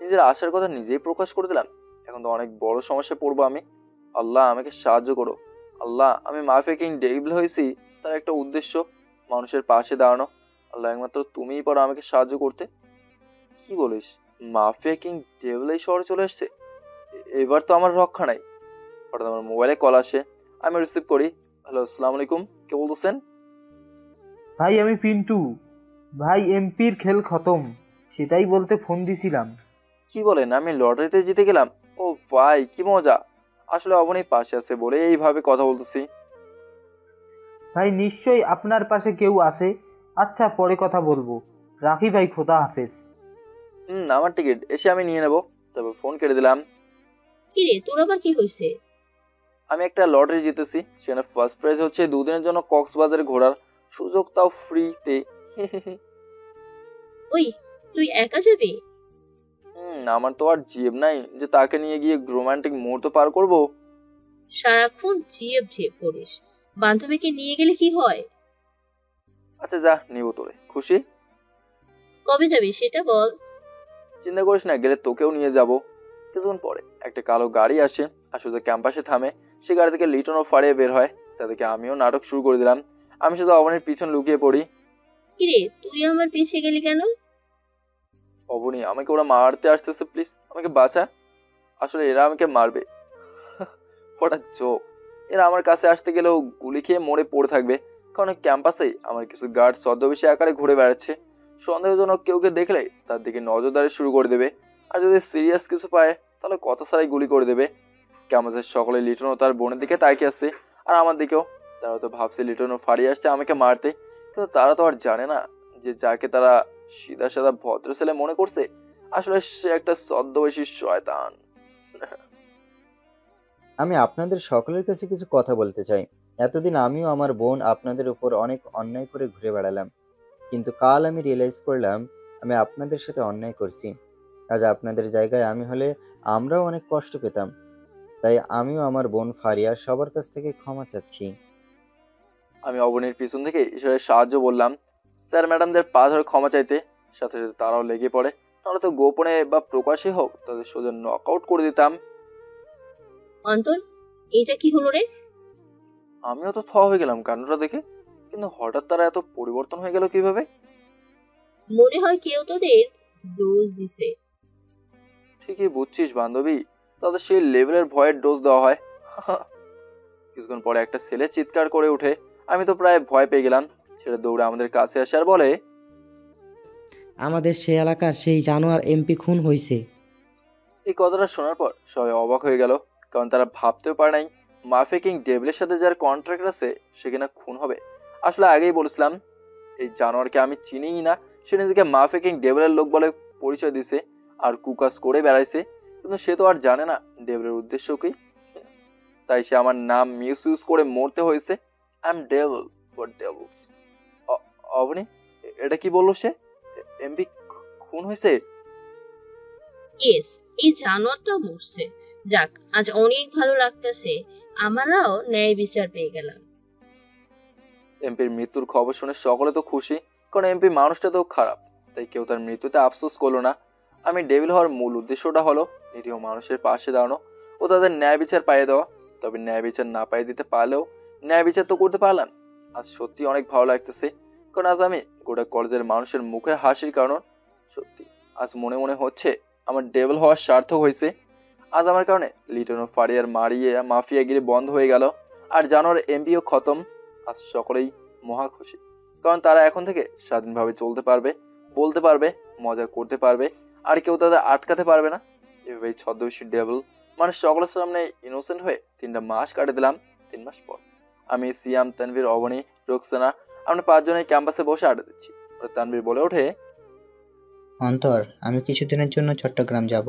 নিজের আশার কথা নিজেই প্রকাশ করে দিলাম। এখন তো অনেক বড় সমস্যায় পড়বো আমি। আল্লাহ আমাকে সাহায্য করো। আল্লাহ, আমি মাফিয়া কিং ডেভিল হয়েছি তার একটা উদ্দেশ্য, মানুষের পাশে দাঁড়ানো। আল্লাহ, একমাত্র তুমিই পারো আমাকে সাহায্য করতে। কি বলিস? মাফিয়া কিং ডেভিল এই শহরে চলে এসছে? এবার তো আমার রক্ষা নাই। হঠাৎ আমার মোবাইলে কল আসে, আমি রিসিভ করি। হ্যালো, আসসালামু আলাইকুম, কে বলতেছেন? ভাই আমি পিন্টু ভাই, এমপির খেল খতম, সেটাই বলতে ফোন দিছিলাম। কি বলেন? আমি লটারিতে জিতে গেলাম? ও ভাই, কি মজা। আসলে অবনী পাশে আছে বলে এইভাবে কথা বলতেছি। ভাই নিশ্চয়ই আপনার পাশে কেউ আছে। আচ্ছা, পরে কথা বলবো, রাখি ভাই, খোদা হাফেজ। আমার টিকিট এসে আমি নিয়ে নেবো। তারপর ফোন কেটে দিলাম। কি রে, তোর আবার কি হয়েছে? আমি একটা লটারি জিতেছি, সেখানে ফার্স্ট প্রাইজ হচ্ছে 2 দিনের জন্য কক্সবাজারে ঘোরার সুযোগ, তাও ফ্রিতে। ওই, তুই একা যাবি? আমার তো আর জিএব নাই যে তাকে নিয়ে গিয়ে রোমান্টিক মুহূর্ত পার করব। সারাক্ষণ জিএব করিস, বান্ধবীকে নিয়ে গেলে কি হয়? আচ্ছা যা, নিব তোরে। খুশি? কবে যাবি সেটা বল। চিন্তা করিস না, গেলে তোকেও নিয়ে যাব। কিছুক্ষণ পরে একটা কালো গাড়ি আসে আর সোজা ক্যাম্পাসে থামে। সে গাড়ি থেকে লিটন ও ফারিয়া বের হয়। তাদেরকে আমিও নাটক শুরু করে দিলাম। আমি শুধু অবনীর পিছন লুকিয়ে পড়ি। কিরে, তুই আমার পিছে গেলি কেন? অবনী, আমাকে ওরা মারতে আসতেছে, প্লিজ আমাকে বাঁচা। আসলে এরা আমাকে মারবে। ওটা জোক। এরা আমার কাছে আসতে গেলেও গুলি খেয়ে মরে পড়ে থাকবে, কারণ ক্যাম্পাসেই আমার কিছু গার্ড ছদ্মবেশী আকারে ঘুরে বেড়াচ্ছে। সন্দেহজনক কেউকে দেখলে তার দিকে নজরদারি শুরু করে দেবে, আর যদি সিরিয়াস কিছু পায় তাহলে কথা ছাড়াই গুলি করে দেবে। ক্যাম্পাসের সকলে লিটন ও তার বোনের দিকে তাকিয়ে আসছে, আর আমার দিকেও। তারা তো ভাবছে লিটন ও ফারিয়ে আসছে আমাকে মারতে, কিন্তু তারা তো আর জানে না যে যাকে তারা সিধা সাদা ভদ্র ছেলে মনে করছে, আসলে সে একটা ছদ্মবেশী শয়তান। আমি আপনাদের সকলের কাছে কিছু কথা বলতে চাই। এতদিন আমিও আমার বোন আপনাদের উপর অনেক অন্যায় করে ঘুরে বেড়ালাম, কিন্তু কাল আমি রিয়েলাইজ করলাম আমি আপনাদের সাথে অন্যায় করছি। আজ আপনাদের জায়গায় আমি হলে আমরাও অনেক কষ্ট পেতাম। তাই আমিও আমার বোন ফারিয়া সবার কাছ থেকে ক্ষমা চাচ্ছি। আমি অবনীর পিছন থেকে ঈশ্বরের সাহায্য বললাম, স্যার ম্যাডামদের পা ধরে ক্ষমা চাইতে। সাথে সাথে তারাও লেগে পড়ে, নাহলে তো গোপনে বা প্রকাশে হোক তাদের সোজা নক আউট করে দিতাম। অন্তর, এটা কি হলো রে? আমিও তো থ হয়ে গেলাম কাণ্ডটা দেখে, কিন্তু হঠাৎ তারা এত পরিবর্তন হয়ে গেল কিভাবে? মনে হয় কেউ তোদের ডোজ দিছে। ঠিকই বুঝছিস বান্ধবী, তাদের সেই লেভেলের ভয়ের ডোজ দেওয়া হয়। কিছুক্ষণ পরে একটা ছেলে চিৎকার করে উঠে। আমি তো প্রায় ভয় পেয়ে গেলাম। সেটা দৌড়ে আমাদের কাছে আসে আর বলে, আমাদের সে এলাকার সেই জানোয়ার এমপি খুন হয়েছে। এই কথাটা শোনার পর সবাই অবাক হয়ে গেল, কারণ তারা ভাবতেও পারে নাই মাফিয়া কিং ডেভিলের সাথে যার কন্ট্রাক্ট আছে সে কিনা খুন হবে। আসলে আগেই বলেছিলাম এই জানোয়ারকে আমি চিনিই না, সে নিজেকে মাফিয়া কিং ডেভিলের লোক বলে পরিচয় দিছে আর কুকাস করে বেড়াইছে, কিন্তু সে তো আর জানে না ডেভিলের উদ্দেশ্য কি। তাই সে আমার নাম মিসইউজ করে মরতে হয়েছে। I am devil for devils. Abani, এটা কি বললো সে? এমপি খুন হয়েছে? ইয়েস, এই জানোয়ারটা মরছে। যাক, আজ অনেক ভালো লাগতেছে, আমরাও ন্যায় বিচার পেয়ে গেলাম। এমপির মৃত্যুর খবর শুনে সকলে তো খুশি, কারণ এমপি মানুষটা তো খারাপ, তাই কেউ তার মৃত্যুতে আফসোস করলো না। আমি ডেভিল হওয়ার মূল উদ্দেশ্যটা হলো নিরীহ মানুষের পাশে দাঁড়ানো ও তাদের ন্যায় বিচার পাইয়ে দেওয়া। তবে ন্যায় বিচার না পাইয়ে দিতে পারলেও ন্যায় বিচার তো করতে পারলাম। আজ সত্যি অনেক ভালো লাগতেছে, কারণ আজ আমি গোটা কলেজের মানুষের মুখের হাসির কারণ। সত্যি আজ মনে মনে হচ্ছে আমার ডেভিল হওয়ার সার্থক হয়েছে। আজ আমার কারণে লিটন ও ফারিয়ার মাফিয়াগিরি বন্ধ হয়ে গেল, আর জানোয়ার এমপিও খতম। আজ সকলেই মহা খুশি, কারণ তারা এখন থেকে স্বাধীনভাবে চলতে পারবে, বলতে পারবে, মজা করতে পারবে, আর কেউ তাদের আটকাতে পারবে না। এভাবেই ছদ্মবেশী ডেভিল মানে সকলের সামনে ইনোসেন্ট হয়ে 3টা মাস কাটিয়ে দিলাম। 3 মাস পর আমি, সিয়াম, তানভীর, অবনী, রোকসানা আমরা 5 জনে ক্যাম্পাসে বসে আড্ডা দিচ্ছি। তানভীর বলে ওঠে, অন্তর, আমি কিছুদিনের জন্য চট্টগ্রাম যাব।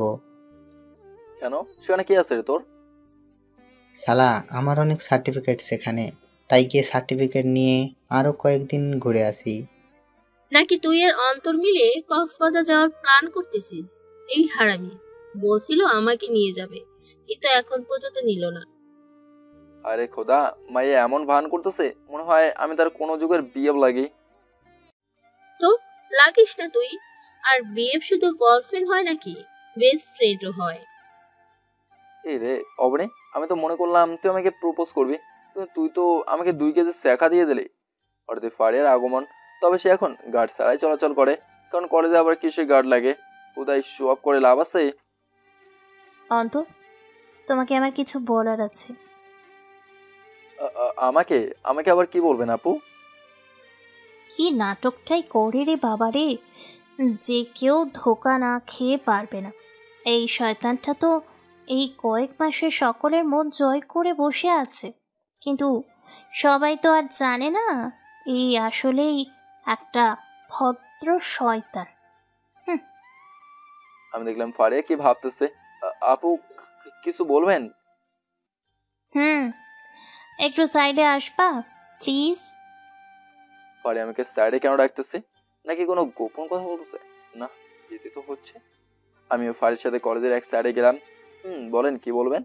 কেন? সেখানে কি আছে রে তোর? শালা, আমার অনেক সার্টিফিকেট সেখানে, তাই গিয়ে সার্টিফিকেট নিয়ে আরো কয়েকদিন ঘুরে আসি। নাকি তুই আর অন্তর মিলে কক্সবাজার যাওয়ার প্ল্যান করতেছিস? এই হারামি বলছিল আমাকে নিয়ে যাবে, কিন্তু এখন পর্যন্ত নিল না। আরে খোদা, মাইয়া এমন ভান করতেছে মনে হয় আমি তার কোনো যুগের বিয়ে লাগি। তো লাগিস না তুই। আর বিএফ শুধু গার্লফ্রেন্ড হয় নাকি, বেস্ট ফ্রেন্ডও হয়। এই রে অবনী, আমি তো মনে করলাম তুই আমাকে প্রপোজ করবি, কিন্তু তুই তো আমাকে 2 কেজি শেখা দিয়ে দিলি। হঠাৎ ফারিয়ার আগমন। তবে সে এখন গার্ড ছাড়াই চলাচল করে, কারণ কলেজে আবার কিসের গার্ড লাগে? কোথায় শো আপ করে লাভ আছে? অন্ত, তোমাকে আমার কিছু বলার আছে। আমাকে আমাকে আবার কি বলবেন আপু? কি নাটকটাই করে রে বাবা রে, যে কেউ ধোকা না খেয়ে পারবে না। এই শয়তানটা তো এই কয়েক মাসে সকলের মন জয় করে বসে আছে, কিন্তু সবাই তো আর জানে না এই আসলেই একটা ভদ্র শয়তান। আমি দেখলাম ফারিয়া কি ভাবতেছে। আপু কিছু বলবেন? একটু সাইডে আসবা প্লিজ? ফারিয়া আমাকে সাইডে কেন ডাকতেছে? নাকি কোনো গোপন কথা বলতেছে? না, যেতে তো হচ্ছে। আমিও ফারিয়ার সাথে কলেজের এক সাইডে গেলাম। বলেন কি বলবেন?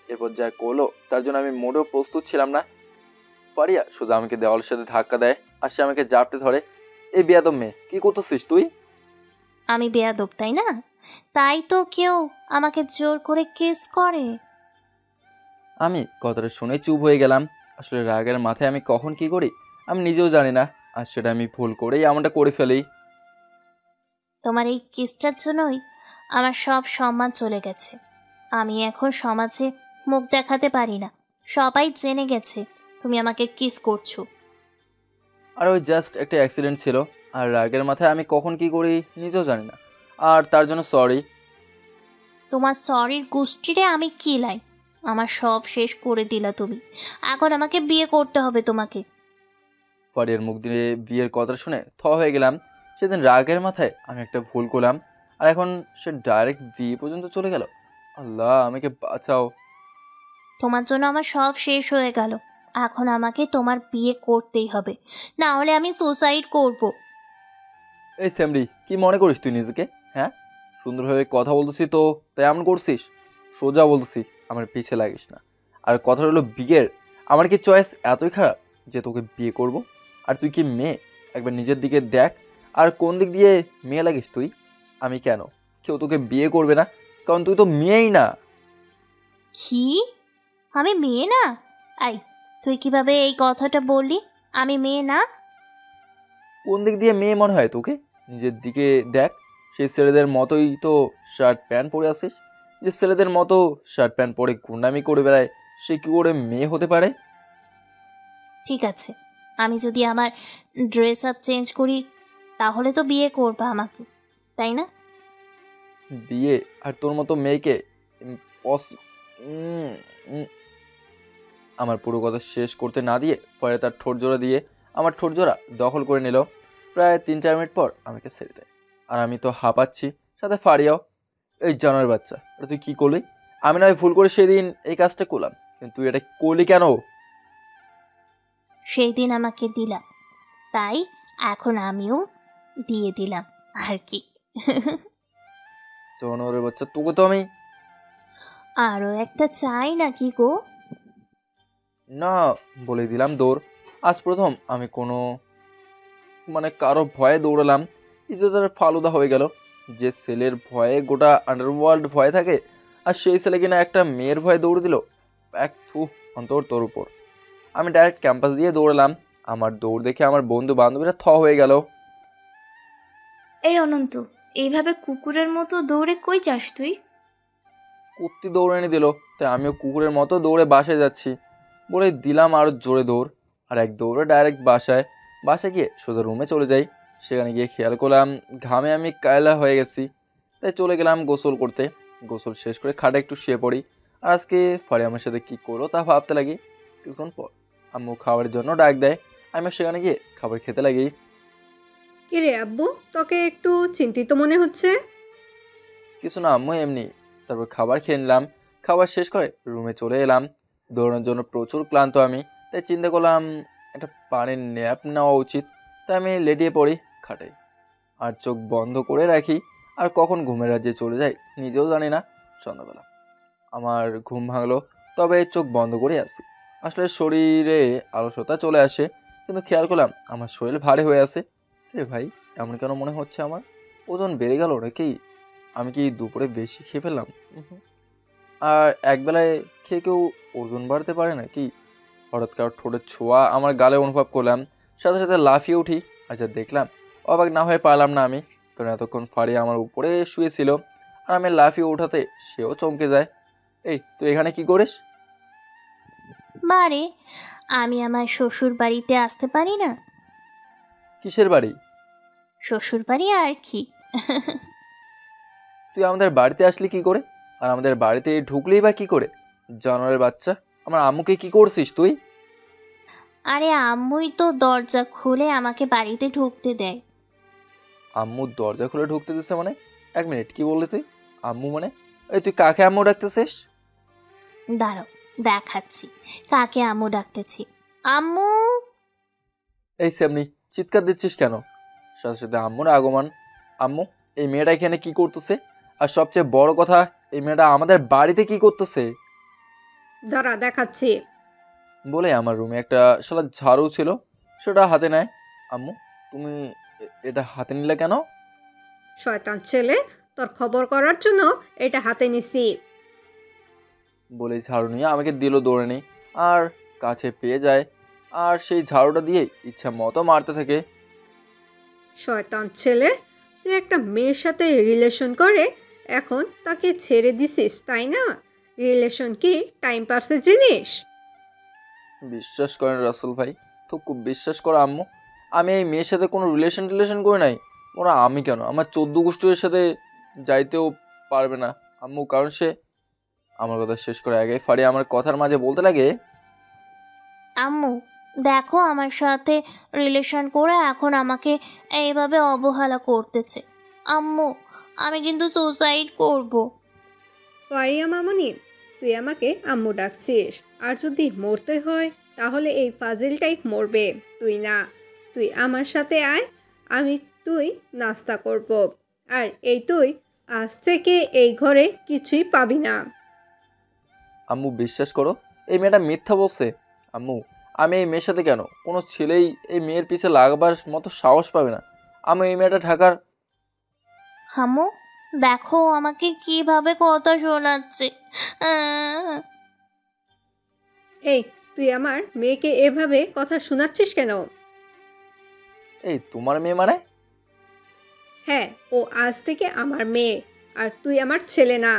এরপর যা করলো তার জন্য আমি মোটেও প্রস্তুত ছিলাম না। ফারিয়া সোজা আমাকে দেওয়ালের সাথে ধাক্কা দেয়, আর সে আমাকে জাপটে ধরে। এই বেয়াদব মেয়ে, কি করতেছিস তুই? আমি বেয়াদব তাই না? তাই তো কেউ আমাকে জোর করে কিস করে। আমি কথাটা শুনে চুপ হয়ে গেলাম। আসলে রাগের মাথায় আমি কখন কি করি আমি নিজেও জানি না, আর সেটা আমি ভুল করেই এমনটা করে ফেলি। তোমার এই কিসটার জন্যই আমার সব সম্মান চলে গেছে। আমি এখন সমাজে মুখ দেখাতে পারি না, সবাই জেনে গেছে তুমি আমাকে কিস করছো। আর ওই জাস্ট একটা অ্যাক্সিডেন্ট ছিল, আর রাগের মাথায় আমি কখন কি করি নিজেও জানি না, আর তার জন্য সরি। তোমার সরির গোষ্ঠীরে আমি কি লাই? আমার সব শেষ করে দিলা তুমি, এখন আমাকে বিয়ে করতে হবে তোমাকে। ফারিয়ার মুখ দিয়ে বিয়ের কথা শুনে থ হয়ে গেলাম। সেদিন রাগের মাথায় আমি একটা ভুল করলাম, আর এখন সে ডাইরেক্ট বিয়ে পর্যন্ত চলে গেল। আল্লাহ, আমাকে বাঁচাও। তোমার জন্য আমার সব শেষ হয়ে গেল, এখন আমাকে তোমার বিয়ে করতেই হবে, না হলে আমি সুসাইড করব। এই স্যামরি, কি মনে করিস তুই নিজেকে? হ্যাঁ, সুন্দরভাবে কথা বলতেছি তো তাই এমন করছিস? সোজা বলতেছি, আমার পিছে লাগিস না। আর কথা হলো বিয়ের, আমার কি চয়েস এতই খারাপ যে তোকে বিয়ে করব? আর তুই কি মেয়ে? একবার নিজের দিকে দেখ, আর কোন দিক দিয়ে মেয়ে লাগিস তুই? আমি কেন? কেউ তোকে বিয়ে করবে না, কারণ তুই তো মেয়েই না। কি? আমি মেয়ে না? আই, তুই কিভাবে এই কথাটা বললি? আমি মেয়ে না? কোন দিক দিয়ে মেয়ে মনে হয় তোকে? নিজের দিকে দেখ, সেই ছেলেদের মতোই তো শার্ট প্যান্ট পরে আসিস। যে ছেলেদের মতো শার্ট প্যান্ট পরে গুন্ডামি করে বেড়ায়, সে কি করে মেয়ে হতে পারে? ঠিক আছে, আমি যদি আমার ড্রেস আপ চেঞ্জ করি তাহলে তো বিয়ে করবা আমাকে, তাই না? বিয়ে আর তোর মতো মেয়েকে আমার পুরো কথা শেষ করতে না দিয়ে পরে তার ঠোঁট জোড়া দিয়ে আমার ঠোঁট জোড়া দখল করে নিল। প্রায় 3-4 মিনিট পর আমাকে ছেড়ে দেয়, আর আমি তো হাঁপাচ্ছি, সাথে ফারিয়াও। এই জানোয়ার বাচ্চা, এটা তুই কী করলি? আমি নয় ভুল করে সেদিন এই কাজটা করলাম, কিন্তু তুই এটা করলি কেন? সেই দিন আমাকে দিলা, তাই এখন আমিও দিয়ে দিলাম আর কি। জানোয়ারের বাচ্চা, তোকে তো আমি আরও একটা চাই নাকি গো? না বলে দিলাম দৌড়। আজ প্রথম আমি কোনো কারো ভয়ে দৌড়ালাম, ইজ্জতের ফালুদা হয়ে গেল। যে ছেলের ভয়ে গোটা আন্ডারওয়ার্ল্ড ভয়ে থাকে, আর সেই ছেলে কিনা একটা মেয়ের ভয়ে দৌড়ে দিল। এক থু অন্তর তোর উপর। আমি ডাইরেক্ট ক্যাম্পাস দিয়ে দৌড়ালাম। আমার দৌড় দেখে আমার বন্ধু বান্ধবীরা থ হয়ে গেল। এই অনন্ত, এইভাবে কুকুরের মতো দৌড়ে কই যাস তুই? কুত্তি দৌড়ে এনে দিল, তাই আমিও কুকুরের মতো দৌড়ে বাসায় যাচ্ছি বলে দিলাম আরও জোরে দৌড়। আর এক দৌড়ে ডাইরেক্ট বাসায় গিয়ে সোজা রুমে চলে যাই। সেখানে গিয়ে খেয়াল করলাম ঘামে আমি কায়লা হয়ে গেছি, তাই চলে গেলাম গোসল করতে। গোসল শেষ করে খাটে একটু শুয়ে পড়ি। আর আজকে ফারি আমার সাথে কী করলো তা ভাবতে লাগি। কিছুক্ষণ পর আম্মু খাবারের জন্য ডাক দেয়, আমি সেখানে গিয়ে খাবার খেতে লাগি। কিরে আব্বু, তোকে একটু চিন্তিত মনে হচ্ছে? কিছু না আম্মু, এমনি। তারপর খাবার খেয়ে নিলাম। খাবার শেষ করে রুমে চলে এলাম। দৌড়ানোর জন্য প্রচুর ক্লান্ত আমি, তাই চিন্তা করলাম একটা পানির ন্যাপ নেওয়া উচিত। তাই আমি লেটিয়ে পড়ি খাটে, আর চোখ বন্ধ করে রাখি। আর কখন ঘুমের রাজ্যে চলে যাই নিজেও জানি না। সন্ধ্যাবেলা আমার ঘুম ভাঙলো, তবে চোখ বন্ধ করে আসি। আসলে শরীরে আলসতা চলে আসে, কিন্তু খেয়াল করলাম আমার শরীর ভারী হয়ে আছে। রে ভাই, এমন কেন মনে হচ্ছে? আমার ওজন বেড়ে গেল নাকি? আমি কি দুপুরে বেশি খেয়ে ফেললাম? আর একবেলায় খেয়ে কেউ ওজন বাড়তে পারে নাকি? হঠাৎ কারোর ঠোঁটের ছোঁয়া আমার গালে অনুভব করলাম, সাথে সাথে লাফিয়ে উঠি। আচ্ছা দেখলাম, অবাক না হয়ে পারলাম না আমি, কারণ এতক্ষণ ফাড়ি আমার উপরে শুয়েছিল। আর আমি লাফিয়ে উঠাতে সেও চমকে যায়। এই তুই এখানে কি করিস? বারে, আমি আমার শ্বশুর বাড়িতে আসতে পারি না? কিসের বাড়ি? শ্বশুর বাড়ি আর কি। তুই আমাদের বাড়িতে আসলি কি করে? আর আমাদের বাড়িতে ঢুকলেই বা কি করে? জানোয়ারের বাচ্চা, আমার আম্মুকে কি করছিস তুই? আরে আম্মুই তো দরজা খুলে আমাকে বাড়িতে ঢুকতে দেয়। আম্মু দরজা খুলে ঢুকতে দিচ্ছে মানে? এক মিনিট, কি বললি তুই? আম্মু মানে? এই তুই কাকে আম্মু ডাকতেছিস? দাঁড়াও দেখাচ্ছি কাকে আম্মু ডাকতেছি। আম্মু! এই সেমনি চিৎকার দিচ্ছিস কেন? সাথে সাথে আম্মুর আগমন। আম্মু, এই মেয়েটা এখানে কি করতেছে? আর সবচেয়ে বড় কথা, এই মেয়েটা আমাদের বাড়িতে কি করতেছে? দাঁড়া দেখাচ্ছি বলে আমার রুমে একটা শালা ঝাড়ু ছিল, সেটা হাতে নেয়। আম্মু, তুমি এটা হাতে নিলে কেন? শয়তান ছেলে, তোর খবর করার জন্য এটা হাতে নিছি। বলে ঝাড়ু নিয়ে আমাকে দিল দৌড়ে নেই, আর কাছে পেয়ে যায়। আর সেই ঝাড়ুটা দিয়ে ইচ্ছা মতো মারতে থাকে। শয়তান ছেলে, তুই একটা মেয়ের সাথে রিলেশন করে এখন তাকে ছেড়ে দিছিস, তাই না? রিলেশন কি টাইম পাসের জিনিস? বিশ্বাস করেন রাসেল ভাই, তো খুব বিশ্বাস করো আম্মু, আমি এই মেয়ের সাথে কোনো রিলেশন করি নাই। ওরা আমি কেন, আমার 14 গোষ্ঠীর সাথে যাইতেও পারবে না আম্মু, কারণ সে আমার কথা শেষ করে আগে ফাড়ি আমার কথার মাঝে বলতে লাগে, আম্মু দেখো আমার সাথে রিলেশন করে এখন আমাকে এইভাবে অবহেলা করতেছে। আম্মু, আমি কিন্তু সুসাইড করব। ফারিয়া মামনি, তুই আমাকে আম্মু ডাকছিস, আর যদি মরতে হয় তাহলে এই ফাজিলটাই মরবে, তুই না। তুই আমার সাথে আয়, তুই নাস্তা করব। আর তুই আজ থেকে এই ঘরে কিছুই পাবি না। আম্মু বিশ্বাস করো, এই মেয়েটা মিথ্যা বলছে। আম্মু, আমি এই মেয়ের সাথে কেন, কোনো ছেলেই এই মেয়ের পিছে লাগবার মতো সাহস পাবে না। আমি এই মেয়েটা ঢাকার। আম্মু দেখো আমাকে কিভাবে কথা শোনাচ্ছে। তুই আমার মেয়েকে এভাবে কথা শোনাচ্ছিস কেন? এই তোমার মেয়ে মানে? হ্যাঁ, ও আজ থেকে আমার মেয়ে, আর তুই আমার ছেলে না।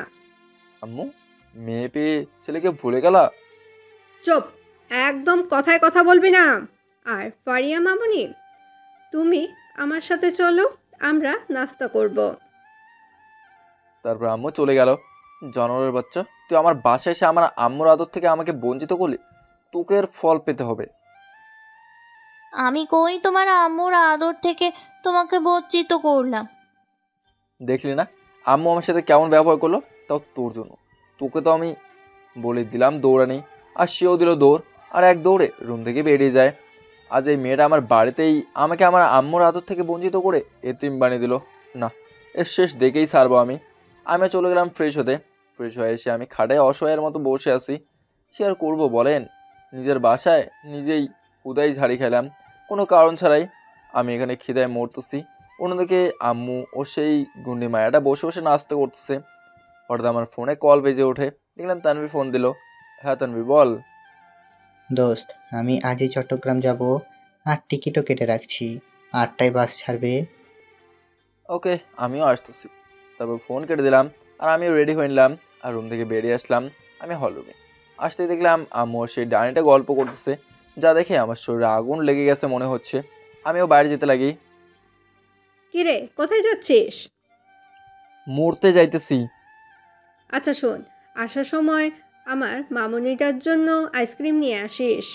আম্মু, মেয়ে পেয়ে ছেলেকে ভুলে গেলা? চুপ, একদম কথায় কথা বলবি না। আর ফারিয়া মামনি, তুমি আমার সাথে চলো, আমরা নাস্তা করব। তারপর আম্মু চলে গেল। জানোয়ারের বাচ্চা, তুই আমার বাসায় এসে আমার আম্মুর আদর থেকে আমাকে বঞ্চিত করলি, তোকে এর ফল পেতে হবে। আমি কই তোমার আম্মুর আদর থেকে তোমাকে বঞ্চিত করলাম? দেখলি না আম্মু আমার সাথে কেমন ব্যবহার করলো, তাও তোর জন্য। তোকে তো আমি বলে দিলাম দৌড়ানি, আর সেও দিল দৌড়, আর এক দৌড়ে রুম থেকে বেরিয়ে যায়। আজ এই মেয়েটা আমার বাড়িতেই আমাকে আমার আম্মুর আদর থেকে বঞ্চিত করে এতিম বানিয়ে দিল। না, এর শেষ দেখেই ছাড়বো আমি। আমি চলে গেলাম ফ্রেশ হতে। ফ্রেশ হয়ে এসে আমি খাটে অসহায়ের মতো বসে আছি। কী আর করবো বলেন, নিজের বাসায় নিজেই উদাই ঝাড়ি খেলাম কোনো কারণ ছাড়াই। আমি এখানে খিদায় মরতেছি, অন্যদিকে আম্মু ও সেই গুন্ডি মায়াটা বসে বসে নাস্তা করতেছে। হঠাৎ আমার ফোনে কল বেজে ওঠে, দেখলাম তানভীর ফোন দিল। হ্যাঁ তানভীর বল। দোস্ত, আমি আজই চট্টগ্রাম যাব, আর টিকিটও কেটে রাখছি। 8টায় বাস ছাড়বে। ওকে, আমিও আসতেছি। তারপর ফোন কেটে দিলাম, আর আমিও রেডি হয়ে নিলাম, আর রুম থেকে বেরিয়ে আসলাম। আমি হল রুমে আসতেই দেখলাম আম্মু সেই ডাইনিটা গল্প করতেছে, যা দেখে আমার শরীরে আগুন লেগে গেছে মনে হচ্ছে। আমিও বাইরে যেতে লাগি। কিরে, কোথায় যাচ্ছিস? মরতে যাইতেছি। আচ্ছা শোন, আসার সময় আমার মামুনিটার জন্য আইসক্রিম নিয়ে আসিস।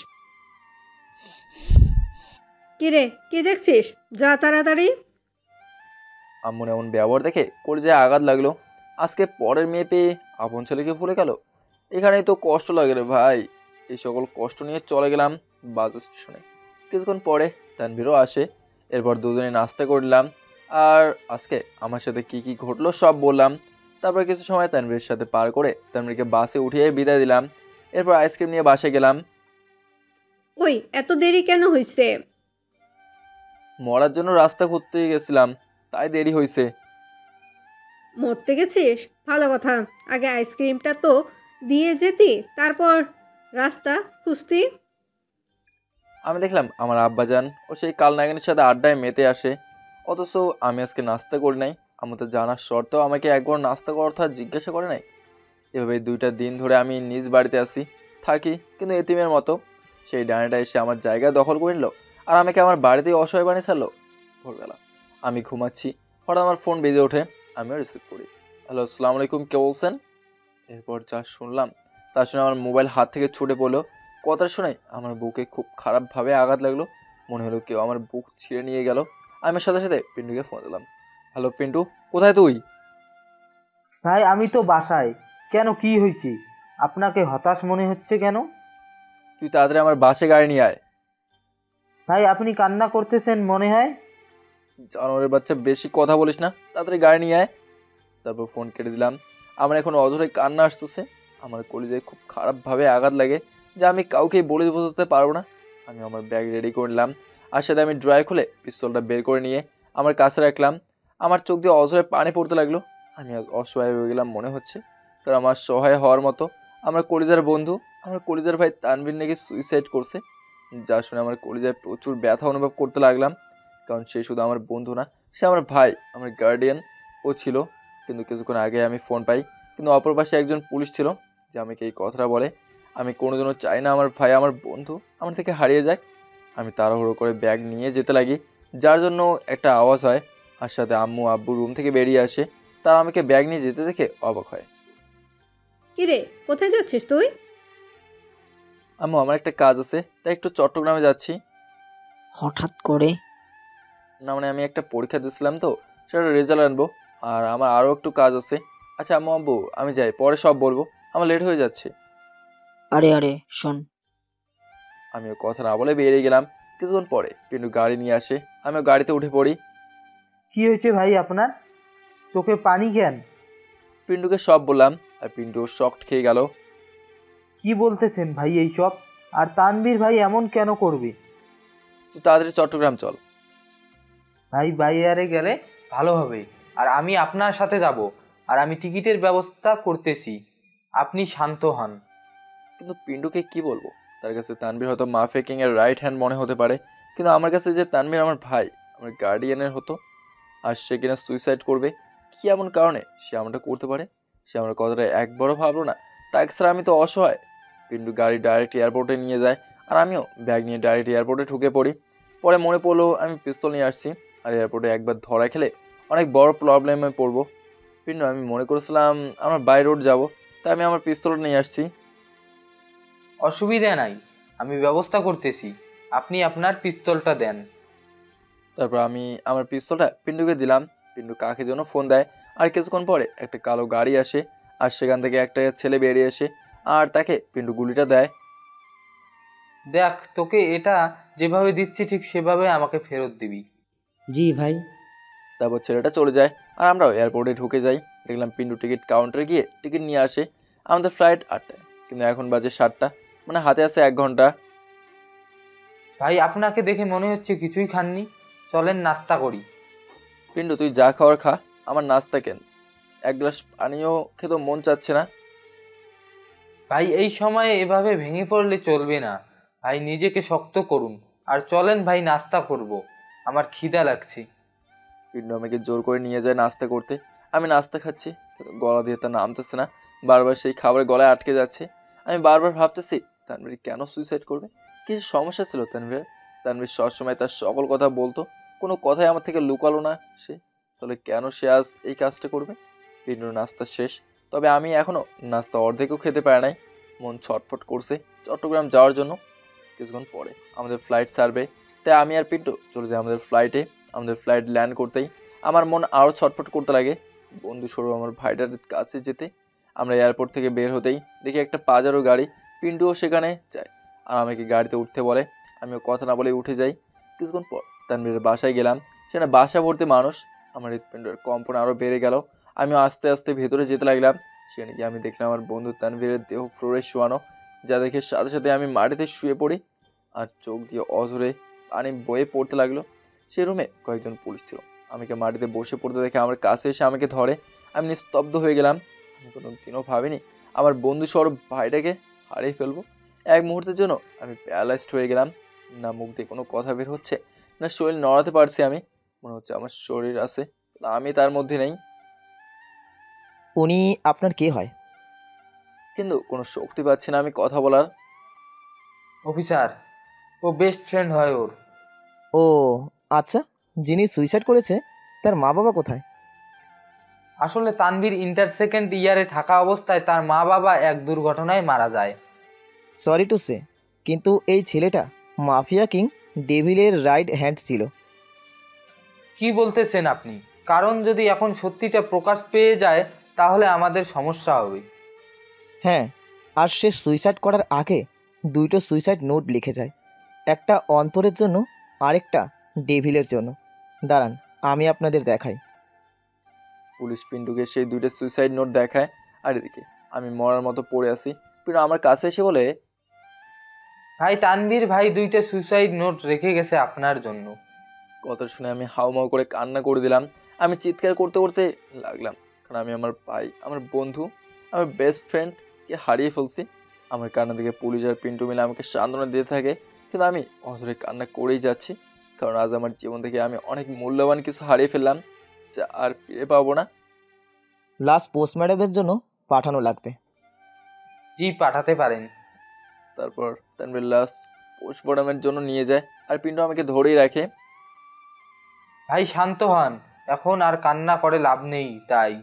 কিরে, কি দেখছিস? যা তাড়াতাড়ি। আম্মুর এমন ব্যবহার দেখে কলিজায় আঘাত লাগলো। আজকে পরের মেয়ে পেয়ে আপন ছেলেকে ভুলে গেল। এখানেই তো কষ্ট লাগে রে ভাই। এই সকল কষ্ট নিয়ে চলে গেলাম বাস স্টেশনে। কিছুক্ষণ পরে তানভীরও আসে। এরপর দুজনে নাস্তা করলাম, আর আজকে আমার সাথে কি কি ঘটলো সব বললাম। তারপর কিছু সময় তানভীরের সাথে পার করে তানভীরকে বাসে উঠিয়ে বিদায় দিলাম। এরপর আইসক্রিম নিয়ে বাসে গেলাম। ওই, এত দেরি কেন হয়েছে? মরার জন্য রাস্তা খুঁজতে গেছিলাম, তাই দেরি হয়েছে। মরতে গেছিস? ভালো কথা, আগে আইসক্রিমটা তো দিয়ে যেতি, তারপর রাস্তা খুঁজতি। আমি দেখলাম আমার আব্বাজান ও সেই কালনায়কের সাথে আড্ডায় মেতে আসে, অথচ আমি আজকে নাস্তা করি নাই। আমাদের জানার শর্তেও আমাকে একবার নাস্তা করার কথা জিজ্ঞাসা করে নাই। এভাবে 2টা দিন ধরে আমি নিজ বাড়িতে আসি, থাকি, কিন্তু এতিমের মতো। সেই ডানাটা এসে আমার জায়গা দখল করে নিল, আর আমাকে আমার বাড়িতেই অসহায় বানিয়ে ছাড়লো। ভোরবেলা আমি ঘুমাচ্ছি, হঠাৎ আমার ফোন বেজে ওঠে। আমিও রিসিভ করি। হ্যালো, আসসালামু আলাইকুম, কে বলছেন? এরপর যা শুনলাম তা শুনে আমার মোবাইল হাত থেকে ছুটে পড়লো। কথা শুনে আমার বুকে খুব খারাপভাবে আঘাত লাগলো। মনে হলো কেউ আমার বুক ছিঁড়ে নিয়ে গেল। আমি সাথে সাথে পিন্টুকে ফোন দিলাম। হ্যালো পিন্টু, কোথায় তুই? ভাই আমি তো বাসায়। কেন, কি হয়েছে? আপনাকে হতাশ মনে হচ্ছে কেন? তুই তাড়াতাড়ি আমার বাসে গাড়ি নিয়ে আয়। ভাই আপনি কান্না করতেছেন মনে হয়। জানোয়ারের বাচ্চা, বেশি কথা বলিস না, তাড়াতাড়ি গাড়ি নিয়ে আয়। তারপর ফোন কেটে দিলাম। আমার এখন অঝরে কান্না আসতেছে। আমার কলিজায় খুব খারাপভাবে আঘাত লাগে, যা আমি কাউকেই বলে বোঝাতে পারবো না। আমি আমার ব্যাগ রেডি করলাম, আর সাথে আমি ড্রয়ার খুলে পিস্তলটা বের করে নিয়ে আমার কাছে রাখলাম। আমার চোখ দিয়ে অঝরে পানি পড়তে লাগলো। আমি অসহায় হয়ে গেলাম মনে হচ্ছে, কারণ আমার সহায় হওয়ার মতো আমার কলিজার বন্ধু, আমার কলিজার ভাই তানভীর নাকি সুইসাইড করছে। যা শুনে আমার কলিজায় প্রচুর ব্যথা অনুভব করতে লাগলাম, কারণ সে শুধু আমার বন্ধু না, সে আমার ভাই, আমার গার্ডিয়ান ও ছিল। কিন্তু কিছুক্ষণ আগে আমি ফোন পাই, কিন্তু অপর পাশে একজন পুলিশ ছিল যে আমাকে এই কথাটা বলে। আমি কোনোদিনও চাই না আমার ভাই, আমার বন্ধু আমার থেকে হারিয়ে যাক। আমি তাড়াহুড়ো করে ব্যাগ নিয়ে যেতে লাগি, যার জন্য একটা আওয়াজ হয়, আর সাথে আম্মু আব্বু রুম থেকে বেরিয়ে আসে। তারা আমাকে ব্যাগ নিয়ে যেতে দেখে অবাক হয়। কিরে, কোথায় যাচ্ছিস তুই? আম্মু, আমার একটা কাজ আছে, তাই একটু চট্টগ্রামে যাচ্ছি। হঠাৎ করে? না মানে আমি একটা পরীক্ষা দিয়েছিলাম তো, সেটা রেজাল্ট আনবো, আর আমার আরও একটু কাজ আছে। আচ্ছা আম্মু আব্বু, আমি যাই, পরে সব বলবো, আমার লেট হয়ে যাচ্ছে। আরে আরে শোন। আমিও কথা না বলে বেরিয়ে গেলাম। কিছুক্ষণ পরে পিন্টু গাড়ি নিয়ে আসে, আমিও গাড়িতে উঠে পড়ি। কি হয়েছে ভাই আপনার? চোখে পানি কেন? পিন্টুকে সব বললাম, আর পিন্টু শকড খেয়ে গেল। কি বলতেছেন ভাই এইসব? আর তানভীর ভাই এমন কেন করবে? তুই তাড়াতাড়ি চট্টগ্রাম চল। ভাই বাইরে গেলে ভালো হবে, আর আমি আপনার সাথে যাব, আর আমি টিকিটের ব্যবস্থা করতেছি, আপনি শান্ত হন। কিন্তু পিন্টুকে কি বলবো? তার কাছে তানভীর হয়তো মাফেকিং এর রাইট হ্যান্ড মনে হতে পারে, কিন্তু আমার কাছে যে তানভীর আমার ভাই, আমার গার্ডিয়ানের হতো, আর সে কিনা সুইসাইড করবে, কি এমন কারণে সে এমনটা করতে পারে? সে আমার কথাটা একবারও ভাবলো না। তাকে ছাড়া আমি তো অসহায়। পিন্টু গাড়ি ডাইরেক্ট এয়ারপোর্টে নিয়ে যায়, আর আমিও ব্যাগ নিয়ে ডাইরেক্ট এয়ারপোর্টে ঢুকে পড়ি। পরে মনে পড়লো আমি পিস্তল নিয়ে আসছি, আর এয়ারপোর্টে একবার ধরা খেলে অনেক বড় প্রবলেমে পড়বো। পিন্টু, আমি মনে করেছিলাম আমরা বাই রোড যাবো, তাই আমি আমার পিস্তলটা নিয়ে আসছি। অসুবিধা নাই, আমি ব্যবস্থা করতেছি, আপনি আপনার পিস্তলটা দেন। তারপর আমি আমার পিস্তলটা পিন্টুকে দিলাম। পিন্টু কাকে জন্য ফোন দেয়, আর কিছুক্ষণ পরে একটা কালো গাড়ি আসে, আর সেখান থেকে একটা ছেলে বেরিয়ে আসে, আর তাকে পিন্টু গুলিটা দেয়। দেখ, তোকে এটা যেভাবে দিচ্ছি ঠিক সেভাবে আমাকে ফেরত দিবি। জি ভাই। তারপর ছেলেটা চলে যায়, আর আমরাও এয়ারপোর্টে ঢুকে যাই। দেখলাম পিন্টু টিকিট কাউন্টারে গিয়ে টিকিট নিয়ে আসে। আমাদের ফ্লাইট 8টায়, কিন্তু এখন বাজে 7টা, মানে হাতে আছে 1 ঘন্টা। ভাই, আপনাকে দেখে মনে হচ্ছে কিছুই খাননি, চলেন নাস্তা করি। পিন্টু, তুই যা খাওয়ার খা, আমার নাস্তা কেন? 1 গ্লাস পানিও খেতে মন চাচ্ছে না। ভাই, এই সময়ে এভাবে ভেঙে পড়লে চলবে না ভাই, নিজেকে শক্ত করুন আর চলেন ভাই, নাস্তা করব, আমার খিদা লাগছে। পিন্টু আমাকে জোর করে নিয়ে যায় নাস্তা করতে। আমি নাস্তা খাচ্ছি, গলা দিয়ে তা নামতেছে না, বারবার সেই খাবার গলায় আটকে যাচ্ছে। আমি বারবার ভাবতেছি তানভীর কেন সুইসাইড করবে, কিছু সমস্যা ছিল তানভীর। তানভীর সবসময় তার সকল কথা বলতো, কোনো কথাই আমার থেকে লুকালো না সে, তাহলে কেন সে আজ এই কাজটা করবে? পিন্টুর নাস্তা শেষ, তবে আমি এখনও নাস্তা অর্ধেকও খেতে পারি নাই। মন ছটফট করছে চট্টগ্রাম যাওয়ার জন্য। কিছুক্ষণ পরে আমাদের ফ্লাইট ছাড়বে, তাই আমি আর পিন্টু চলে যাই আমাদের ফ্লাইটে। আমাদের ফ্লাইট ল্যান্ড করতেই আমার মন আরও ছটফট করতে লাগে বন্ধু স্বরূপ আমার ভাইটার কাছে যেতে। আমরা এয়ারপোর্ট থেকে বের হতেই দেখি একটা পাজারো গাড়ি, পিন্টুও সেখানে যায়, আর আমাকে গাড়িতে উঠতে বলে। আমিও কথা না বলে উঠে যাই। কিছুক্ষণ পর তানভীরের বাসায় গেলাম, সেখানে বাসা ভর্তি মানুষ। আমার হৃৎপিণ্ডের কম্পন আরও বেড়ে গেল। আমিও আস্তে আস্তে ভেতরে যেতে লাগলাম। সেখানে গিয়ে আমি দেখলাম আমার বন্ধু তানভীরের দেহ ফ্লোরে শোয়ানো, যা দেখে সাথে সাথে আমি মাটিতে শুয়ে পড়ি, আর চোখ দিয়ে অঝরে পানি বয়ে পড়তে লাগলো। সে রুমে কয়েকজন পুলিশ ছিল। আমাকে মাটিতে বসে পড়তে দেখে আমার কাছে এসে আমাকে ধরে। আমি নিস্তব্ধ হয়ে গেলাম। আমি কোনো দিনও ভাবিনি আমার বন্ধু স্বরূপ ভাইটাকে হারিয়ে ফেলবো। এক মুহূর্তের জন্য আমি প্যারালাইজড হয়ে গেলাম। না মুখ দিয়ে কোনো কথা বের হচ্ছে, না শরীর নড়াতে পারছি। আমি মনে হচ্ছে আমার শরীর আছে, আমি তার মধ্যে নেই। উনি আপনার কে হয়? কিন্তু কোনো শক্তি পাচ্ছি না আমি কথা বলার। অফিসার, ও বেস্ট ফ্রেন্ড হয় ওর। ও আচ্ছা, যিনি সুইসাইড করেছে তার মা বাবা কোথায়? আসলে তানভীর ইন্টার সেকেন্ড ইয়ারে থাকা অবস্থায় তার মা বাবা এক দুর্ঘটনায় মারা যায়। সরি টু সে, কিন্তু এই ছেলেটা মাফিয়া কিং ডেভিলের রাইট হ্যান্ড ছিল। কি বলতেছেন আপনি? কারণ যদি এখন সত্যিটা প্রকাশ পেয়ে যায় তাহলে আমাদের সমস্যা হবে। হ্যাঁ, আর সে সুইসাইড করার আগে 2টো সুইসাইড নোট লিখে যায়, একটা অন্তরের জন্য আরেকটা ডেভিলের জন্য। দাঁড়ান, আমি আপনাদের দেখাই। পুলিশ পিন্টুকে সেই 2টা সুইসাইড নোট দেখায়, আর এদিকে আমি মরার মতো পড়ে আছি। পিন্টু আমার কাছে এসে বলে, ভাই তানভীর ভাই 2টা সুইসাইড নোট রেখে গেছে আপনার জন্য। কথা শুনে আমি হাউমাউ করে কান্না করে দিলাম। আমি চিৎকার করতে করতে লাগলাম, কারণ আমি আমার ভাই, আমার বন্ধু, আমার বেস্ট ফ্রেন্ডকে হারিয়ে ফেলছি। আমার কান্না থেকে পুলিশ আর পিন্টু মিলে আমাকে সান্ত্বনা দিতে থাকে, কিন্তু আমি অঝরে কান্না করেই যাচ্ছি, কারণ আজ আমার জীবন থেকে আমি অনেক মূল্যবান কিছু হারিয়ে ফেললাম, যা আর ফিরে পাবো না। লাস্ট পোস্টমর্টমের জন্য পাঠানো লাগবে। জি, পাঠাতে পারেন। তারপর তানভীর লাশ পোস্টমর্টমের জন্য নিয়ে যায়, আর পিন্টু আমাকে ধরেই রাখে। ভাই শান্ত হন, এখন আর কান্না করে লাভ নেই। তাই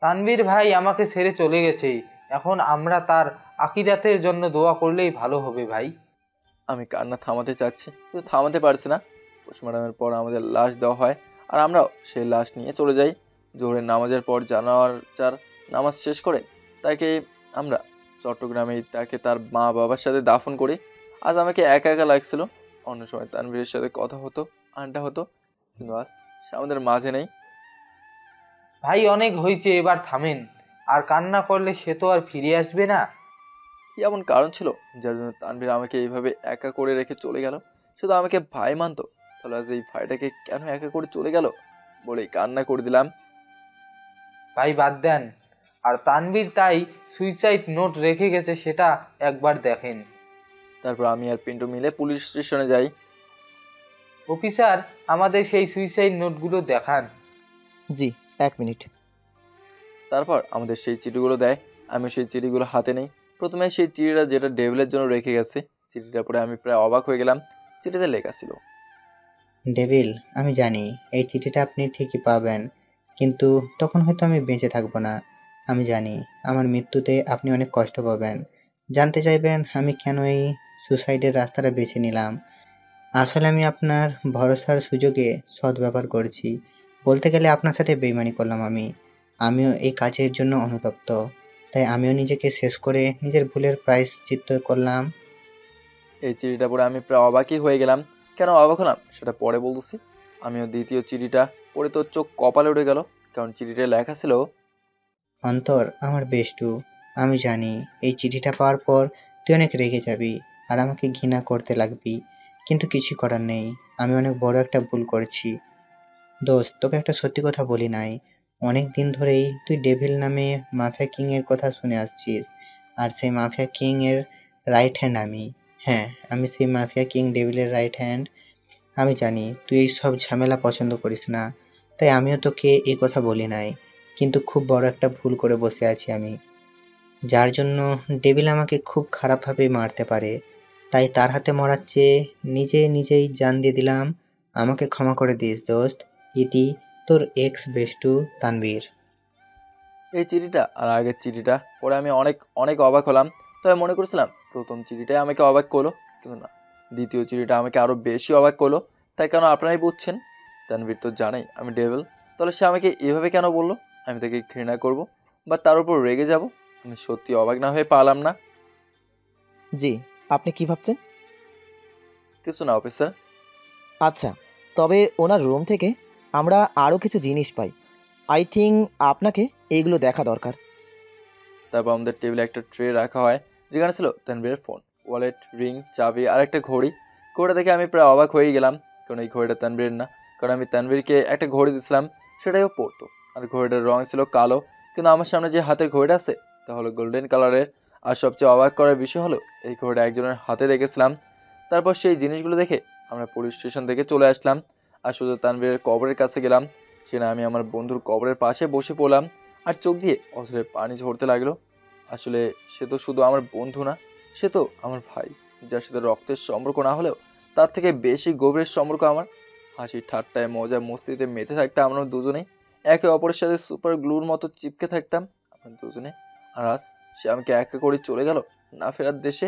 তানভীর ভাই আমাকে ছেড়ে চলে গেছে, এখন আমরা তার আকিরাতের জন্য দোয়া করলেই ভালো হবে ভাই। আমি কান্না থামাতে চাচ্ছি, কিন্তু থামাতে পারছি না। পোস্টমর্টমের পর আমাদের লাশ দেওয়া হয়, আর আমরাও সেই লাশ নিয়ে চলে যাই। জোহরের নামাজের পর জানাজার নামাজ শেষ করে তাকে আমরা চট্টগ্রামেই তাকে তার মা বাবার সাথে দাফন করি। আজ আমাকে একা একা লাগছিল। অন্য সময় তানভীরের সাথে কথা হতো, আড্ডা হতো, কিন্তু আজ সে আমাদের মাঝে নেই। ভাই অনেক হয়েছে, এবার থামেন। আর কান্না করলে সে তো আর ফিরে আসবে না। কি এমন কারণ ছিল যার জন্য তানভীর আমাকে এইভাবে একা করে রেখে চলে গেল? শুধু আমাকে ভাই মানতো, তাহলে আজ এই ভাইটাকে কেন একা করে চলে গেল বলেই কান্না করে দিলাম। ভাই বাদ দেন। আর তানভীর তাই সুইসাইড নোট রেখে গেছে, সেটা একবার দেখেন। তারপর আমি আর পিন্টু মিলে পুলিশ স্টেশনে যাই। অফিসার, আমাদের সেই সুইসাইড নোটগুলো দেখান। জি, 1 মিনিট। তারপর আমাদের সেই চিঠিগুলো দেয়। আমি সেই চিঠিগুলো হাতে নেই। প্রথমে সেই চিঠিটা যেটা ডেভিলের জন্য রেখে গেছে, চিঠিটা পড়ে আমি প্রায় অবাক হয়ে গেলাম। চিঠিতে লেখা ছিল, ডেভিল, আমি জানি এই চিঠিটা আপনি ঠিকই পাবেন, কিন্তু তখন হয়তো আমি বেঁচে থাকবো না। আমি জানি আমার মৃত্যুতে আপনি অনেক কষ্ট পাবেন। জানতে চাইবেন আমি কেন এই সুসাইডের রাস্তাটা বেছে নিলাম। আসলে আমি আপনার ভরসার সুযোগে সদ্ব্যবহার করেছি। বলতে গেলে আপনার সাথে বেইমানি করলাম আমিও এই কাজের জন্য অনুতপ্ত। তাই আমিও নিজেকে শেষ করে নিজের ভুলের প্রায়শ্চিত্ত করলাম। এই চিঠিটা পড়ে আমি প্রায় অবাকই হয়ে গেলাম। কেন অবাক হলাম সেটা পরে বলতেছি। আমিও দ্বিতীয় চিঠিটা পড়ে তো চোখ কপালে উঠে গেল, কারণ চিঠিটা লেখা ছিল, অন্তর আমার বেষ্টু, আমি জানি এই চিঠিটা পাওয়ার পর তুই অনেক রেগে যাবি আর আমাকে ঘৃণা করতে লাগবি, কিন্তু কিছু করার নেই। আমি অনেক বড় একটা ভুল করেছি দোস্ত। তোকে একটা সত্যি কথা বলি নাই, অনেক দিন ধরেই তুই ডেভিল নামে মাফিয়া কিং এর কথা শুনে আসছিস, আর সেই মাফিয়া কিং এর রাইট হ্যান্ড আমি। হ্যাঁ, আমি সেই মাফিয়া কিং ডেভিলের রাইট হ্যান্ড। আমি জানি তুই এই সব ঝামেলা পছন্দ করিস না, তাই আমিও তোকে এই কথা বলি নাই, কিন্তু খুব বড় একটা ভুল করে বসে আছি আমি, যার জন্য ডেভিল আমাকে খুব খারাপভাবে মারতে পারে। তাই তার হাতে মরার চেয়ে নিজেই জান দিয়ে দিলাম। আমাকে ক্ষমা করে দিস দোস্ত। ইতি, তোর এক্স বেষ্টু তানবীর। এই চিঠিটা আর আগের চিঠিটা পড়ে আমি অনেক অনেক অবাক হলাম। তবে মনে করেছিলাম প্রথম চিঠিটাই আমাকে অবাক করলো, কিন্তু না, দ্বিতীয় চিঠিটা আমাকে আরও বেশি অবাক করলো। তাই কেন আপনারাই বুঝছেন। তানবীর তো জানেই আমি ডেভিল, তাহলে সে আমাকে এভাবে কেন বললো? আমি তাকে ঘৃণা করব বা তার উপর রেগে যাব? আমি সত্যি অবাক না হয়ে পারলাম না। জি, আপনি কি ভাবছেন? কিছু না অফিসার। আচ্ছা, তবে ওনার রুম থেকে আমরা আরও কিছু জিনিস পাই। আই থিঙ্ক আপনাকে এইগুলো দেখা দরকার। তারপর আমাদের টেবিলে একটা ট্রে রাখা হয়, যেখানে ছিল তানবীরের ফোন, ওয়ালেট, রিং, চাবি আর একটা ঘড়ি। ঘড়িটা দেখে আমি প্রায় অবাক হয়েই গেলাম, কারণ এই ঘড়িটা তানবীরের না। কারণ আমি তানবীরকে একটা ঘড়ি দিয়েছিলাম, সেটাইও পড়তো, আর ঘড়িটার রং ছিল কালো। কিন্তু আমার সামনে যে হাতের ঘড়িটা আছে তা হলো গোল্ডেন কালারের। আর সবচেয়ে অবাক করার বিষয় হলো এই ঘড়িটা একজনের হাতে দেখেছিলাম। তারপর সেই জিনিসগুলো দেখে আমরা পুলিশ স্টেশন থেকে চলে আসলাম আর শুধু তানবীরের কবরের কাছে গেলাম। সেখানে আমি আমার বন্ধুর কবরের পাশে বসে পড়লাম আর চোখ দিয়ে অঝরে পানি ঝরতে লাগলো। আসলে সে তো শুধু আমার বন্ধু না, সে তো আমার ভাই, যার সাথে রক্তের সম্পর্ক না হলেও তার থেকে বেশি গভীর সম্পর্ক আমার। হাসি ঠাট্টায় মজা মস্তিতে মেতে থাকতাম আমরা দুজনেই, একে অপরের সাথে সুপার গ্লুর মতো চিপকে থাকতাম আমরা দুজনে। আর আজ সে আমাকে একা করে চলে গেল না ফেরার দেশে।